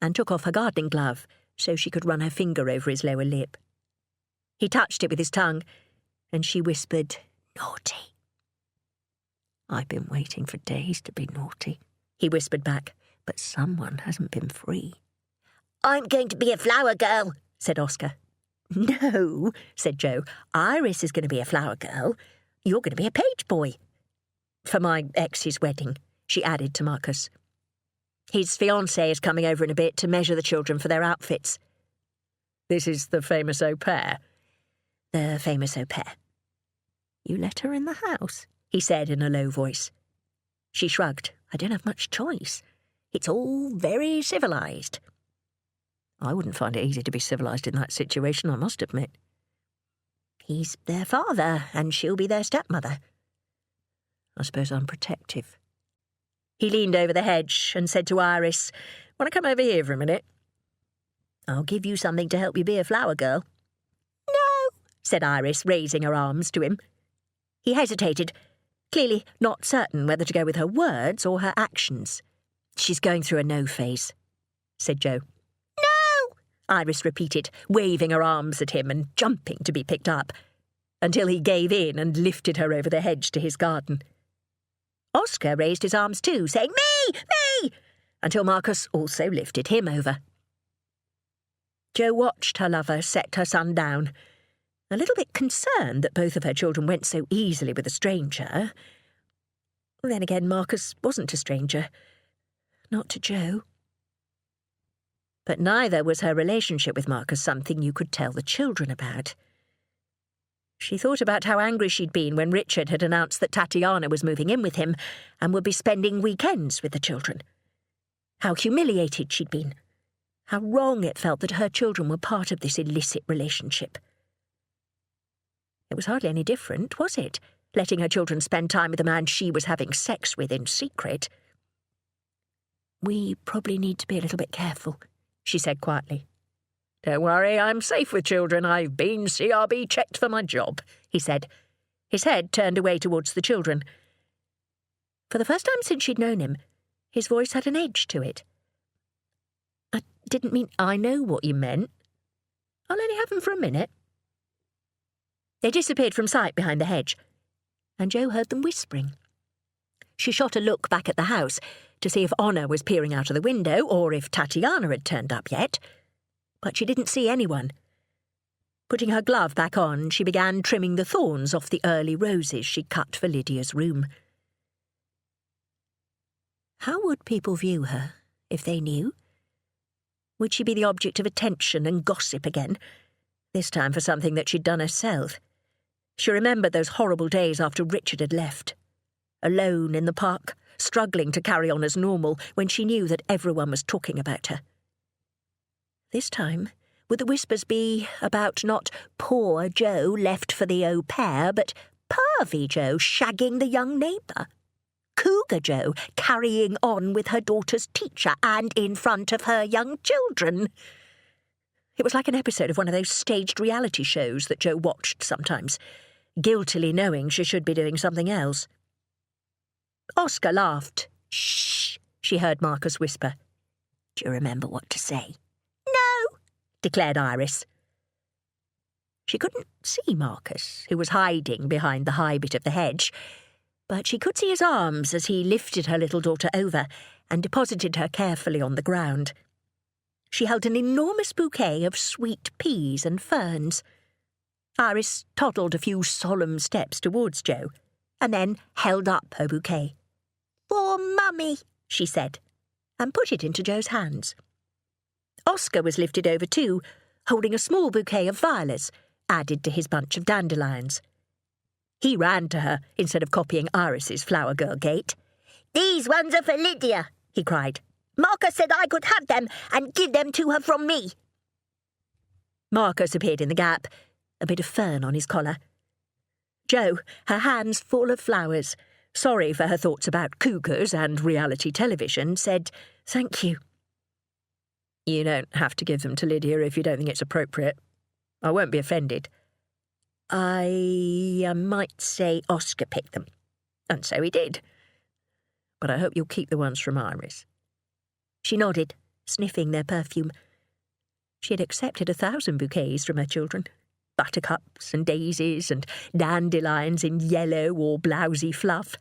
and took off her gardening glove so she could run her finger over his lower lip. He touched it with his tongue, and she whispered, "Naughty." "I've been waiting for days to be naughty," he whispered back, "but someone hasn't been free." "I'm going to be a flower girl," said Oscar. "No," said Jo. "Iris is going to be a flower girl. You're going to be a page boy. For my ex's wedding," she added to Marcus. His fiancée is coming over in a bit to measure the children for their outfits. This is the famous au pair? The famous au pair. You let her in the house, he said in a low voice. She shrugged. I don't have much choice. It's all very civilised. I wouldn't find it easy to be civilised in that situation, I must admit. He's their father, and she'll be their stepmother. I suppose I'm protective. He leaned over the hedge and said to Iris, "Want to come over here for a minute?" "I'll give you something to help you be a flower girl." "No," said Iris, raising her arms to him. He hesitated, clearly not certain whether to go with her words or her actions. "She's going through a no phase," said Jo. "No," Iris repeated, waving her arms at him and jumping to be picked up, until he gave in and lifted her over the hedge to his garden. Oscar raised his arms too, saying, "Me! Me!" until Marcus also lifted him over. Jo watched her lover set her son down, a little bit concerned that both of her children went so easily with a stranger. Then again, Marcus wasn't a stranger. Not to Jo. But neither was her relationship with Marcus something you could tell the children about. She thought about how angry she'd been when Richard had announced that Tatiana was moving in with him and would be spending weekends with the children. How humiliated she'd been. How wrong it felt that her children were part of this illicit relationship. It was hardly any different, was it, letting her children spend time with a man she was having sex with in secret? "We probably need to be a little bit careful," she said quietly. "Don't worry, I'm safe with children. I've been CRB checked for my job," he said, his head turned away towards the children. For the first time since she'd known him, his voice had an edge to it. "I didn't mean—" "I know what you meant. I'll only have them for a minute." They disappeared from sight behind the hedge, and Jo heard them whispering. She shot a look back at the house to see if Honor was peering out of the window or if Tatiana had turned up yet, but she didn't see anyone. Putting her glove back on, she began trimming the thorns off the early roses she cut for Lydia's room. How would people view her if they knew? Would she be the object of attention and gossip again, this time for something that she'd done herself? She remembered those horrible days after Richard had left, alone in the park, struggling to carry on as normal when she knew that everyone was talking about her. This time, would the whispers be about not poor Jo left for the au pair, but pervy Jo shagging the young neighbour? Cougar Jo carrying on with her daughter's teacher and in front of her young children? It was like an episode of one of those staged reality shows that Jo watched sometimes, guiltily knowing she should be doing something else. Oscar laughed. "Shh," she heard Marcus whisper. "Do you remember what to say?" "No," declared Iris. She couldn't see Marcus, who was hiding behind the high bit of the hedge, but she could see his arms as he lifted her little daughter over and deposited her carefully on the ground. She held an enormous bouquet of sweet peas and ferns. Iris toddled a few solemn steps towards Jo, and then held up her bouquet. "For Mummy," she said, and put it into Jo's hands. Oscar was lifted over too, holding a small bouquet of violets, added to his bunch of dandelions. He ran to her instead of copying Iris's flower girl gait. "These ones are for Lydia," he cried. "Marcus said I could have them and give them to her from me." Marcus appeared in the gap, a bit of fern on his collar. Jo, her hands full of flowers, sorry for her thoughts about cougars and reality television, said, "Thank you." "You don't have to give them to Lydia if you don't think it's appropriate. I won't be offended." I might say Oscar picked them. And so he did. But I hope you'll keep the ones from Iris. She nodded, sniffing their perfume. She had accepted 1,000 bouquets from her children. Buttercups and daisies and dandelions in yellow or blousy fluff.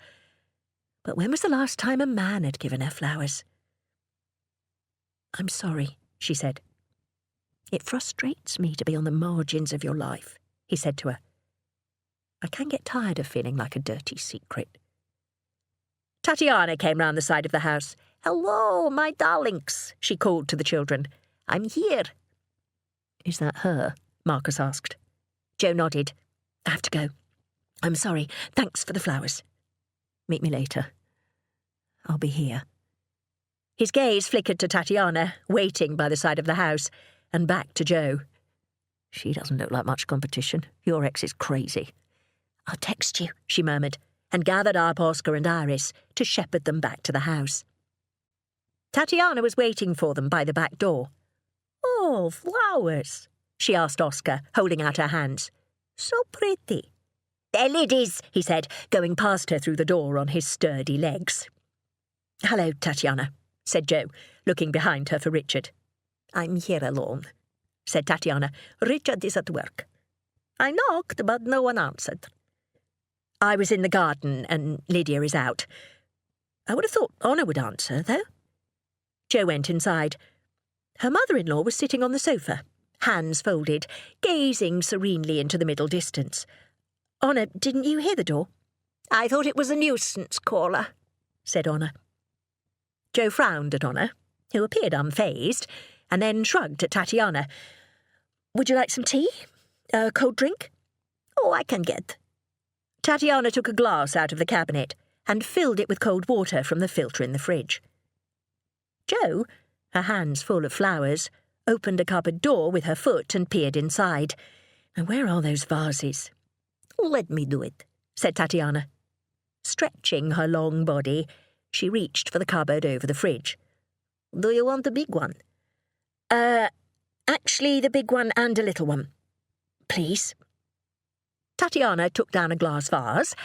But when was the last time a man had given her flowers? "I'm sorry," she said. "It frustrates me to be on the margins of your life," he said to her. "I can get tired of feeling like a dirty secret." Tatiana came round the side of the house. Hello, my darlings, she called to the children. I'm here. Is that her? Marcus asked. Jo nodded. I have to go. I'm sorry. Thanks for the flowers. Meet me later. I'll be here. His gaze flickered to Tatiana, waiting by the side of the house, and back to Jo. She doesn't look like much competition. Your ex is crazy. I'll text you, she murmured, and gathered up Oscar and Iris to shepherd them back to the house. Tatiana was waiting for them by the back door. Oh, flowers, she asked Oscar, holding out her hands. So pretty. They're ladies, he said, going past her through the door on his sturdy legs. Hello, Tatiana, said Jo, looking behind her for Richard. I'm here alone, said Tatiana. Richard is at work. I knocked, but no one answered. I was in the garden, and Lydia is out. I would have thought Honor would answer, though. Jo went inside. Her mother-in-law was sitting on the sofa, hands folded, gazing serenely into the middle distance. Honor, didn't you hear the door? I thought it was a nuisance caller, said Honor. Jo frowned at Honor, who appeared unfazed, and then shrugged at Tatiana. Would you like some tea? A cold drink? Oh, I can get. Tatiana took a glass out of the cabinet and filled it with cold water from the filter in the fridge. Jo, her hands full of flowers, opened a cupboard door with her foot and peered inside. And where are those vases? Let me do it, said Tatiana. Stretching her long body, she reached for the cupboard over the fridge. Do you want a big one? Actually the big one and a little one. Please. Tatiana took down a glass vase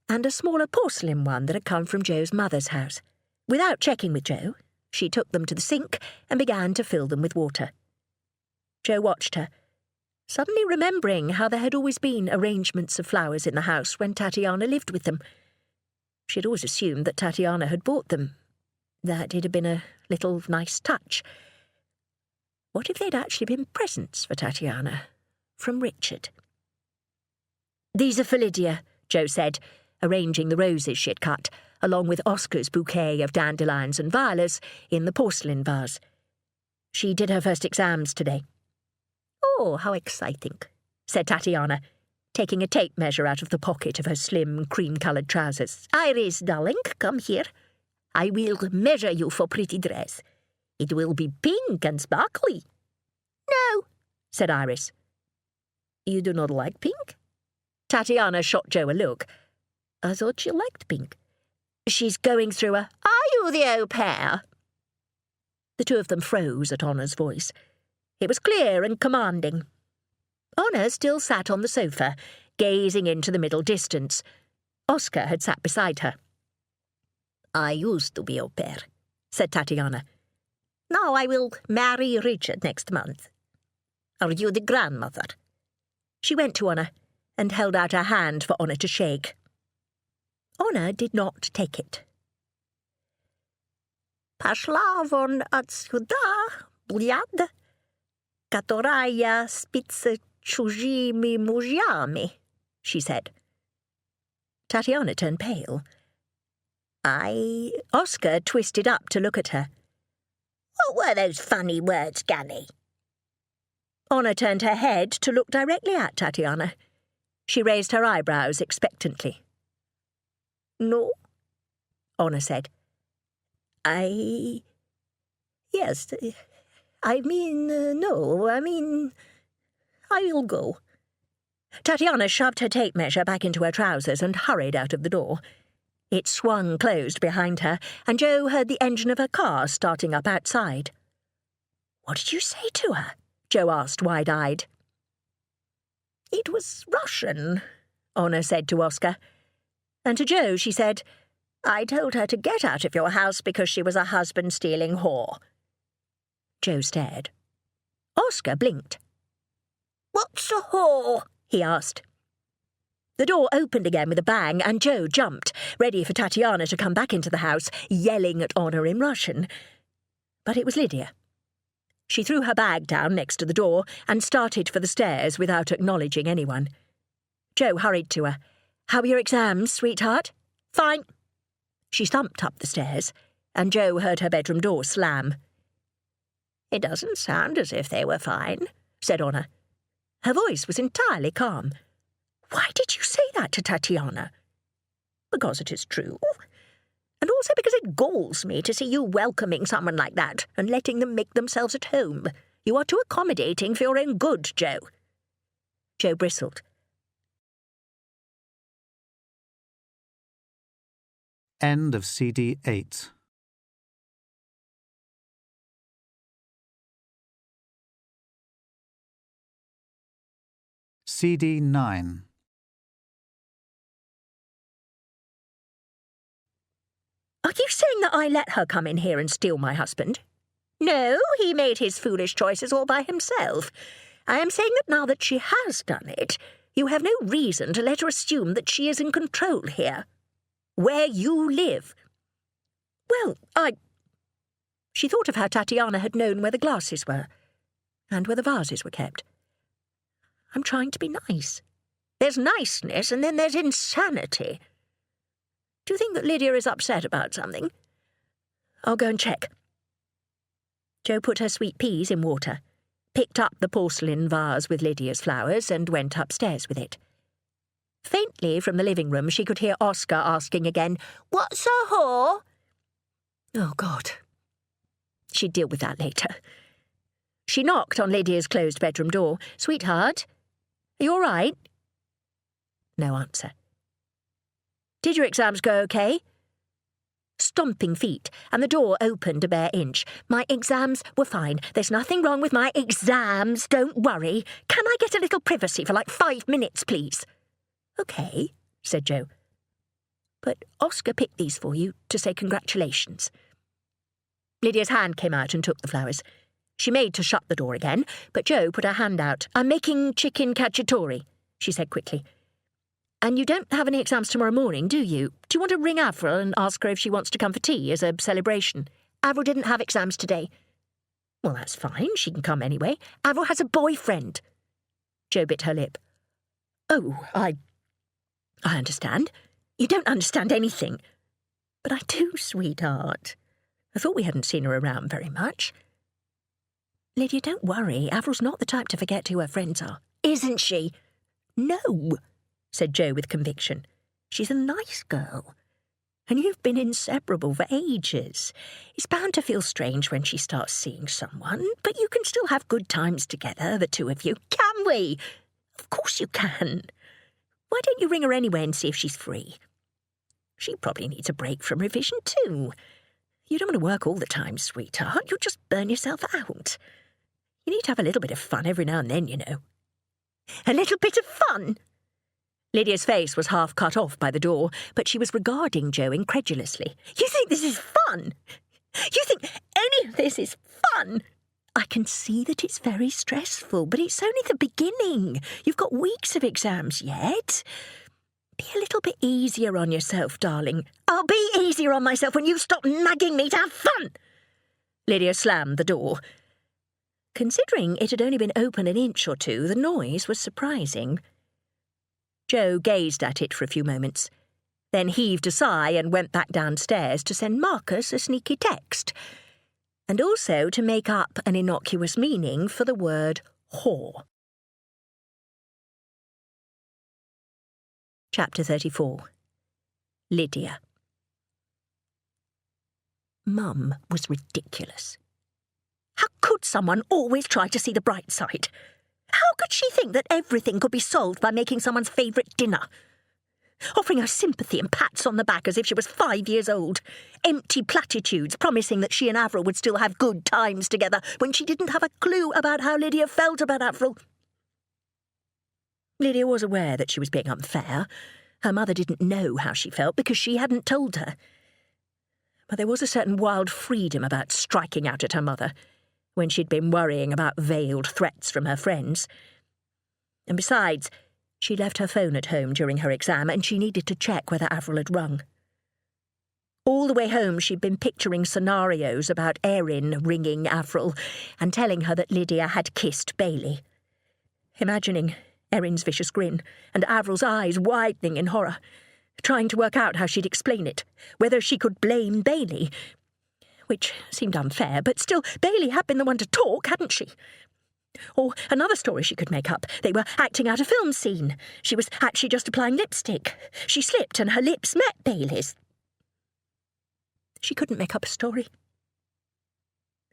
and a smaller porcelain one that had come from Jo's mother's house. Without checking with Jo, she took them to the sink and began to fill them with water. Jo watched her, suddenly remembering how there had always been arrangements of flowers in the house when Tatiana lived with them. She had always assumed that Tatiana had bought them, that it had been a little nice touch. What if they'd actually been presents for Tatiana, from Richard? These are for Lydia, Jo said, arranging the roses she had cut, along with Oscar's bouquet of dandelions and violets in the porcelain vase. She did her first exams today. Oh, how exciting, said Tatiana, taking a tape measure out of the pocket of her slim, cream-coloured trousers. Iris, darling, come here. I will measure you for pretty dress. It will be pink and sparkly. No, said Iris. You do not like pink? Tatiana shot Jo a look. I thought you liked pink. She's going through a... Are you the au pair? The two of them froze at Honor's voice. It was clear and commanding. Honor still sat on the sofa, gazing into the middle distance. Oscar had sat beside her. I used to be au pair, said Tatiana. Now I will marry Richard next month. Are you the grandmother? She went to Honor and held out her hand for Honor to shake. Honor did not take it. Pashla von отсюда, blyad, которая спит с чужими мужьями, she said. Tatiana turned pale. Oscar twisted up to look at her. What were those funny words, Ganny? Honor turned her head to look directly at Tatiana. She raised her eyebrows expectantly. No, Honor said. Yes, I mean, no, I mean, I'll go. Tatiana shoved her tape measure back into her trousers and hurried out of the door. It swung closed behind her, and Jo heard the engine of her car starting up outside. What did you say to her? Jo asked, wide-eyed. It was Russian, Honor said to Oscar. And to Jo she said, I told her to get out of your house because she was a husband-stealing whore. Jo stared. Oscar blinked. What's a whore? He asked. The door opened again with a bang, and Jo jumped, ready for Tatiana to come back into the house, yelling at Honor in Russian. But it was Lydia. She threw her bag down next to the door and started for the stairs without acknowledging anyone. Jo hurried to her. How are your exams, sweetheart? Fine. She thumped up the stairs. and Jo heard her bedroom door slam. "It doesn't sound as if they were fine," said Honor. Her voice was entirely calm. "Why did you say that to Tatiana?" "Because it is true. And also because it galls me to see you welcoming someone like that and letting them make themselves at home. You are too accommodating for your own good, Jo." Jo bristled. End of CD 8. CD 9. "Are you saying that I let her come in here and steal my husband?" "No, he made his foolish choices all by himself. I am saying that now that she has done it, you have no reason to let her assume that she is in control here. Where you live." "Well, She thought of how Tatiana had known where the glasses were, and where the vases were kept. "I'm trying to be nice. There's niceness, and then there's insanity. Do you think that Lydia is upset about something?" "I'll go and check." Jo put her sweet peas in water, picked up the porcelain vase with Lydia's flowers, and went upstairs with it. Faintly from the living room she could hear Oscar asking again, "What's a whore?" Oh, God. She'd deal with that later. She knocked on Lydia's closed bedroom door. "Sweetheart, are you all right?" No answer. "Did your exams go okay?" Stomping feet, and the door opened a bare inch. "My exams were fine. There's nothing wrong with my exams. Don't worry. Can I get a little privacy for like 5 minutes, please?" "OK," said Jo. "But Oscar picked these for you to say congratulations." Lydia's hand came out and took the flowers. She made to shut the door again, but Jo put her hand out. "I'm making chicken cacciatore," she said quickly. "And you don't have any exams tomorrow morning, do you? Do you want to ring Avril and ask her if she wants to come for tea as a celebration?" "Avril didn't have exams today." "Well, that's fine. She can come anyway. Avril has a boyfriend." Jo bit her lip. "Oh, I understand. You don't understand anything." "But I do, sweetheart. I thought we hadn't seen her around very much." "Lydia, don't worry. Avril's not the type to forget who her friends are." "Isn't she?" "No," said Jo with conviction. "She's a nice girl. And you've been inseparable for ages. It's bound to feel strange when she starts seeing someone, but you can still have good times together, the two of you." "Can we?" "Of course you can. Why don't you ring her anyway and see if she's free? She probably needs a break from revision too. You don't want to work all the time, sweetheart. You'll just burn yourself out. You need to have a little bit of fun every now and then, you know." "A little bit of fun?" Lydia's face was half cut off by the door, but she was regarding Jo incredulously. "You think this is fun? You think any of this is fun?" "I can see that it's very stressful, but it's only the beginning. You've got weeks of exams yet. Be a little bit easier on yourself, darling." "I'll be easier on myself when you stop nagging me to have fun." Lydia slammed the door. Considering it had only been open an inch or two, the noise was surprising. Jo gazed at it for a few moments, then heaved a sigh and went back downstairs to send Marcus a sneaky text, and also to make up an innocuous meaning for the word whore. Chapter 34. Lydia. Mum was ridiculous. How could someone always try to see the bright side? How could she think that everything could be solved by making someone's favourite dinner? Offering her sympathy and pats on the back as if she was 5 years old. Empty platitudes promising that she and Avril would still have good times together when she didn't have a clue about how Lydia felt about Avril. Lydia was aware that she was being unfair. Her mother didn't know how she felt because she hadn't told her. But there was a certain wild freedom about striking out at her mother when she'd been worrying about veiled threats from her friends. And besides, she left her phone at home during her exam and she needed to check whether Avril had rung. All the way home she'd been picturing scenarios about Erin ringing Avril and telling her that Lydia had kissed Bailey. Imagining Erin's vicious grin and Avril's eyes widening in horror, trying to work out how she'd explain it, whether she could blame Bailey. which seemed unfair, but still Bailey had been the one to talk, hadn't she? Or another story she could make up. They were acting out a film scene. She was actually just applying lipstick. She slipped and her lips met Bailey's. She couldn't make up a story.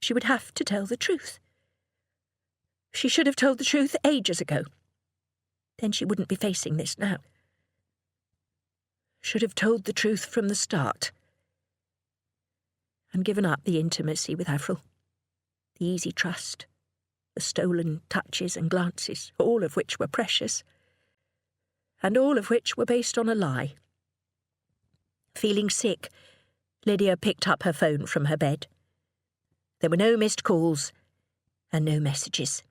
She would have to tell the truth. She should have told the truth ages ago. Then she wouldn't be facing this now. Should have told the truth from the start. And given up the intimacy with Avril. The easy trust. The stolen touches and glances, all of which were precious. And all of which were based on a lie. Feeling sick, Lydia picked up her phone from her bed. There were no missed calls and no messages.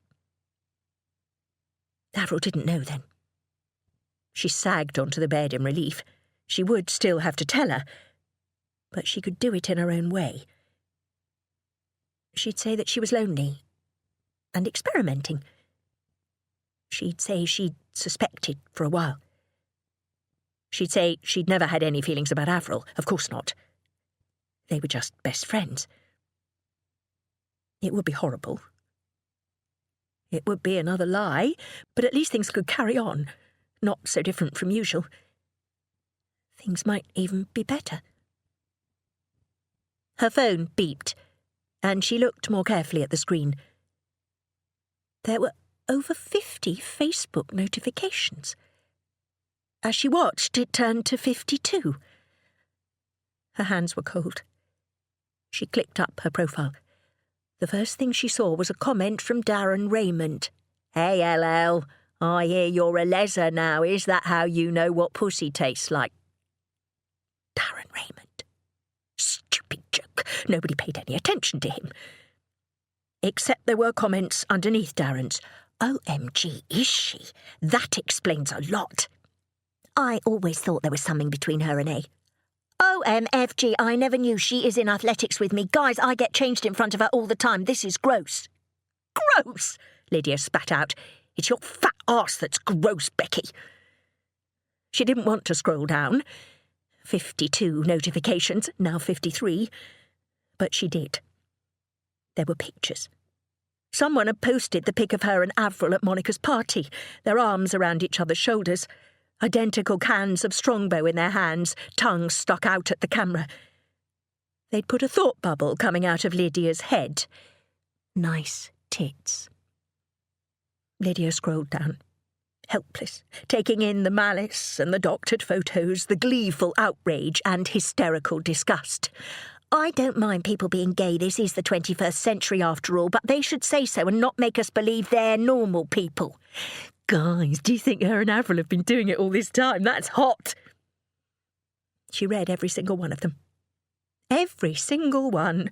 Avril didn't know then. She sagged onto the bed in relief. She would still have to tell her, but she could do it in her own way. She'd say that she was lonely and experimenting. She'd say she'd suspected for a while. She'd say she'd never had any feelings about Avril. Of course not. They were just best friends. It would be horrible. It would be another lie, but at least things could carry on, not so different from usual. Things might even be better. Her phone beeped, and she looked more carefully at the screen. There were over 50 Facebook notifications. As she watched, it turned to 52. Her hands were cold. She clicked up her profile. The first thing she saw was a comment from Darren Raymond. "Hey, LL, I hear you're a leser now. Is that how you know what pussy tastes like?" Darren Raymond. Stupid joke. Nobody paid any attention to him. Except there were comments underneath Darren's. "OMG, is she? That explains a lot. I always thought there was something between her and A. OMFG, I never knew she is in athletics with me. Guys, I get changed in front of her all the time. This is gross." "Gross!" Lydia spat out. "It's your fat arse that's gross, Becky." She didn't want to scroll down. 52 notifications, now 53. But she did. There were pictures. Someone had posted the pic of her and Avril at Monica's party, their arms around each other's shoulders, identical cans of Strongbow in their hands, tongues stuck out at the camera. They'd put a thought bubble coming out of Lydia's head. Nice tits. Lydia scrolled down, helpless, taking in the malice and the doctored photos, the gleeful outrage and hysterical disgust. I don't mind people being gay. This is the 21st century after all, but they should say so and not make us believe they're normal people. Guys, do you think her and Avril have been doing it all this time? That's hot. She read every single one of them. Every single one.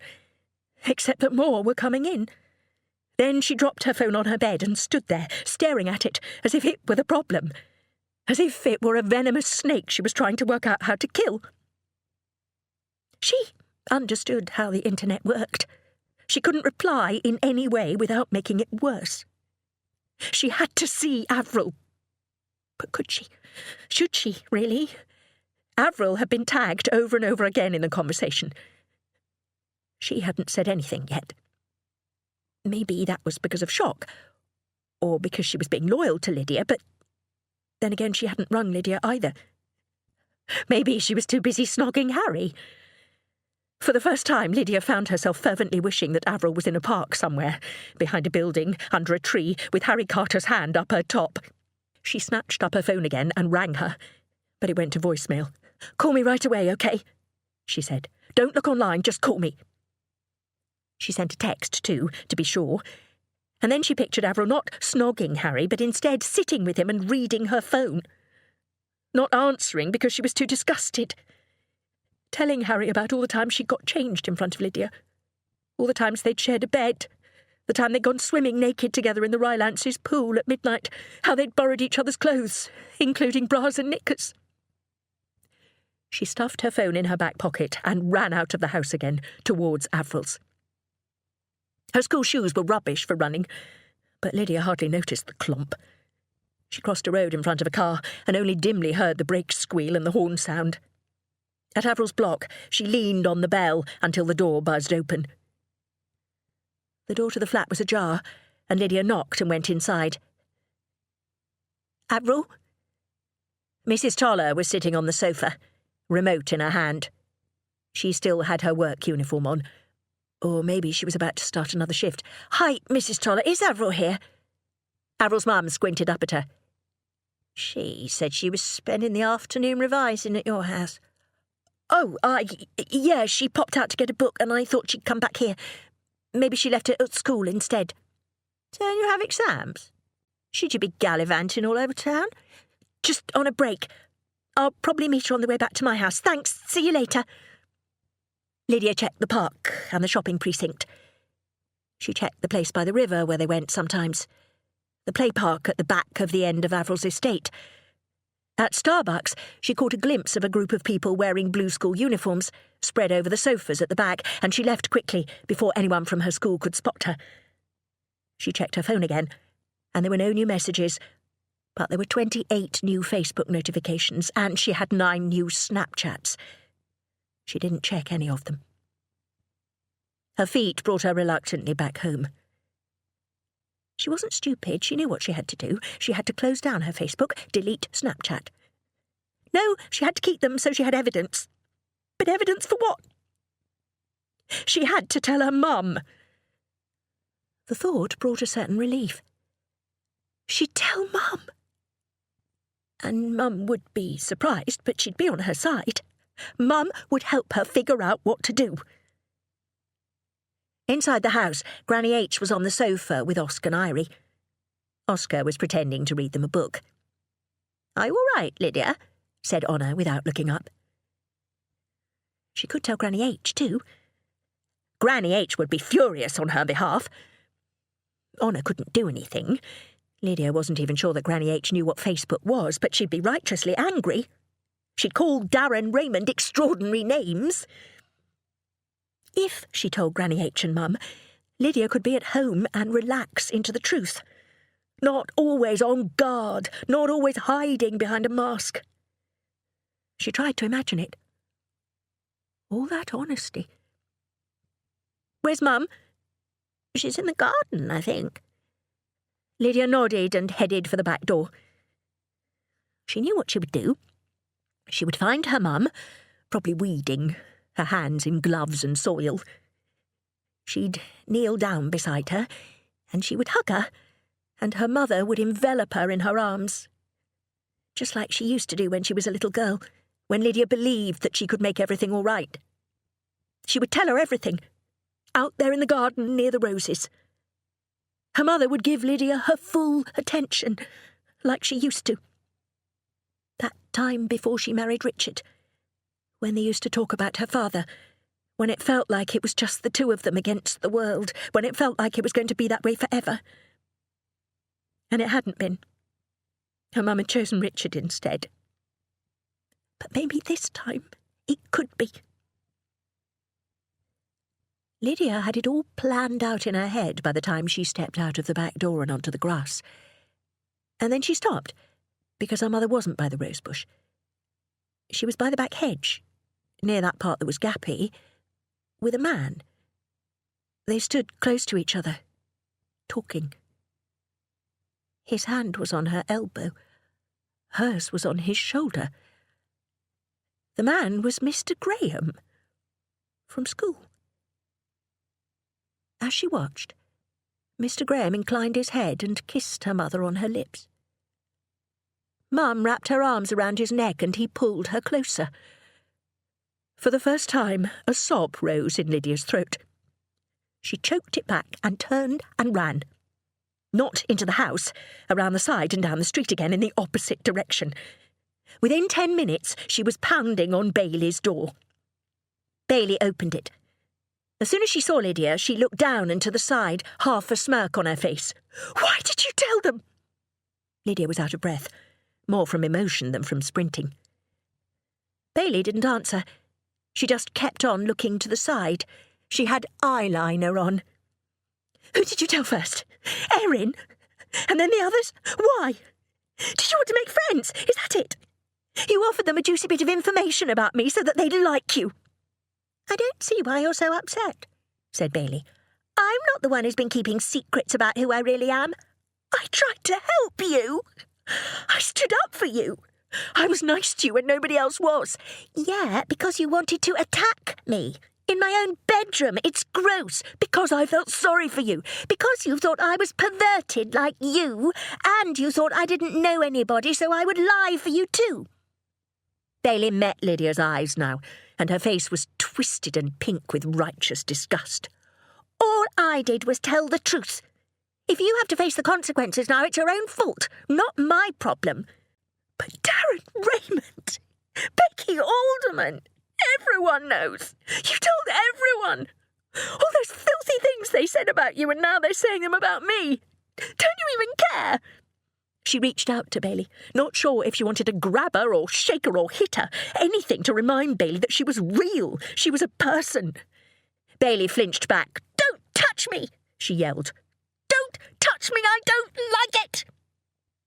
Except that more were coming in. Then she dropped her phone on her bed and stood there, staring at it, as if it were the problem. As if it were a venomous snake she was trying to work out how to kill. She understood how the internet worked. She couldn't reply in any way without making it worse. She had to see Avril. But could she? Should she, really? Avril had been tagged over and over again in the conversation. She hadn't said anything yet. Maybe that was because of shock, or because she was being loyal to Lydia, but then again she hadn't rung Lydia either. Maybe she was too busy snogging Harry. For the first time, Lydia found herself fervently wishing that Avril was in a park somewhere, behind a building, under a tree, with Harry Carter's hand up her top. She snatched up her phone again and rang her, but it went to voicemail. "Call me right away, OK?" she said. "Don't look online, just call me." She sent a text, too, to be sure, and then she pictured Avril not snogging Harry, but instead sitting with him and reading her phone. Not answering because she was too disgusted. Telling Harry about all the times she got changed in front of Lydia. All the times they'd shared a bed. The time they'd gone swimming naked together in the Rylance's pool at midnight. How they'd borrowed each other's clothes, including bras and knickers. She stuffed her phone in her back pocket and ran out of the house again, towards Avril's. Her school shoes were rubbish for running, but Lydia hardly noticed the clomp. She crossed a road in front of a car and only dimly heard the brakes squeal and the horn sound. At Avril's block, she leaned on the bell until the door buzzed open. The door to the flat was ajar, and Lydia knocked and went inside. "Avril?" Mrs. Toller was sitting on the sofa, remote in her hand. She still had her work uniform on. Or maybe she was about to start another shift. "Hi, Mrs. Toller, is Avril here?" Avril's mum squinted up at her. "She said she was spending the afternoon revising at your house." "Oh, yeah, she popped out to get a book and I thought she'd come back here. Maybe she left it at school instead." "So you have exams? Should you be gallivanting all over town?" "Just on a break. I'll probably meet her on the way back to my house. Thanks, see you later." Lydia checked the park and the shopping precinct. She checked the place by the river where they went sometimes. The play park at the back of the end of Avril's estate. At Starbucks, she caught a glimpse of a group of people wearing blue school uniforms spread over the sofas at the back, and she left quickly before anyone from her school could spot her. She checked her phone again, and there were no new messages, but there were 28 new Facebook notifications, and she had 9 new Snapchats. She didn't check any of them. Her feet brought her reluctantly back home. She wasn't stupid. She knew what she had to do. She had to close down her Facebook, delete Snapchat. No, she had to keep them so she had evidence. But evidence for what? She had to tell her mum. The thought brought a certain relief. She'd tell Mum. And Mum would be surprised, but she'd be on her side. Mum would help her figure out what to do. Inside the house, Granny H was on the sofa with Oscar and Irie. Oscar was pretending to read them a book. "Are you all right, Lydia?" said Honor without looking up. She could tell Granny H too. Granny H would be furious on her behalf. Honor couldn't do anything. Lydia wasn't even sure that Granny H knew what Facebook was, but she'd be righteously angry. She'd call Darren Raymond extraordinary names. If she told Granny H and Mum, Lydia could be at home and relax into the truth. Not always on guard, not always hiding behind a mask. She tried to imagine it. All that honesty. "Where's Mum?" "She's in the garden, I think." Lydia nodded and headed for the back door. She knew what she would do. She would find her mum, probably weeding, her hands in gloves and soil. She'd kneel down beside her, and she would hug her, and her mother would envelop her in her arms, just like she used to do when she was a little girl, when Lydia believed that she could make everything all right. She would tell her everything, out there in the garden near the roses. Her mother would give Lydia her full attention, like she used to. That time before she married Richard, when they used to talk about her father, when it felt like it was just the two of them against the world, when it felt like it was going to be that way forever. And it hadn't been. Her mum had chosen Richard instead. But maybe this time it could be. Lydia had it all planned out in her head by the time she stepped out of the back door and onto the grass. And then she stopped, because her mother wasn't by the rosebush. She was by the back hedge, near that part that was gappy, with a man. They stood close to each other, talking. His hand was on her elbow. Hers was on his shoulder. The man was Mr. Graham, from school. As she watched, Mr. Graham inclined his head and kissed her mother on her lips. Mum wrapped her arms around his neck and he pulled her closer. For the first time, a sob rose in Lydia's throat. She choked it back and turned and ran. Not into the house, around the side and down the street again in the opposite direction. Within 10 minutes, she was pounding on Bailey's door. Bailey opened it. As soon as she saw Lydia, she looked down and to the side, half a smirk on her face. "Why did you tell them?" Lydia was out of breath, more from emotion than from sprinting. Bailey didn't answer. She just kept on looking to the side. She had eyeliner on. "Who did you tell first? Erin? And then the others? Why? Did you want to make friends? Is that it?" You offered them a juicy bit of information about me so that they'd like you. I don't see why you're so upset, said Bailey. I'm not the one who's been keeping secrets about who I really am. I tried to help you. I stood up for you. I was nice to you when nobody else was. Yeah, because you wanted to attack me. In my own bedroom. It's gross. Because I felt sorry for you. Because you thought I was perverted like you, and you thought I didn't know anybody, so I would lie for you too. Bailey met Lydia's eyes now, and her face was twisted and pink with righteous disgust. All I did was tell the truth. If you have to face the consequences now, it's your own fault, not my problem. But Darren Raymond, Becky Alderman, everyone knows. You told everyone. All those filthy things they said about you, and now they're saying them about me. Don't you even care? She reached out to Bailey, not sure if she wanted to grab her or shake her or hit her, anything to remind Bailey that she was real, she was a person. Bailey flinched back. "Don't touch me," she yelled. "Don't touch me, I don't like it."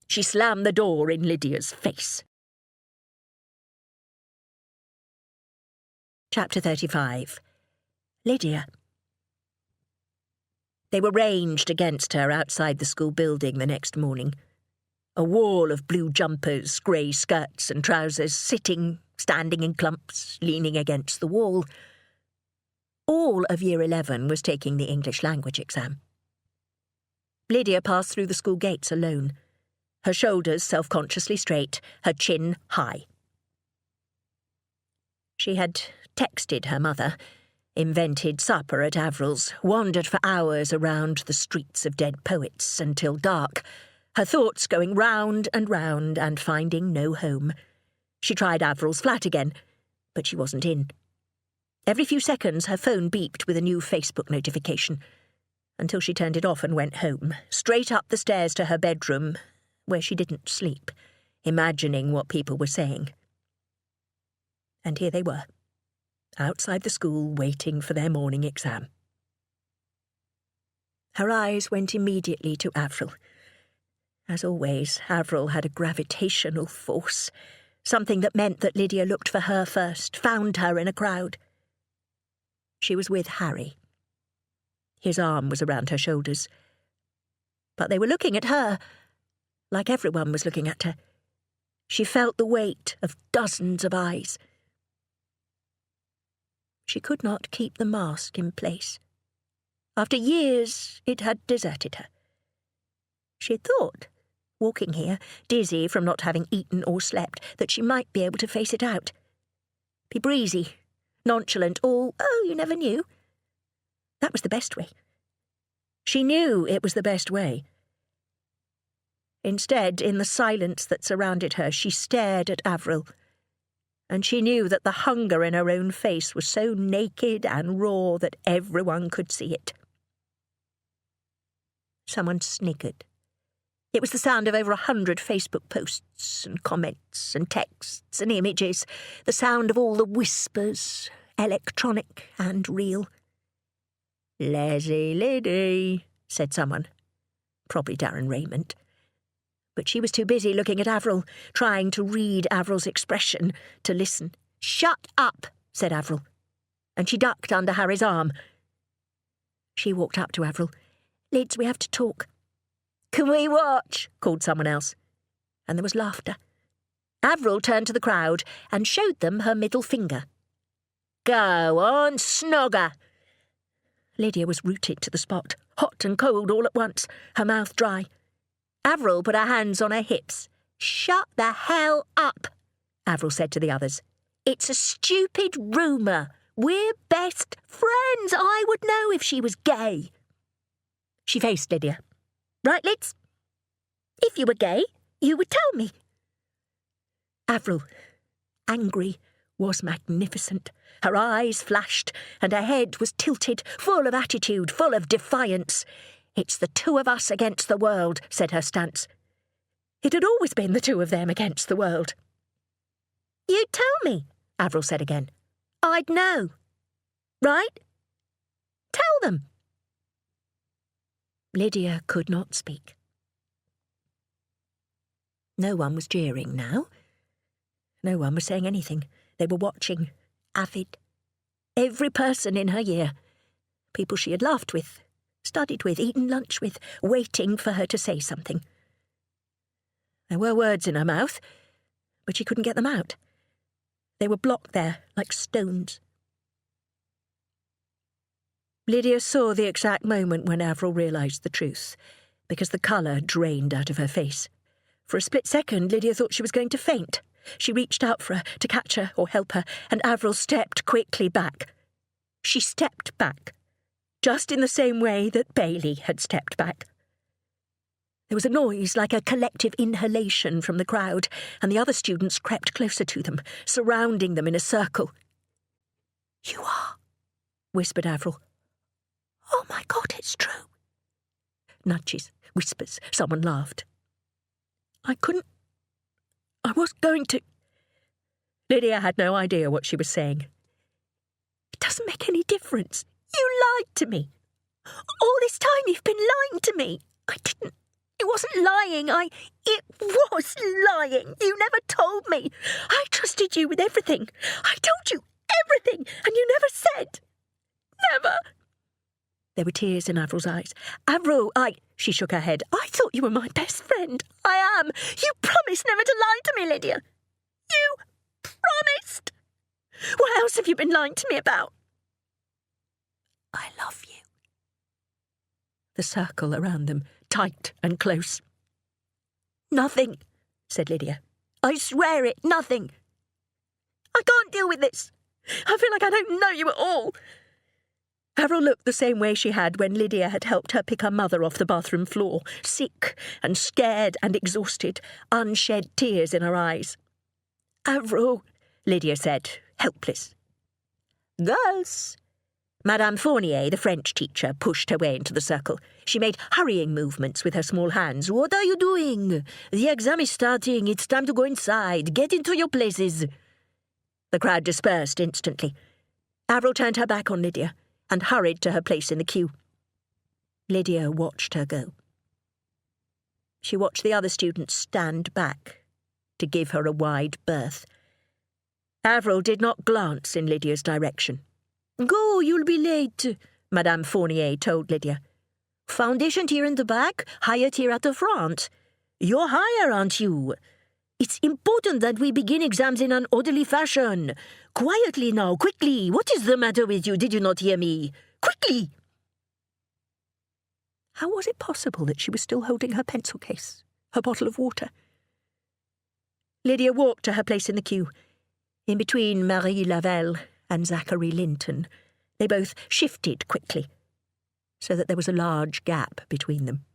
She slammed the door in Lydia's face. Chapter 35. Lydia. They were ranged against her outside the school building the next morning. A wall of blue jumpers, grey skirts and trousers, sitting, standing in clumps, leaning against the wall. All of Year 11 was taking the English language exam. Lydia passed through the school gates alone, her shoulders self-consciously straight, her chin high. She had texted her mother, invented supper at Averill's, wandered for hours around the streets of Dead Poets until dark, her thoughts going round and finding no home. She tried Averill's flat again, but she wasn't in. Every few seconds her phone beeped with a new Facebook notification, until she turned it off and went home, straight up the stairs to her bedroom, where she didn't sleep, imagining what people were saying. And here they were, outside the school waiting for their morning exam. Her eyes went immediately to Averill. As always, Averill had a gravitational force, something that meant that Lydia looked for her first, found her in a crowd. She was with Harry. His arm was around her shoulders. But they were looking at her, like everyone was looking at her. She felt the weight of dozens of eyes. She could not keep the mask in place. After years, it had deserted her. She had thought, walking here, dizzy from not having eaten or slept, that she might be able to face it out. Be breezy, nonchalant, all, oh, you never knew. That was the best way. She knew it was the best way. Instead, in the silence that surrounded her, she stared at Averill, and she knew that the hunger in her own face was so naked and raw that everyone could see it. Someone sniggered. It was the sound of over 100 Facebook posts and comments and texts and images, the sound of all the whispers, electronic and real. "Lazy Liddy," said someone. Probably Darren Raymond. But she was too busy looking at Averill, trying to read Averill's expression, to listen. "Shut up," said Averill, and she ducked under Harry's arm. She walked up to Averill. "Lids, we have to talk." "Can we watch?" called someone else, and there was laughter. Averill turned to the crowd and showed them her middle finger. "Go on, snogger." Lydia was rooted to the spot, hot and cold all at once, her mouth dry. Averill put her hands on her hips. "Shut the hell up," Averill said to the others. "It's a stupid rumour. We're best friends. I would know if she was gay." She faced Lydia. "Right, Lids? If you were gay, you would tell me." Averill, angry, was magnificent. Her eyes flashed, and her head was tilted, full of attitude, full of defiance. "It's the two of us against the world," said her stance. It had always been the two of them against the world. "You'd tell me," Averill said again. "I'd know. Right? Tell them." Lydia could not speak. No one was jeering now. No one was saying anything. They were watching, avid. Every person in her year. People she had laughed with, studied with, eaten lunch with, waiting for her to say something. There were words in her mouth, but she couldn't get them out. They were blocked there like stones. Lydia saw the exact moment when Avril realised the truth, because the colour drained out of her face. For a split second, Lydia thought she was going to faint. She reached out for her, to catch her or help her, and Avril stepped quickly back. She stepped back, just in the same way that Bailey had stepped back. There was a noise like a collective inhalation from the crowd, and the other students crept closer to them, surrounding them in a circle. "You are," whispered Avril. "Oh my God, it's true." Nudges, whispers, someone laughed. I was going to... Lydia had no idea what she was saying. "It doesn't make any difference. You lied to me. All this time you've been lying to me. I didn't. It wasn't lying. It was lying. You never told me. I trusted you with everything. I told you everything, and you never said. Never." There were tears in Avril's eyes. "Avril, She shook her head. "I thought you were my best friend. I am. You promised never to lie to me, Lydia. You promised. What else have you been lying to me about?" "I love you." The circle around them, tight and close. "Nothing," said Lydia. "I swear it, nothing. I can't deal with this. I feel like I don't know you at all." Avril looked the same way she had when Lydia had helped her pick her mother off the bathroom floor, sick and scared and exhausted, unshed tears in her eyes. "Avril," Lydia said, helpless. "Girls!" Madame Fournier, the French teacher, pushed her way into the circle. She made hurrying movements with her small hands. "What are you doing? The exam is starting. It's time to go inside. Get into your places." The crowd dispersed instantly. Avril turned her back on Lydia and hurried to her place in the queue. Lydia watched her go. She watched the other students stand back to give her a wide berth. Avril did not glance in Lydia's direction. "Go, you'll be late," Madame Fournier told Lydia. "Foundation tier in the back, higher tier at the front. You're higher, aren't you? It's important that we begin exams in an orderly fashion. Quietly now, quickly. What is the matter with you? Did you not hear me? Quickly!" How was it possible that she was still holding her pencil case, her bottle of water? Lydia walked to her place in the queue, in between Marie Lavelle and Zachary Linton. They both shifted quickly, so that there was a large gap between them.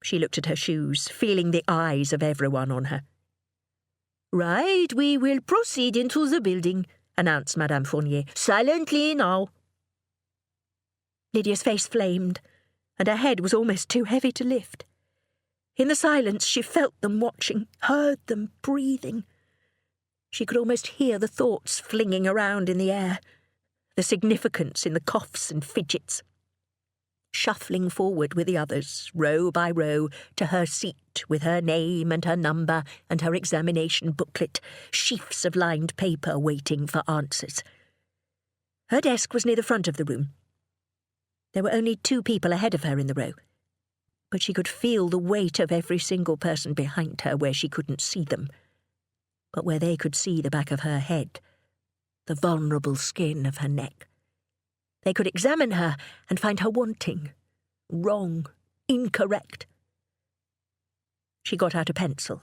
She looked at her shoes, feeling the eyes of everyone on her. "Right, we will proceed into the building," announced Madame Fournier. "Silently now." Lydia's face flamed, and her head was almost too heavy to lift. In the silence, she felt them watching, heard them breathing. She could almost hear the thoughts flinging around in the air, the significance in the coughs and fidgets. Shuffling forward with the others, row by row, to her seat with her name and her number and her examination booklet, sheafs of lined paper waiting for answers. Her desk was near the front of the room. There were only 2 people ahead of her in the row, but she could feel the weight of every single person behind her where she couldn't see them, but where they could see the back of her head, the vulnerable skin of her neck. They could examine her and find her wanting, wrong, incorrect. She got out a pencil,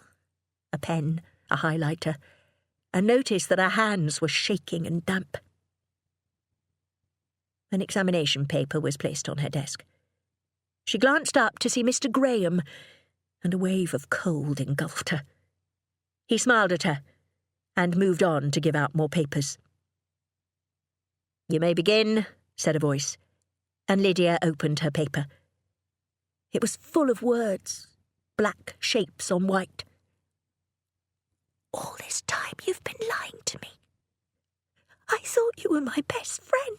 a pen, a highlighter, and noticed that her hands were shaking and damp. An examination paper was placed on her desk. She glanced up to see Mr. Graham, and a wave of cold engulfed her. He smiled at her and moved on to give out more papers. "You may begin," said a voice, and Lydia opened her paper. It was full of words, black shapes on white. "All this time you've been lying to me. I thought you were my best friend."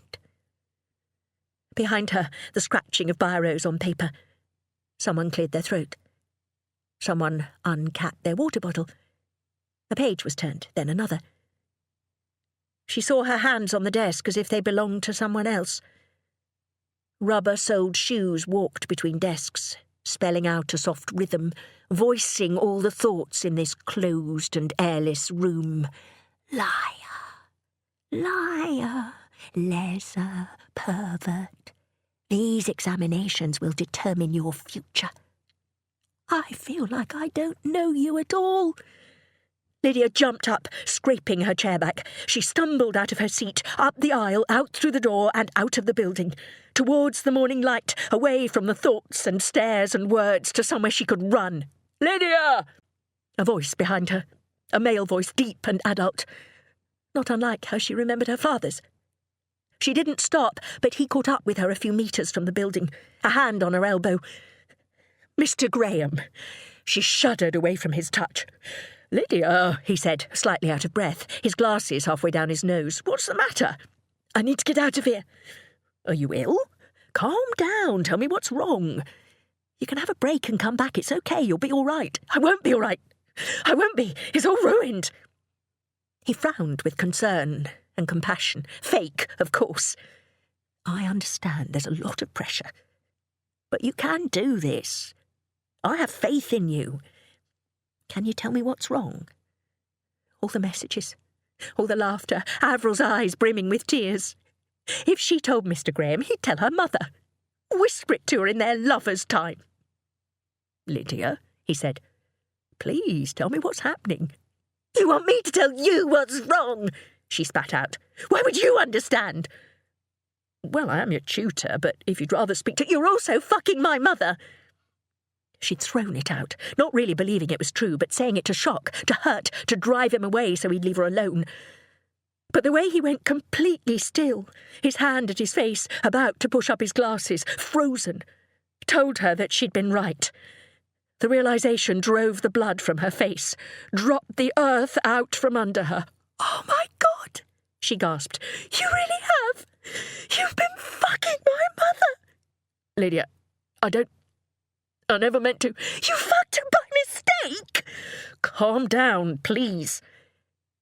Behind her, the scratching of biros on paper. Someone cleared their throat. Someone uncapped their water bottle. A page was turned, then another. She saw her hands on the desk as if they belonged to someone else. Rubber-soled shoes walked between desks, spelling out a soft rhythm, voicing all the thoughts in this closed and airless room. Liar, liar, lesser, pervert. These examinations will determine your future. I feel like I don't know you at all. Lydia jumped up, scraping her chair back. She stumbled out of her seat, up the aisle, out through the door and out of the building, towards the morning light, away from the thoughts and stares and words to somewhere she could run. "Lydia!" A voice behind her, a male voice, deep and adult, not unlike how she remembered her father's. She didn't stop, but he caught up with her a few metres from the building, a hand on her elbow. "Mr. Graham." She shuddered away from his touch. "Lydia," he said, slightly out of breath, his glasses halfway down his nose. "What's the matter?" "I need to get out of here." "Are you ill? Calm down. Tell me what's wrong. You can have a break and come back. It's okay. You'll be all right." "I won't be all right. I won't be. It's all ruined." He frowned with concern and compassion. Fake, of course. "I understand there's a lot of pressure. But you can do this. I have faith in you. Can you tell me what's wrong?" All the messages, all the laughter, Avril's eyes brimming with tears. If she told Mr. Graham, he'd tell her mother. Whisper it to her in their lovers' time. "Lydia," he said, "please tell me what's happening." "You want me to tell you what's wrong?" she spat out. "Why would you understand?" "Well, I am your tutor, but if you'd rather speak to... You're also fucking my mother." She'd thrown it out, not really believing it was true, but saying it to shock, to hurt, to drive him away so he'd leave her alone. But the way he went completely still, his hand at his face, about to push up his glasses, frozen, told her that she'd been right. The realisation drove the blood from her face, dropped the earth out from under her. "Oh, my God," she gasped. "You really have? You've been fucking my mother." "Lydia, I never meant to." "You fucked her by mistake." "Calm down, please."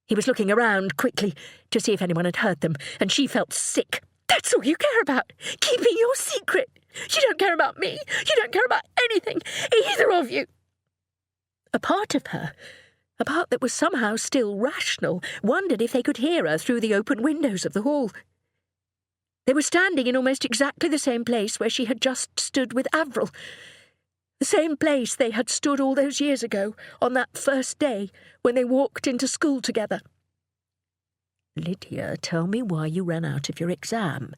He was looking around quickly to see if anyone had heard them, and she felt sick. "That's all you care about, keeping your secret. You don't care about me. You don't care about anything, either of you." A part of her, a part that was somehow still rational, wondered if they could hear her through the open windows of the hall. They were standing in almost exactly the same place where she had just stood with Avril. The same place they had stood all those years ago, on that first day, when they walked into school together. "Lydia, tell me why you ran out of your exam."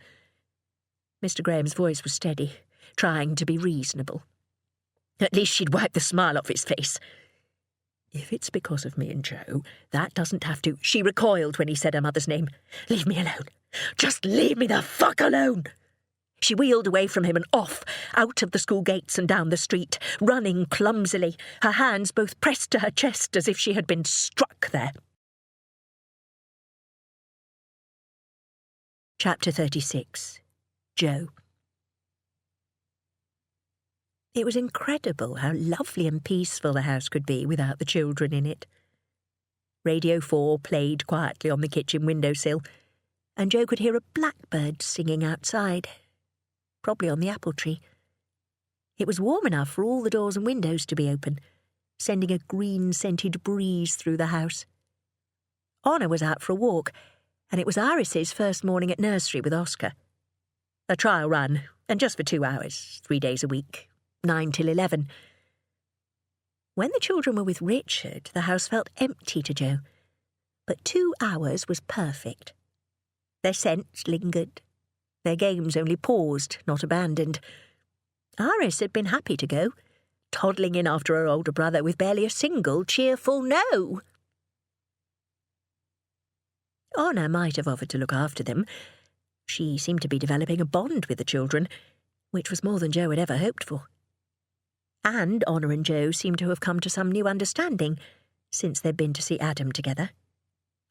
Mr. Graham's voice was steady, trying to be reasonable. At least she'd wipe the smile off his face. "If it's because of me and Joe, that doesn't have to..." She recoiled when he said her mother's name. "Leave me alone. Just leave me the fuck alone." She wheeled away from him and off, out of the school gates and down the street, running clumsily, her hands both pressed to her chest as if she had been struck there. Chapter 36. Joe. It was incredible how lovely and peaceful the house could be without the children in it. Radio 4 played quietly on the kitchen windowsill, and Joe could hear a blackbird singing outside, probably on the apple tree. It was warm enough for all the doors and windows to be open, sending a green-scented breeze through the house. Honor was out for a walk, and it was Iris's first morning at nursery with Oscar. A trial run, and just for 2 hours, 3 days a week, 9 till 11. When the children were with Richard, the house felt empty to Joe, but 2 hours was perfect. Their scents lingered. Their games only paused, not abandoned. Iris had been happy to go, toddling in after her older brother with barely a single cheerful no. Honor might have offered to look after them. She seemed to be developing a bond with the children, which was more than Joe had ever hoped for. And Honor and Joe seemed to have come to some new understanding since they'd been to see Adam together.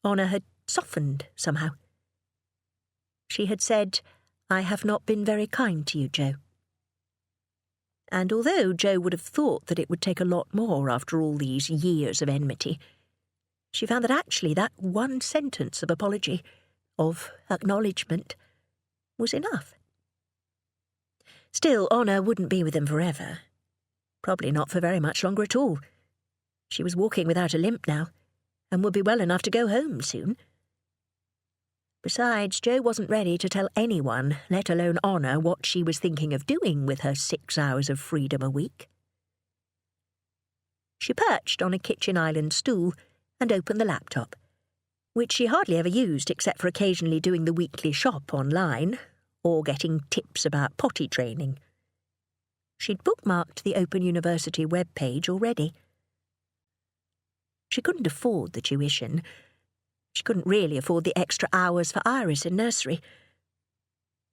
Honor had softened somehow. She had said, "I have not been very kind to you, Joe." And although Joe would have thought that it would take a lot more after all these years of enmity, She found that actually that one sentence of apology, of acknowledgement, was enough. Still, Honor wouldn't be with them forever. Probably not for very much longer at all. She was walking without a limp now, and would be well enough to go home soon. Besides, Jo wasn't ready to tell anyone, let alone Honor, what she was thinking of doing with her 6 hours of freedom a week. She perched on a kitchen island stool and opened the laptop, which she hardly ever used except for occasionally doing the weekly shop online, or getting tips about potty training. She'd bookmarked the Open University web page already. She couldn't afford the tuition. She couldn't really afford the extra hours for Iris in nursery.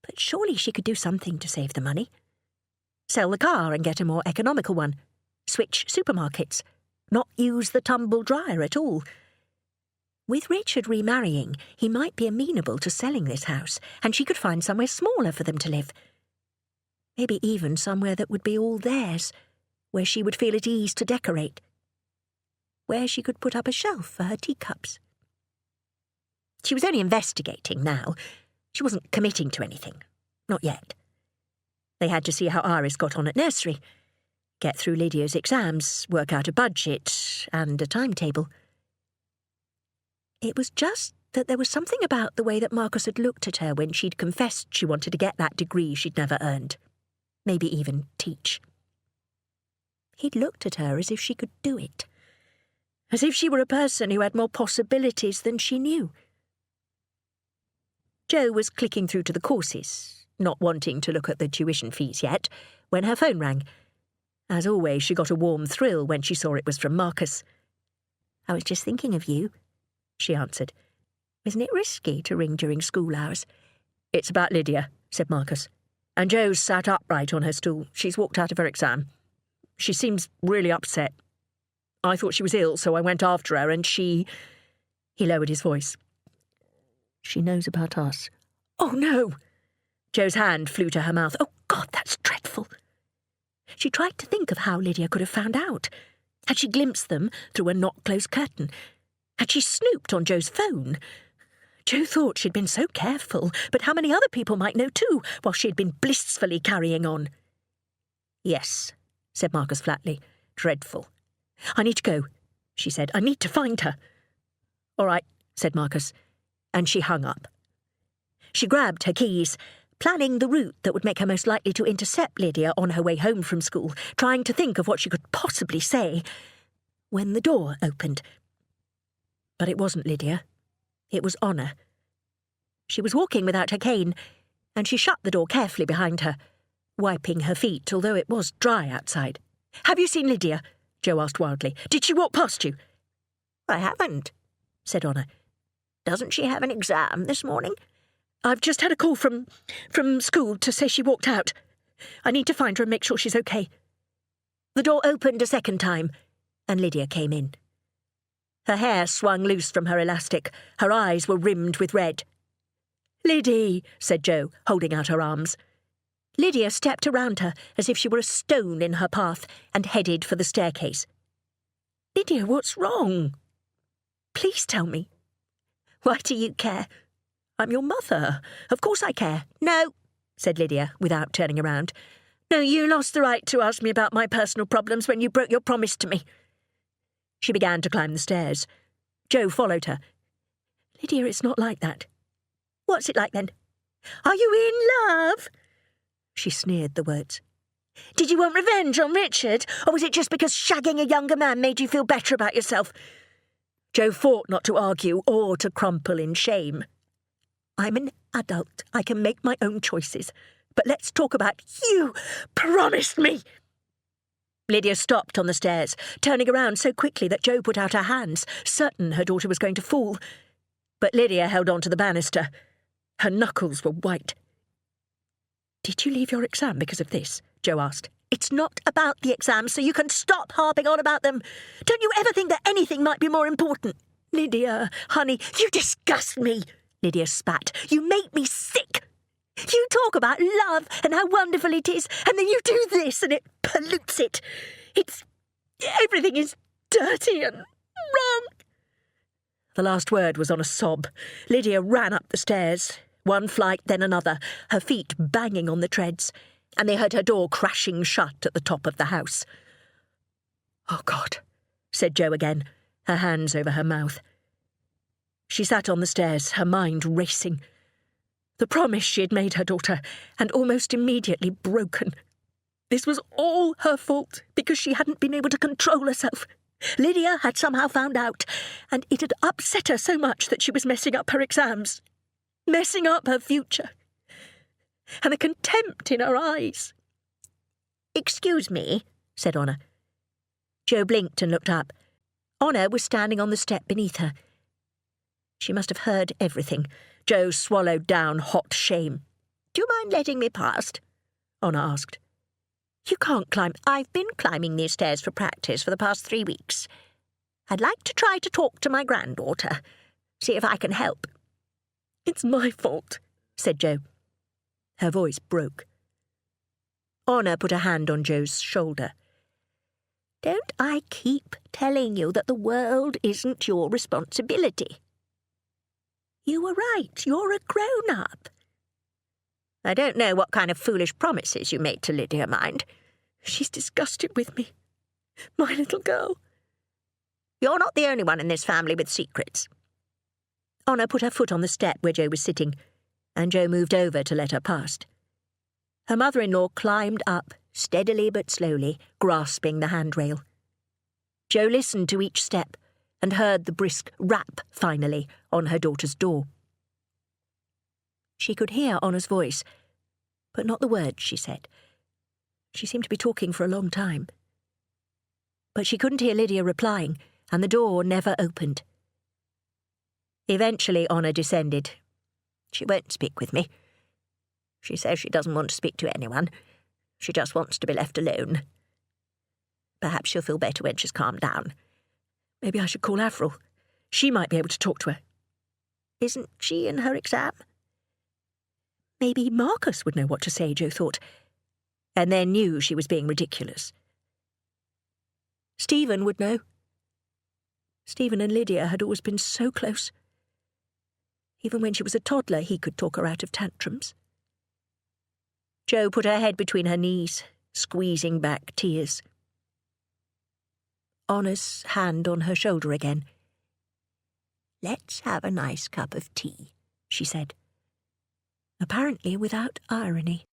But surely she could do something to save the money. Sell the car and get a more economical one. Switch supermarkets. Not use the tumble dryer at all. With Richard remarrying, he might be amenable to selling this house, and she could find somewhere smaller for them to live. Maybe even somewhere that would be all theirs, where she would feel at ease to decorate. Where she could put up a shelf for her teacups. She was only investigating now. She wasn't committing to anything. Not yet. They had to see how Iris got on at nursery, get through Lydia's exams, work out a budget and a timetable. It was just that there was something about the way that Marcus had looked at her when she'd confessed she wanted to get that degree she'd never earned. Maybe even teach. He'd looked at her as if she could do it. As if she were a person who had more possibilities than she knew. Jo was clicking through to the courses, not wanting to look at the tuition fees yet, when her phone rang. As always, she got a warm thrill when she saw it was from Marcus. "I was just thinking of you," she answered. "Isn't it risky to ring during school hours?" "It's about Lydia," said Marcus. "And Jo's sat upright on her stool. She's walked out of her exam. She seems really upset. I thought she was ill, so I went after her, and she..." He lowered his voice. "She knows about us." "Oh, no!" Jo's hand flew to her mouth. "Oh, God, that's dreadful." She tried to think of how Lydia could have found out. Had she glimpsed them through a not-closed curtain? Had she snooped on Jo's phone? Jo thought she'd been so careful, but how many other people might know too, while she'd been blissfully carrying on? "Yes," said Marcus flatly. "Dreadful. I need to go," she said. "I need to find her." "All right," said Marcus, and she hung up. She grabbed her keys, planning the route that would make her most likely to intercept Lydia on her way home from school, trying to think of what she could possibly say, when the door opened. But it wasn't Lydia. It was Honor. She was walking without her cane, and she shut the door carefully behind her, wiping her feet, although it was dry outside. "Have you seen Lydia?" Jo asked wildly. "Did she walk past you?" "I haven't," said Honor. "Doesn't she have an exam this morning?" "I've just had a call from school to say she walked out. I need to find her and make sure she's okay." The door opened a second time, and Lydia came in. Her hair swung loose from her elastic. Her eyes were rimmed with red. "Lydie," said Jo, holding out her arms. Lydia stepped around her as if she were a stone in her path and headed for the staircase. "Lydia, what's wrong?" "Please tell me." "Why do you care?" "I'm your mother. Of course I care." "No," said Lydia, without turning around. "No, you lost the right to ask me about my personal problems when you broke your promise to me." She began to climb the stairs. Jo followed her. "Lydia, it's not like that." "What's it like then?" "Are you in love?" She sneered the words. "Did you want revenge on Richard, or was it just because shagging a younger man made you feel better about yourself?" Jo fought not to argue or to crumple in shame. "I'm an adult. I can make my own choices. But let's talk about you. Promised me." Lydia stopped on the stairs, turning around so quickly that Jo put out her hands, certain her daughter was going to fall. But Lydia held on to the banister. Her knuckles were white. "Did you leave your exam because of this?" Jo asked. "It's not about the exams, so you can stop harping on about them. Don't you ever think that anything might be more important?" "Lydia, honey, you disgust me," Lydia spat. "You make me sick. You talk about love and how wonderful it is, and then you do this and it pollutes it. Everything is dirty and wrong." The last word was on a sob. Lydia ran up the stairs, one flight, then another, her feet banging on the treads, and they heard her door crashing shut at the top of the house. "Oh, God," said Jo again, her hands over her mouth. She sat on the stairs, her mind racing. The promise she had made her daughter, and almost immediately broken. This was all her fault, because she hadn't been able to control herself. Lydia had somehow found out, and it had upset her so much that she was messing up her exams, messing up her future. And the contempt in her eyes. "Excuse me," said Honor. Jo blinked and looked up. Honor was standing on the step beneath her. She must have heard everything. Jo swallowed down hot shame. "Do you mind letting me past?" Honor asked. "You can't climb." "I've been climbing these stairs for practice for the past 3 weeks. I'd like to try to talk to my granddaughter. See if I can help." "It's my fault," said Jo. Her voice broke. Honor put a hand on Jo's shoulder. "Don't I keep telling you that the world isn't your responsibility? You were right. You're a grown-up. I don't know what kind of foolish promises you made to Lydia, mind. She's disgusted with me. My little girl." "You're not the only one in this family with secrets." Honor put her foot on the step where Jo was sitting, and Jo moved over to let her past. Her mother-in-law climbed up, steadily but slowly, grasping the handrail. Jo listened to each step and heard the brisk rap, finally, on her daughter's door. She could hear Honor's voice, but not the words she said. She seemed to be talking for a long time. But she couldn't hear Lydia replying, and the door never opened. Eventually Honor descended. "She won't speak with me. She says she doesn't want to speak to anyone. She just wants to be left alone. Perhaps she'll feel better when she's calmed down." Maybe I should call Avril. She might be able to talk to her. "Isn't she in her exam?" Maybe Marcus would know what to say, Jo thought, and then knew she was being ridiculous. Stephen would know. Stephen and Lydia had always been so close. Even when she was a toddler, he could talk her out of tantrums. Jo put her head between her knees, squeezing back tears. Honor's hand on her shoulder again. "Let's have a nice cup of tea," she said, apparently without irony.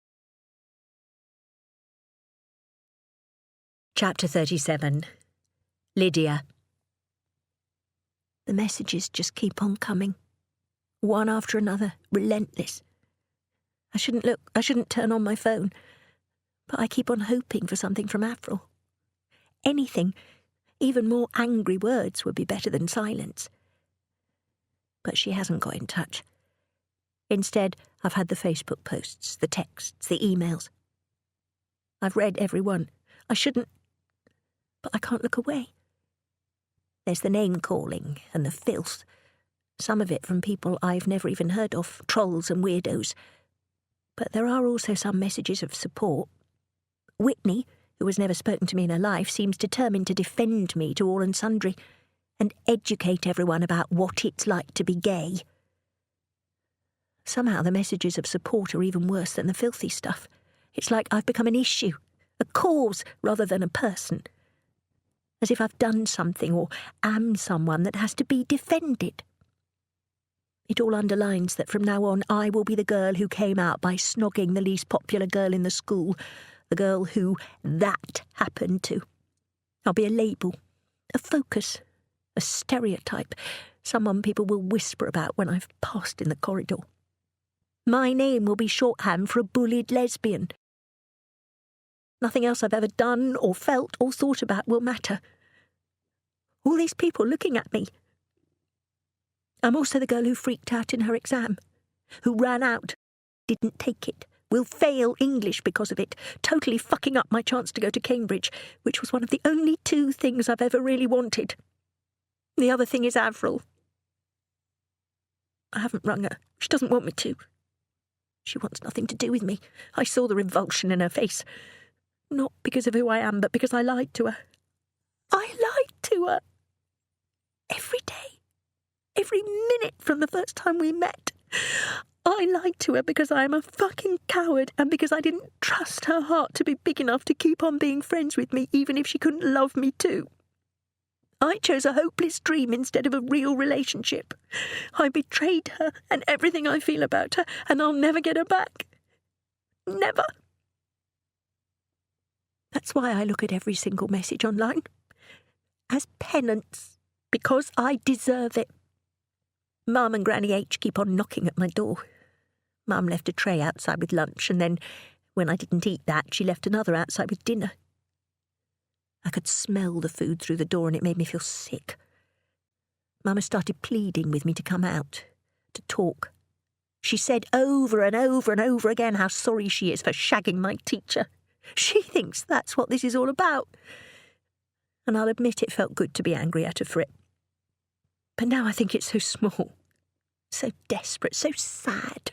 Chapter 37. Lydia. The messages just keep on coming, one after another, relentless. I shouldn't turn on my phone, but I keep on hoping for something from Avril. Anything, even more angry words would be better than silence. But she hasn't got in touch. Instead, I've had the Facebook posts, the texts, the emails. I've read every one. I shouldn't, but I can't look away. There's the name-calling and the filth, some of it from people I've never even heard of, trolls and weirdos. But there are also some messages of support. Whitney, who has never spoken to me in her life, seems determined to defend me to all and sundry, and educate everyone about what it's like to be gay. Somehow the messages of support are even worse than the filthy stuff. It's like I've become an issue, a cause rather than a person. As if I've done something or am someone that has to be defended. It all underlines that from now on I will be the girl who came out by snogging the least popular girl in the school, the girl who that happened to. I'll be a label, a focus, a stereotype, someone people will whisper about when I've passed in the corridor. My name will be shorthand for a bullied lesbian. Nothing else I've ever done or felt or thought about will matter. All these people looking at me. I'm also the girl who freaked out in her exam, who ran out, didn't take it, will fail English because of it, totally fucking up my chance to go to Cambridge, which was one of the only 2 things I've ever really wanted. The other thing is Avril. I haven't rung her. She doesn't want me to. She wants nothing to do with me. I saw the revulsion in her face. Not because of who I am, but because I lied to her. I lied to her. Every day. every minute from the first time we met. I lied to her because I am a fucking coward and because I didn't trust her heart to be big enough to keep on being friends with me even if she couldn't love me too. I chose a hopeless dream instead of a real relationship. I betrayed her and everything I feel about her, and I'll never get her back. Never. That's why I look at every single message online. As penance, because I deserve it. Mum and Granny H keep on knocking at my door. Mum left a tray outside with lunch, and then, when I didn't eat that, she left another outside with dinner. I could smell the food through the door, and it made me feel sick. Mama started pleading with me to come out, to talk. She said over and over and over again how sorry she is for shagging my teacher. She thinks that's what this is all about. And I'll admit it felt good to be angry at her for it. But now I think it's so small, so desperate, so sad.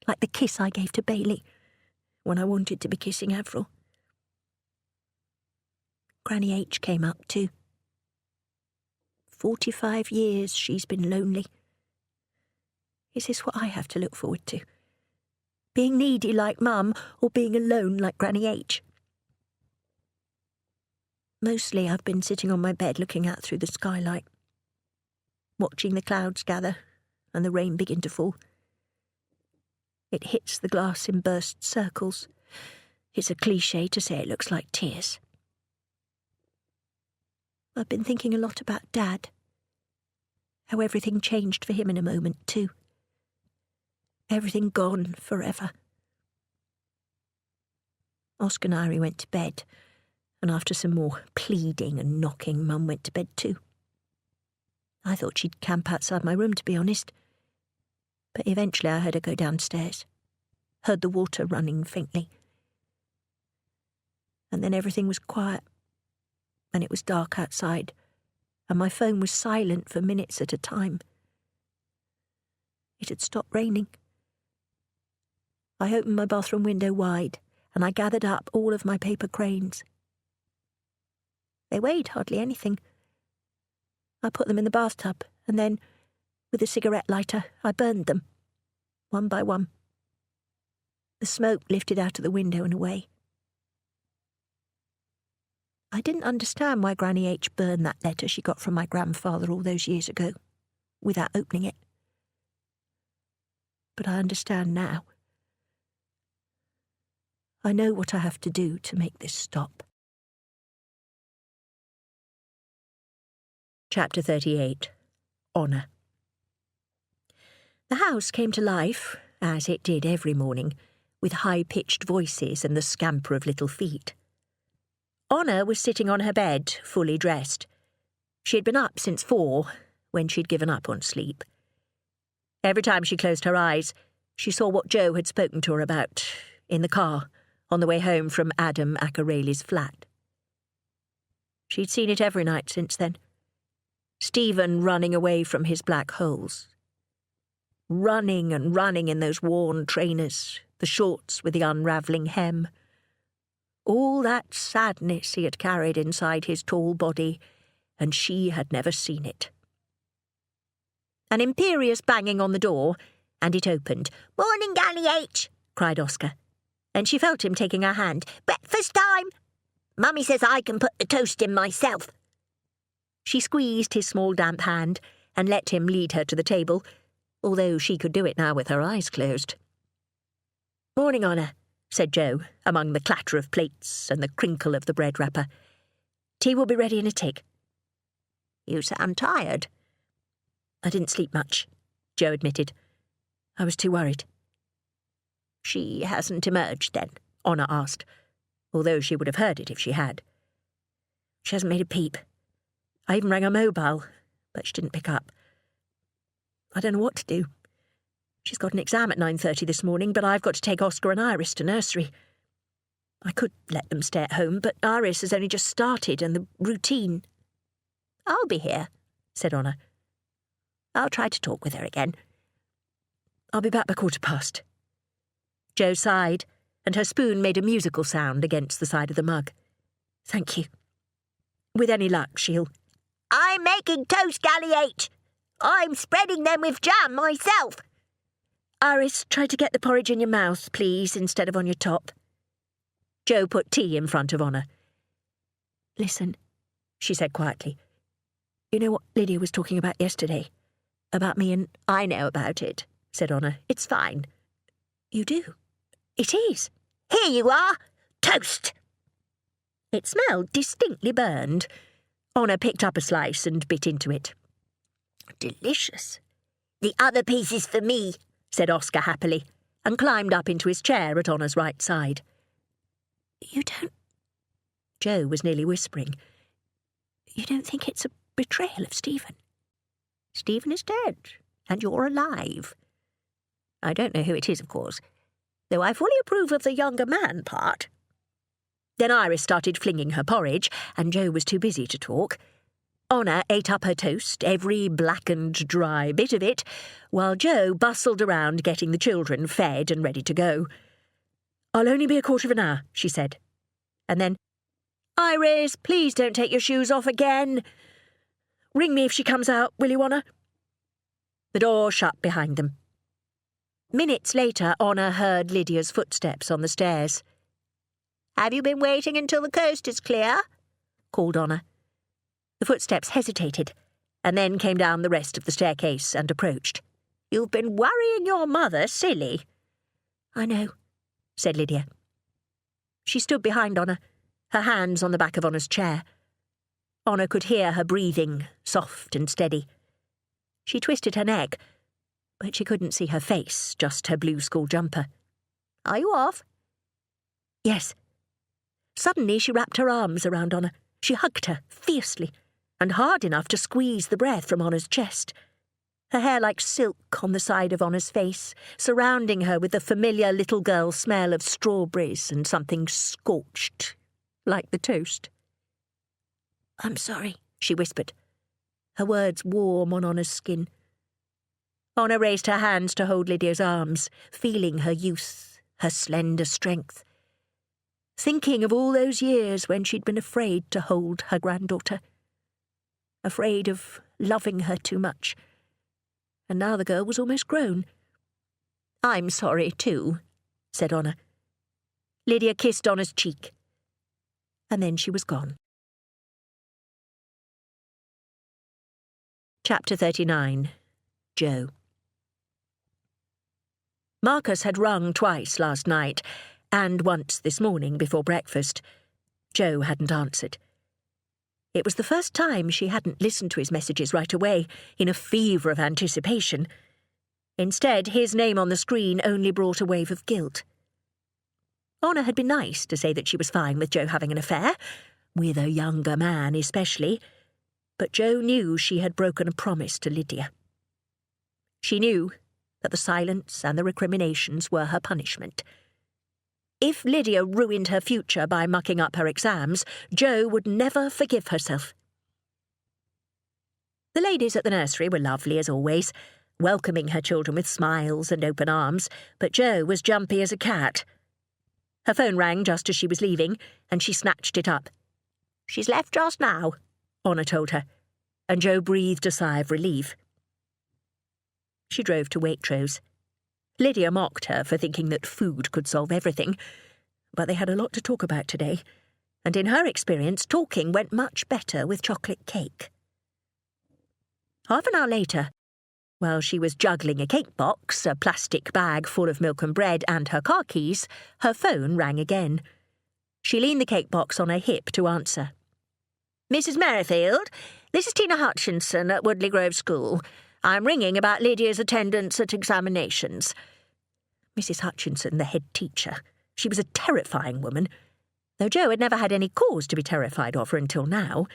Like the kiss I gave to Bailey when I wanted to be kissing Avril. Granny H came up too. 45 years she's been lonely. Is this what I have to look forward to? Being needy like Mum, or being alone like Granny H? Mostly I've been sitting on my bed looking out through the skylight, watching the clouds gather and the rain begin to fall. It hits the glass in burst circles. It's a cliché to say it looks like tears. I've been thinking a lot about Dad. How everything changed for him in a moment, too. Everything gone forever. Oscar and Irie went to bed, and after some more pleading and knocking, Mum went to bed too. I thought she'd camp outside my room, to be honest. But eventually I heard her go downstairs, heard the water running faintly. And then everything was quiet, and it was dark outside, and my phone was silent for minutes at a time. It had stopped raining. I opened my bathroom window wide, and I gathered up all of my paper cranes. They weighed hardly anything. I put them in the bathtub, and then, with a cigarette lighter, I burned them, one by one. The smoke lifted out of the window and away. I didn't understand why Granny H burned that letter she got from my grandfather all those years ago, without opening it. But I understand now. I know what I have to do to make this stop. Chapter 38. Honour. The house came to life, as it did every morning, with high-pitched voices and the scamper of little feet. Honour was sitting on her bed, fully dressed. She had been up since 4, when she'd given up on sleep. Every time she closed her eyes, she saw what Joe had spoken to her about, in the car, on the way home from Adam Acarelli's flat. She'd seen it every night since then. Stephen running away from his black holes. Running and running in those worn trainers, the shorts with the unravelling hem. All that sadness he had carried inside his tall body, and she had never seen it. An imperious banging on the door, and it opened. "Morning, Granny H," cried Oscar, and she felt him taking her hand. "Breakfast time! Mummy says I can put the toast in myself." She squeezed his small damp hand and let him lead her to the table, although she could do it now with her eyes closed. "Morning, Honour," said Joe, among the clatter of plates and the crinkle of the bread wrapper. "Tea will be ready in a tick." "You sound tired." "I didn't sleep much," Joe admitted. "I was too worried." "She hasn't emerged, then?" Honour asked, although she would have heard it if she had. "She hasn't made a peep. I even rang her mobile, but she didn't pick up. I don't know what to do. She's got an exam at 9:30 this morning, but I've got to take Oscar and Iris to nursery. I could let them stay at home, but Iris has only just started, and the routine—" "I'll be here," said Honour. "I'll try to talk with her again." "I'll be back by 1:15. Joe sighed, and her spoon made a musical sound against the side of the mug. "Thank you. With any luck, she'll—" "I'm making toast, Granny H. I'm spreading them with jam myself. Iris, try to get the porridge in your mouth, please, instead of on your top. Jo put tea in front of Honor. Listen, she said quietly. You know what Lydia was talking about yesterday? About me and... I know about it, said Honor. It's fine. You do? It is. Here you are. Toast. It smelled distinctly burned. Honor picked up a slice and bit into it. Delicious. The other piece is for me, said Oscar happily, and climbed up into his chair at Honor's right side. You don't... Jo was nearly whispering. You don't think it's a betrayal of Stephen? Stephen is dead, and you're alive. I don't know who it is, of course, though I fully approve of the younger man part. Then Iris started flinging her porridge, and Jo was too busy to talk. Honor ate up her toast, every black and dry bit of it, while Jo bustled around getting the children fed and ready to go. I'll only be a quarter of an hour, she said. And then, Iris, please don't take your shoes off again. Ring me if she comes out, will you, Honor? The door shut behind them. Minutes later, Honor heard Lydia's footsteps on the stairs. Have you been waiting until the coast is clear? Called Honor. The footsteps hesitated, and then came down the rest of the staircase and approached. You've been worrying your mother silly. I know, said Lydia. She stood behind Honor, her hands on the back of Honor's chair. Honor could hear her breathing, soft and steady. She twisted her neck, but she couldn't see her face, just her blue school jumper. Are you off? Yes. Suddenly she wrapped her arms around Honor. She hugged her, fiercely, and hard enough to squeeze the breath from Honor's chest. Her hair like silk on the side of Honor's face, surrounding her with the familiar little girl smell of strawberries and something scorched, like the toast. I'm sorry, she whispered, her words warm on Honor's skin. Honor raised her hands to hold Lydia's arms, feeling her youth, her slender strength. Thinking of all those years when she'd been afraid to hold her granddaughter. Afraid of loving her too much. And now the girl was almost grown. I'm sorry, too, said Honor. Lydia kissed Honor's cheek. And then she was gone. Chapter 39. Jo. Marcus had rung twice last night, and once this morning before breakfast. Jo hadn't answered. It was the first time she hadn't listened to his messages right away, in a fever of anticipation. Instead, his name on the screen only brought a wave of guilt. Honor had been nice to say that she was fine with Jo having an affair, with a younger man especially, but Jo knew she had broken a promise to Lydia. She knew that the silence and the recriminations were her punishment. If Lydia ruined her future by mucking up her exams, Jo would never forgive herself. The ladies at the nursery were lovely as always, welcoming her children with smiles and open arms, but Jo was jumpy as a cat. Her phone rang just as she was leaving, and she snatched it up. She's left just now, Honor told her, and Jo breathed a sigh of relief. She drove to Waitrose. Lydia mocked her for thinking that food could solve everything, but they had a lot to talk about today, and in her experience, talking went much better with chocolate cake. Half an hour later, while she was juggling a cake box, a plastic bag full of milk and bread, and her car keys, her phone rang again. She leaned the cake box on her hip to answer. Mrs. Merrifield, this is Tina Hutchinson at Woodley Grove School. I'm ringing about Lydia's attendance at examinations. Mrs. Hutchinson, the head teacher. She was a terrifying woman, though Jo had never had any cause to be terrified of her until now.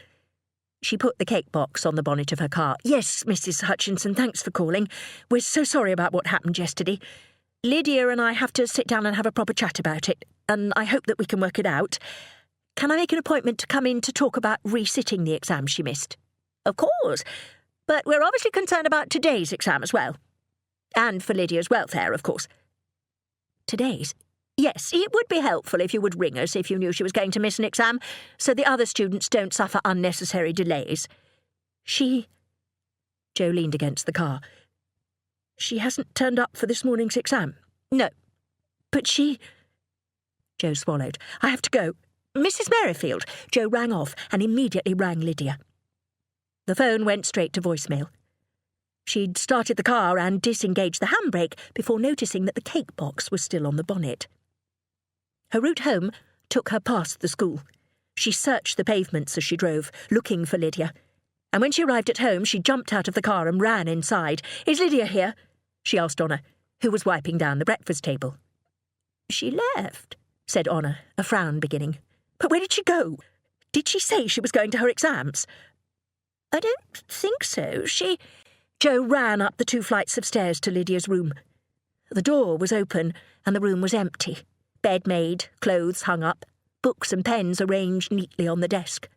She put the cake box on the bonnet of her car. Yes, Mrs. Hutchinson, thanks for calling. We're so sorry about what happened yesterday. Lydia and I have to sit down and have a proper chat about it, and I hope that we can work it out. Can I make an appointment to come in to talk about resitting the exam she missed? Of course, but we're obviously concerned about today's exam as well. And for Lydia's welfare, of course. Today's? Yes, it would be helpful if you would ring us if you knew she was going to miss an exam, so the other students don't suffer unnecessary delays. Jo leaned against the car. She hasn't turned up for this morning's exam? No. But she... Jo swallowed. I have to go. Mrs. Merrifield. Jo rang off and immediately rang Lydia. The phone went straight to voicemail. She'd started the car and disengaged the handbrake before noticing that the cake box was still on the bonnet. Her route home took her past the school. She searched the pavements as she drove, looking for Lydia. And when she arrived at home, she jumped out of the car and ran inside. "Is Lydia here?" she asked Honor, who was wiping down the breakfast table. "She left," said Honor, a frown beginning. "But where did she go? Did she say she was going to her exams?" "I don't think so. Jo ran up the 2 flights of stairs to Lydia's room. The door was open and the room was empty. Bed made, clothes hung up, books and pens arranged neatly on the desk.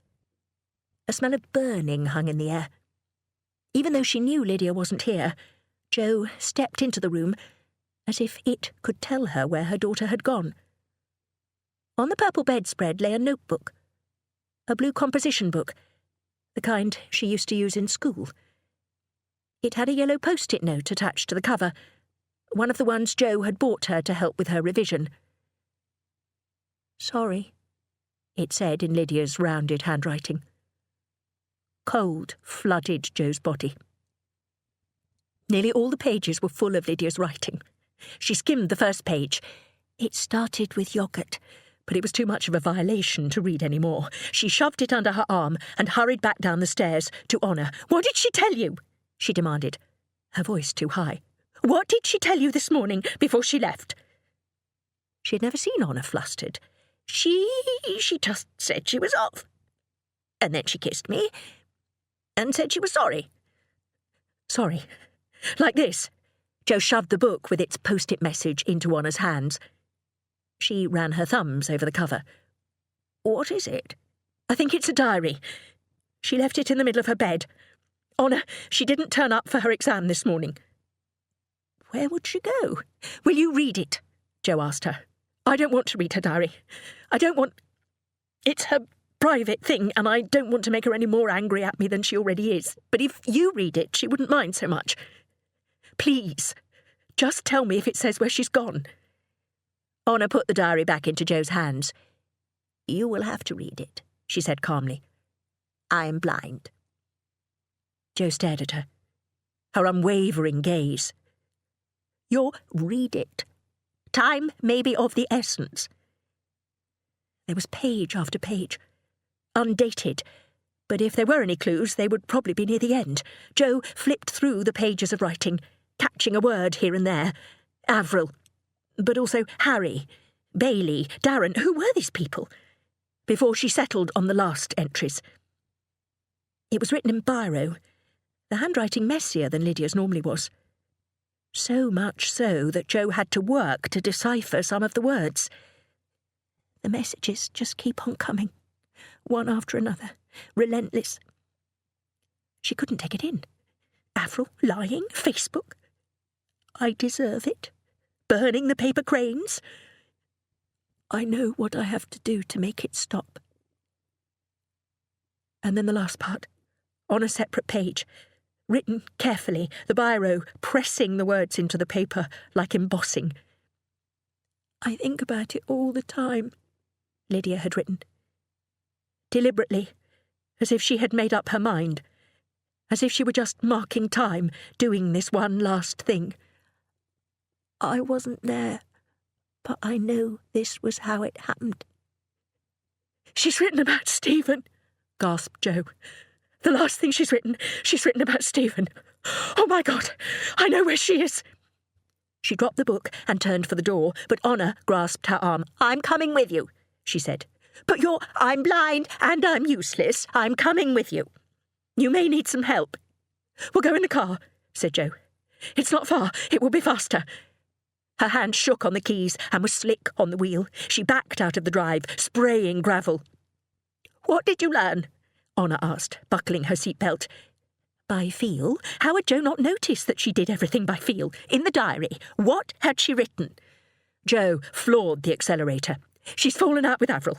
A smell of burning hung in the air. Even though she knew Lydia wasn't here, Jo stepped into the room as if it could tell her where her daughter had gone. On the purple bedspread lay a notebook, a blue composition book, the kind she used to use in school. It had a yellow post-it note attached to the cover, one of the ones Jo had bought her to help with her revision. "Sorry," it said in Lydia's rounded handwriting. Cold flooded Jo's body. Nearly all the pages were full of Lydia's writing. She skimmed the first page. It started with yogurt, but it was too much of a violation to read any more. She shoved it under her arm and hurried back down the stairs to Honor. "What did she tell you?" she demanded, her voice too high. "What did she tell you this morning before she left?" She had never seen Honor flustered. She just said she was off. And then she kissed me and said she was sorry." "Sorry? Like this?" Jo shoved the book with its post-it message into Honor's hands. She ran her thumbs over the cover. "What is it?" "I think it's a diary. She left it in the middle of her bed. Honor, she didn't turn up for her exam this morning." "Where would she go?" "Will you read it?" Jo asked her. "I don't want to read her diary. I don't want... It's her private thing, and I don't want to make her any more angry at me than she already is. But if you read it, she wouldn't mind so much. Please, just tell me if it says where she's gone." Honor put the diary back into Jo's hands. "You will have to read it," she said calmly. "I am blind." Jo stared at her, her unwavering gaze. "You'll read it. Time may be of the essence." There was page after page, undated, but if there were any clues, they would probably be near the end. Jo flipped through the pages of writing, catching a word here and there. Avril, but also Harry, Bailey, Darren. Who were these people? Before she settled on the last entries. It was written in biro, the handwriting messier than Lydia's normally was. So much so that Jo had to work to decipher some of the words. The messages just keep on coming, one after another, relentless. She couldn't take it in. Avril lying, Facebook. I deserve it. Burning the paper cranes. I know what I have to do to make it stop. And then the last part, on a separate page, written carefully, the biro pressing the words into the paper like embossing. I think about it all the time, Lydia had written. Deliberately, as if she had made up her mind, as if she were just marking time, doing this one last thing. I wasn't there, but I know this was how it happened. She's written about Stephen, gasped Jo. The last thing she's written about Stephen. Oh, my God, I know where she is. She dropped the book and turned for the door, but Honor grasped her arm. I'm coming with you, she said. But I'm blind and I'm useless. I'm coming with you. You may need some help. We'll go in the car, said Jo. It's not far. It will be faster. Her hand shook on the keys and was slick on the wheel. She backed out of the drive, spraying gravel. What did you learn? Honor asked, buckling her seatbelt. By feel? How had Jo not noticed that she did everything by feel? In the diary, what had she written? Jo floored the accelerator. She's fallen out with Avril.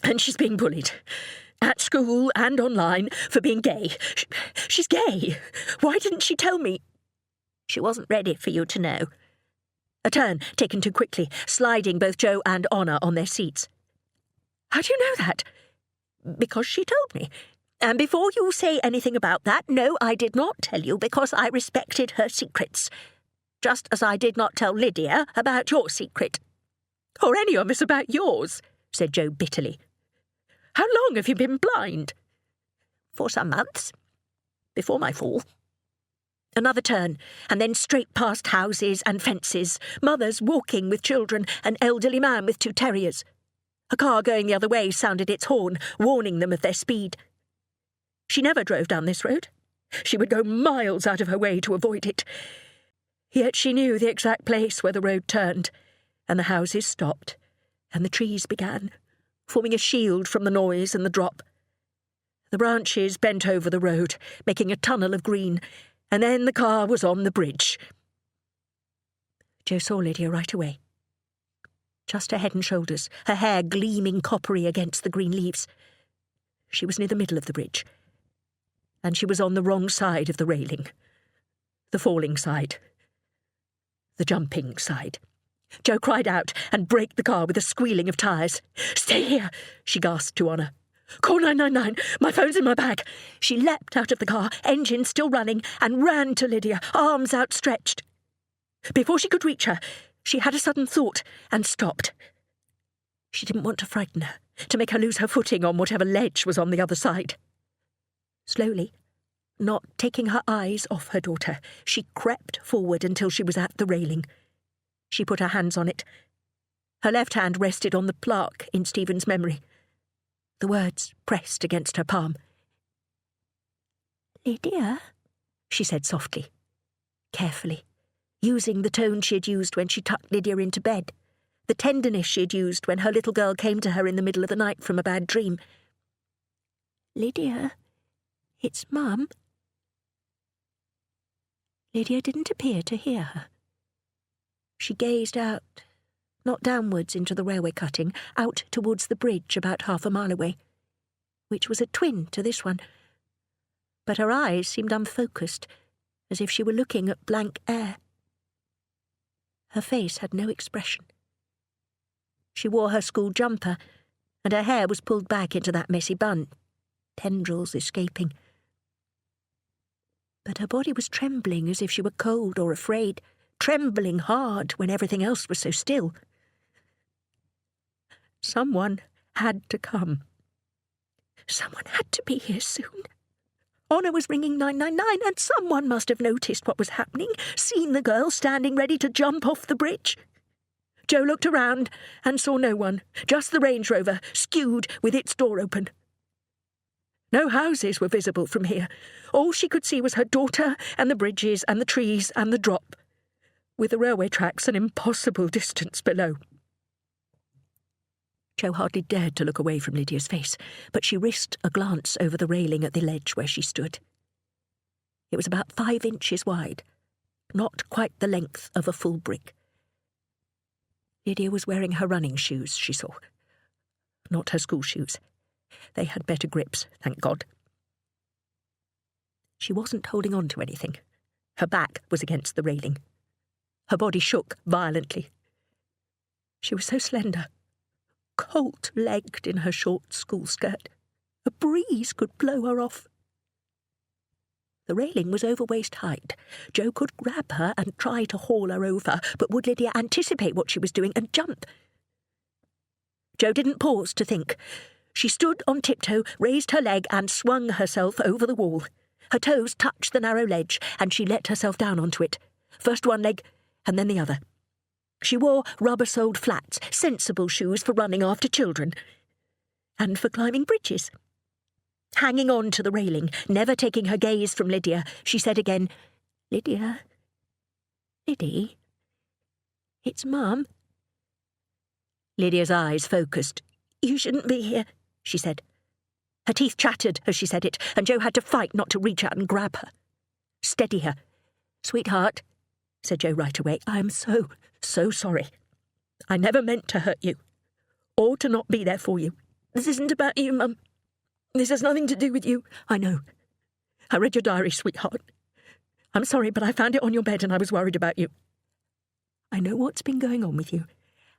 And she's being bullied. at school and online, for being gay. She's gay. Why didn't she tell me? She wasn't ready for you to know. A turn taken too quickly, sliding both Joe and Honor on their seats. How do you know that? Because she told me. And before you say anything about that, no, I did not tell you because I respected her secrets. Just as I did not tell Lydia about your secret. Or any of us about yours, said Joe bitterly. How long have you been blind? For some months. Before my fall. Another turn, and then straight past houses and fences, mothers walking with children, an elderly man with 2 terriers. A car going the other way sounded its horn, warning them of their speed. She never drove down this road. She would go miles out of her way to avoid it. Yet she knew the exact place where the road turned, and the houses stopped, and the trees began, forming a shield from the noise and the drop. The branches bent over the road, making a tunnel of green, and then the car was on the bridge. Joe saw Lydia right away. Just her head and shoulders, her hair gleaming coppery against the green leaves. She was near the middle of the bridge, and she was on the wrong side of the railing. The falling side. The jumping side. Joe cried out and braked the car with a squealing of tyres. "Stay here," she gasped to Honor. "Call 999. My phone's in my bag." She leapt out of the car, engine still running, and ran to Lydia, arms outstretched. Before she could reach her, she had a sudden thought and stopped. She didn't want to frighten her, to make her lose her footing on whatever ledge was on the other side. Slowly, not taking her eyes off her daughter, she crept forward until she was at the railing. She put her hands on it. Her left hand rested on the plaque in Stephen's memory. The words pressed against her palm. "Lydia," she said softly, carefully, using the tone she had used when she tucked Lydia into bed, the tenderness she had used when her little girl came to her in the middle of the night from a bad dream. "Lydia, it's Mum." Lydia didn't appear to hear her. She gazed out, not downwards into the railway cutting, out towards the bridge about half a mile away, which was a twin to this one. But her eyes seemed unfocused, as if she were looking at blank air. Her face had no expression. She wore her school jumper, and her hair was pulled back into that messy bun, tendrils escaping. But her body was trembling as if she were cold or afraid, trembling hard when everything else was so still. Someone had to come. Someone had to be here soon. Honor was ringing 999, and someone must have noticed what was happening, seen the girl standing ready to jump off the bridge. Joe looked around and saw no one, just the Range Rover, skewed with its door open. No houses were visible from here. All she could see was her daughter and the bridges and the trees and the drop, with the railway tracks an impossible distance below. Joe hardly dared to look away from Lydia's face, but she risked a glance over the railing at the ledge where she stood. It was about 5 inches wide, not quite the length of a full brick. Lydia was wearing her running shoes, she saw, not her school shoes. They had better grips, thank God. She wasn't holding on to anything. Her back was against the railing. Her body shook violently. She was so slender, colt-legged in her short school skirt. A breeze could blow her off. The railing was over waist height. Joe could grab her and try to haul her over, but would Lydia anticipate what she was doing and jump? Joe didn't pause to think. She stood on tiptoe, raised her leg and swung herself over the wall. Her toes touched the narrow ledge, and she let herself down onto it. First one leg, and then the other. She wore rubber-soled flats, sensible shoes for running after children, and for climbing bridges. Hanging on to the railing, never taking her gaze from Lydia, she said again, "Lydia, Liddy, it's Mum." Lydia's eyes focused. "You shouldn't be here," she said. Her teeth chattered as she said it, and Joe had to fight not to reach out and grab her. "Steady her." "Sweetheart," said Joe right away, "I am so sorry. I never meant to hurt you, or to not be there for you. This isn't about you, Mum. This has nothing to do with you. I know. I read your diary, sweetheart. I'm sorry, but I found it on your bed and I was worried about you. I know what's been going on with you,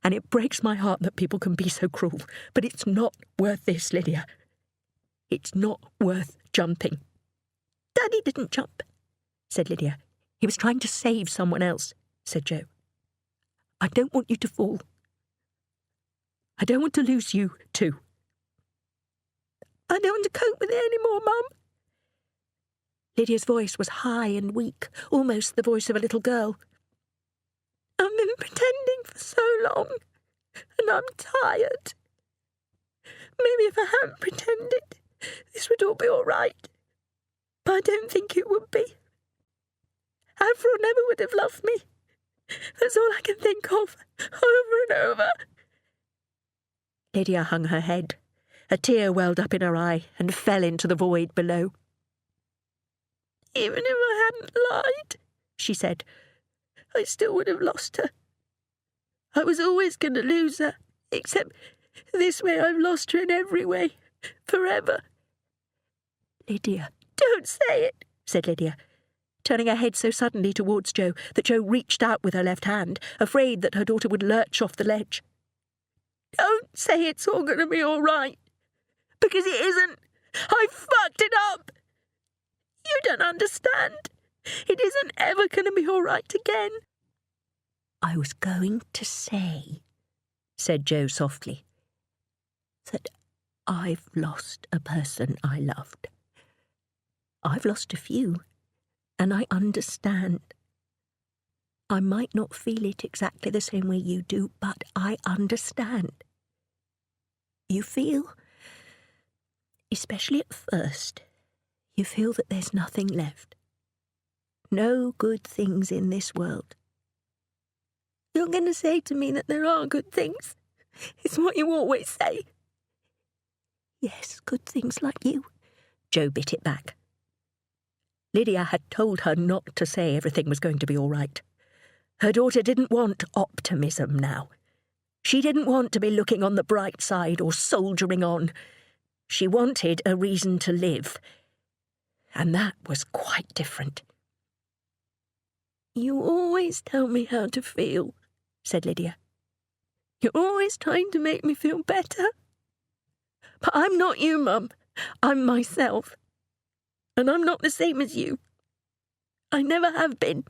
and it breaks my heart that people can be so cruel, but it's not worth this, Lydia. It's not worth jumping. Daddy didn't jump, said Lydia. He was trying to save someone else, said Joe. I don't want you to fall. I don't want to lose you, too. I don't want to cope with it anymore, Mum. Lydia's voice was high and weak, almost the voice of a little girl. I've been pretending for so long, and I'm tired. Maybe if I hadn't pretended, this would all be all right. But I don't think it would be. Avril never would have loved me. That's all I can think of, over and over. Lydia hung her head. A tear welled up in her eye and fell into the void below. Even if I hadn't lied, she said, I still would have lost her. I was always going to lose her, except this way I've lost her in every way, forever. Lydia, don't say it, said Lydia, turning her head so suddenly towards Joe that Joe reached out with her left hand, afraid that her daughter would lurch off the ledge. Don't say it's all going to be all right, because it isn't. I fucked it up. You don't understand. It isn't ever going to be all right again. I was going to say, said Joe softly, that I've lost a person I loved. I've lost a few, and I understand. I might not feel it exactly the same way you do, but I understand. You feel, especially at first, you feel that there's nothing left. No good things in this world. You're going to say to me that there are good things? It's what you always say. Yes, good things like you. Joe bit it back. Lydia had told her not to say everything was going to be all right. Her daughter didn't want optimism now. She didn't want to be looking on the bright side or soldiering on. She wanted a reason to live. And that was quite different. You always tell me how to feel, said Lydia. You're always trying to make me feel better. But I'm not you, Mum. I'm myself. And I'm not the same as you. I never have been.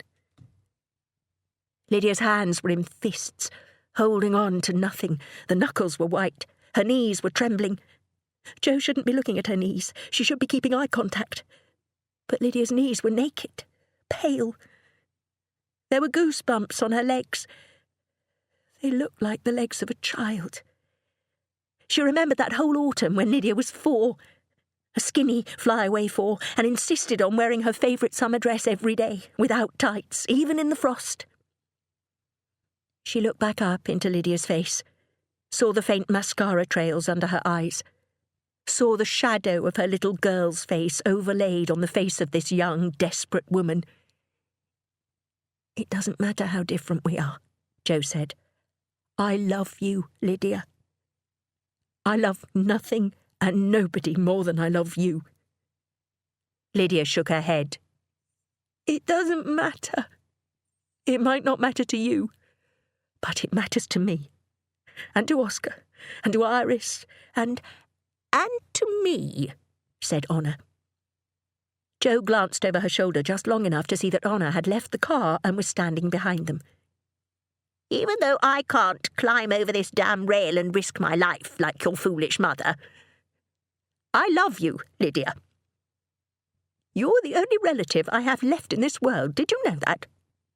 Lydia's hands were in fists, holding on to nothing. The knuckles were white. Her knees were trembling. Jo shouldn't be looking at her knees. She should be keeping eye contact. But Lydia's knees were naked, pale. There were goosebumps on her legs. They looked like the legs of a child. She remembered that whole autumn when Lydia was 4, a skinny flyaway 4, and insisted on wearing her favourite summer dress every day, without tights, even in the frost. She looked back up into Lydia's face, saw the faint mascara trails under her eyes, saw the shadow of her little girl's face overlaid on the face of this young, desperate woman. It doesn't matter how different we are, Jo said. I love you, Lydia. I love nothing and nobody more than I love you. Lydia shook her head. It doesn't matter. It might not matter to you, but it matters to me, and to Oscar, and to Iris, and to me, said Honor. Jo glanced over her shoulder just long enough to see that Honor had left the car and was standing behind them. Even though I can't climb over this damn rail and risk my life like your foolish mother, I love you, Lydia. You're the only relative I have left in this world, did you know that?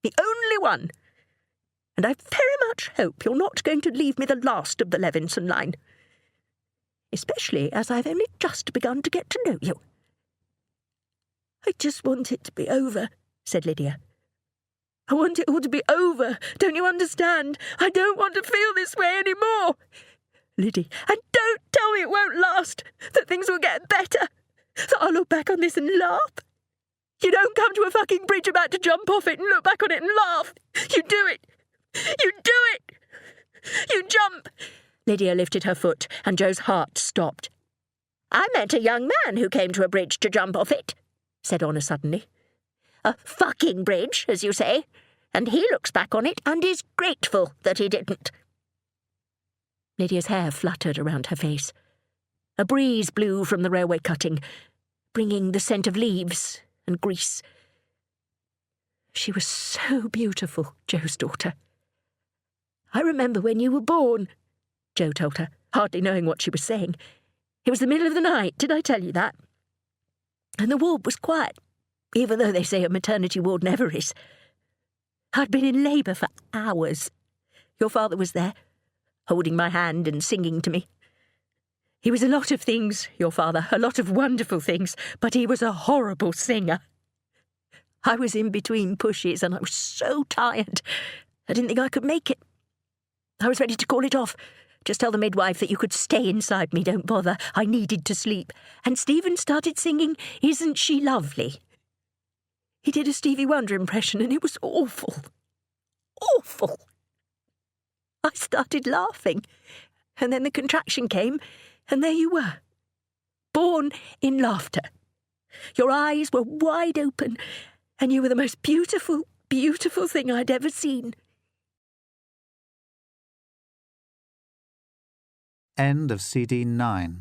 The only one. And I very much hope you're not going to leave me the last of the Levinson line. Especially as I've only just begun to get to know you. I just want it to be over, said Lydia. I want it all to be over, don't you understand? I don't want to feel this way anymore. Liddy, and don't tell me it won't last, that things will get better, that I'll look back on this and laugh. You don't come to a fucking bridge about to jump off it and look back on it and laugh. You do it. You do it. You jump. Lydia lifted her foot, and Jo's heart stopped. I met a young man who came to a bridge to jump off it, said Honor suddenly. A fucking bridge, as you say, and he looks back on it and is grateful that he didn't. Lydia's hair fluttered around her face. A breeze blew from the railway cutting, bringing the scent of leaves and grease. She was so beautiful, Joe's daughter. I remember when you were born, Joe told her, hardly knowing what she was saying. It was the middle of the night, did I tell you that? And the ward was quiet, even though they say a maternity ward never is. I'd been in labour for hours. Your father was there, holding my hand and singing to me. He was a lot of things, your father, a lot of wonderful things, but he was a horrible singer. I was in between pushes and I was so tired. I didn't think I could make it. I was ready to call it off. Just tell the midwife that you could stay inside me, don't bother. I needed to sleep. And Stephen started singing, Isn't She Lovely? He did a Stevie Wonder impression and it was awful. Awful. I started laughing. And then the contraction came and there you were. Born in laughter. Your eyes were wide open and you were the most beautiful, beautiful thing I'd ever seen. End of CD 9.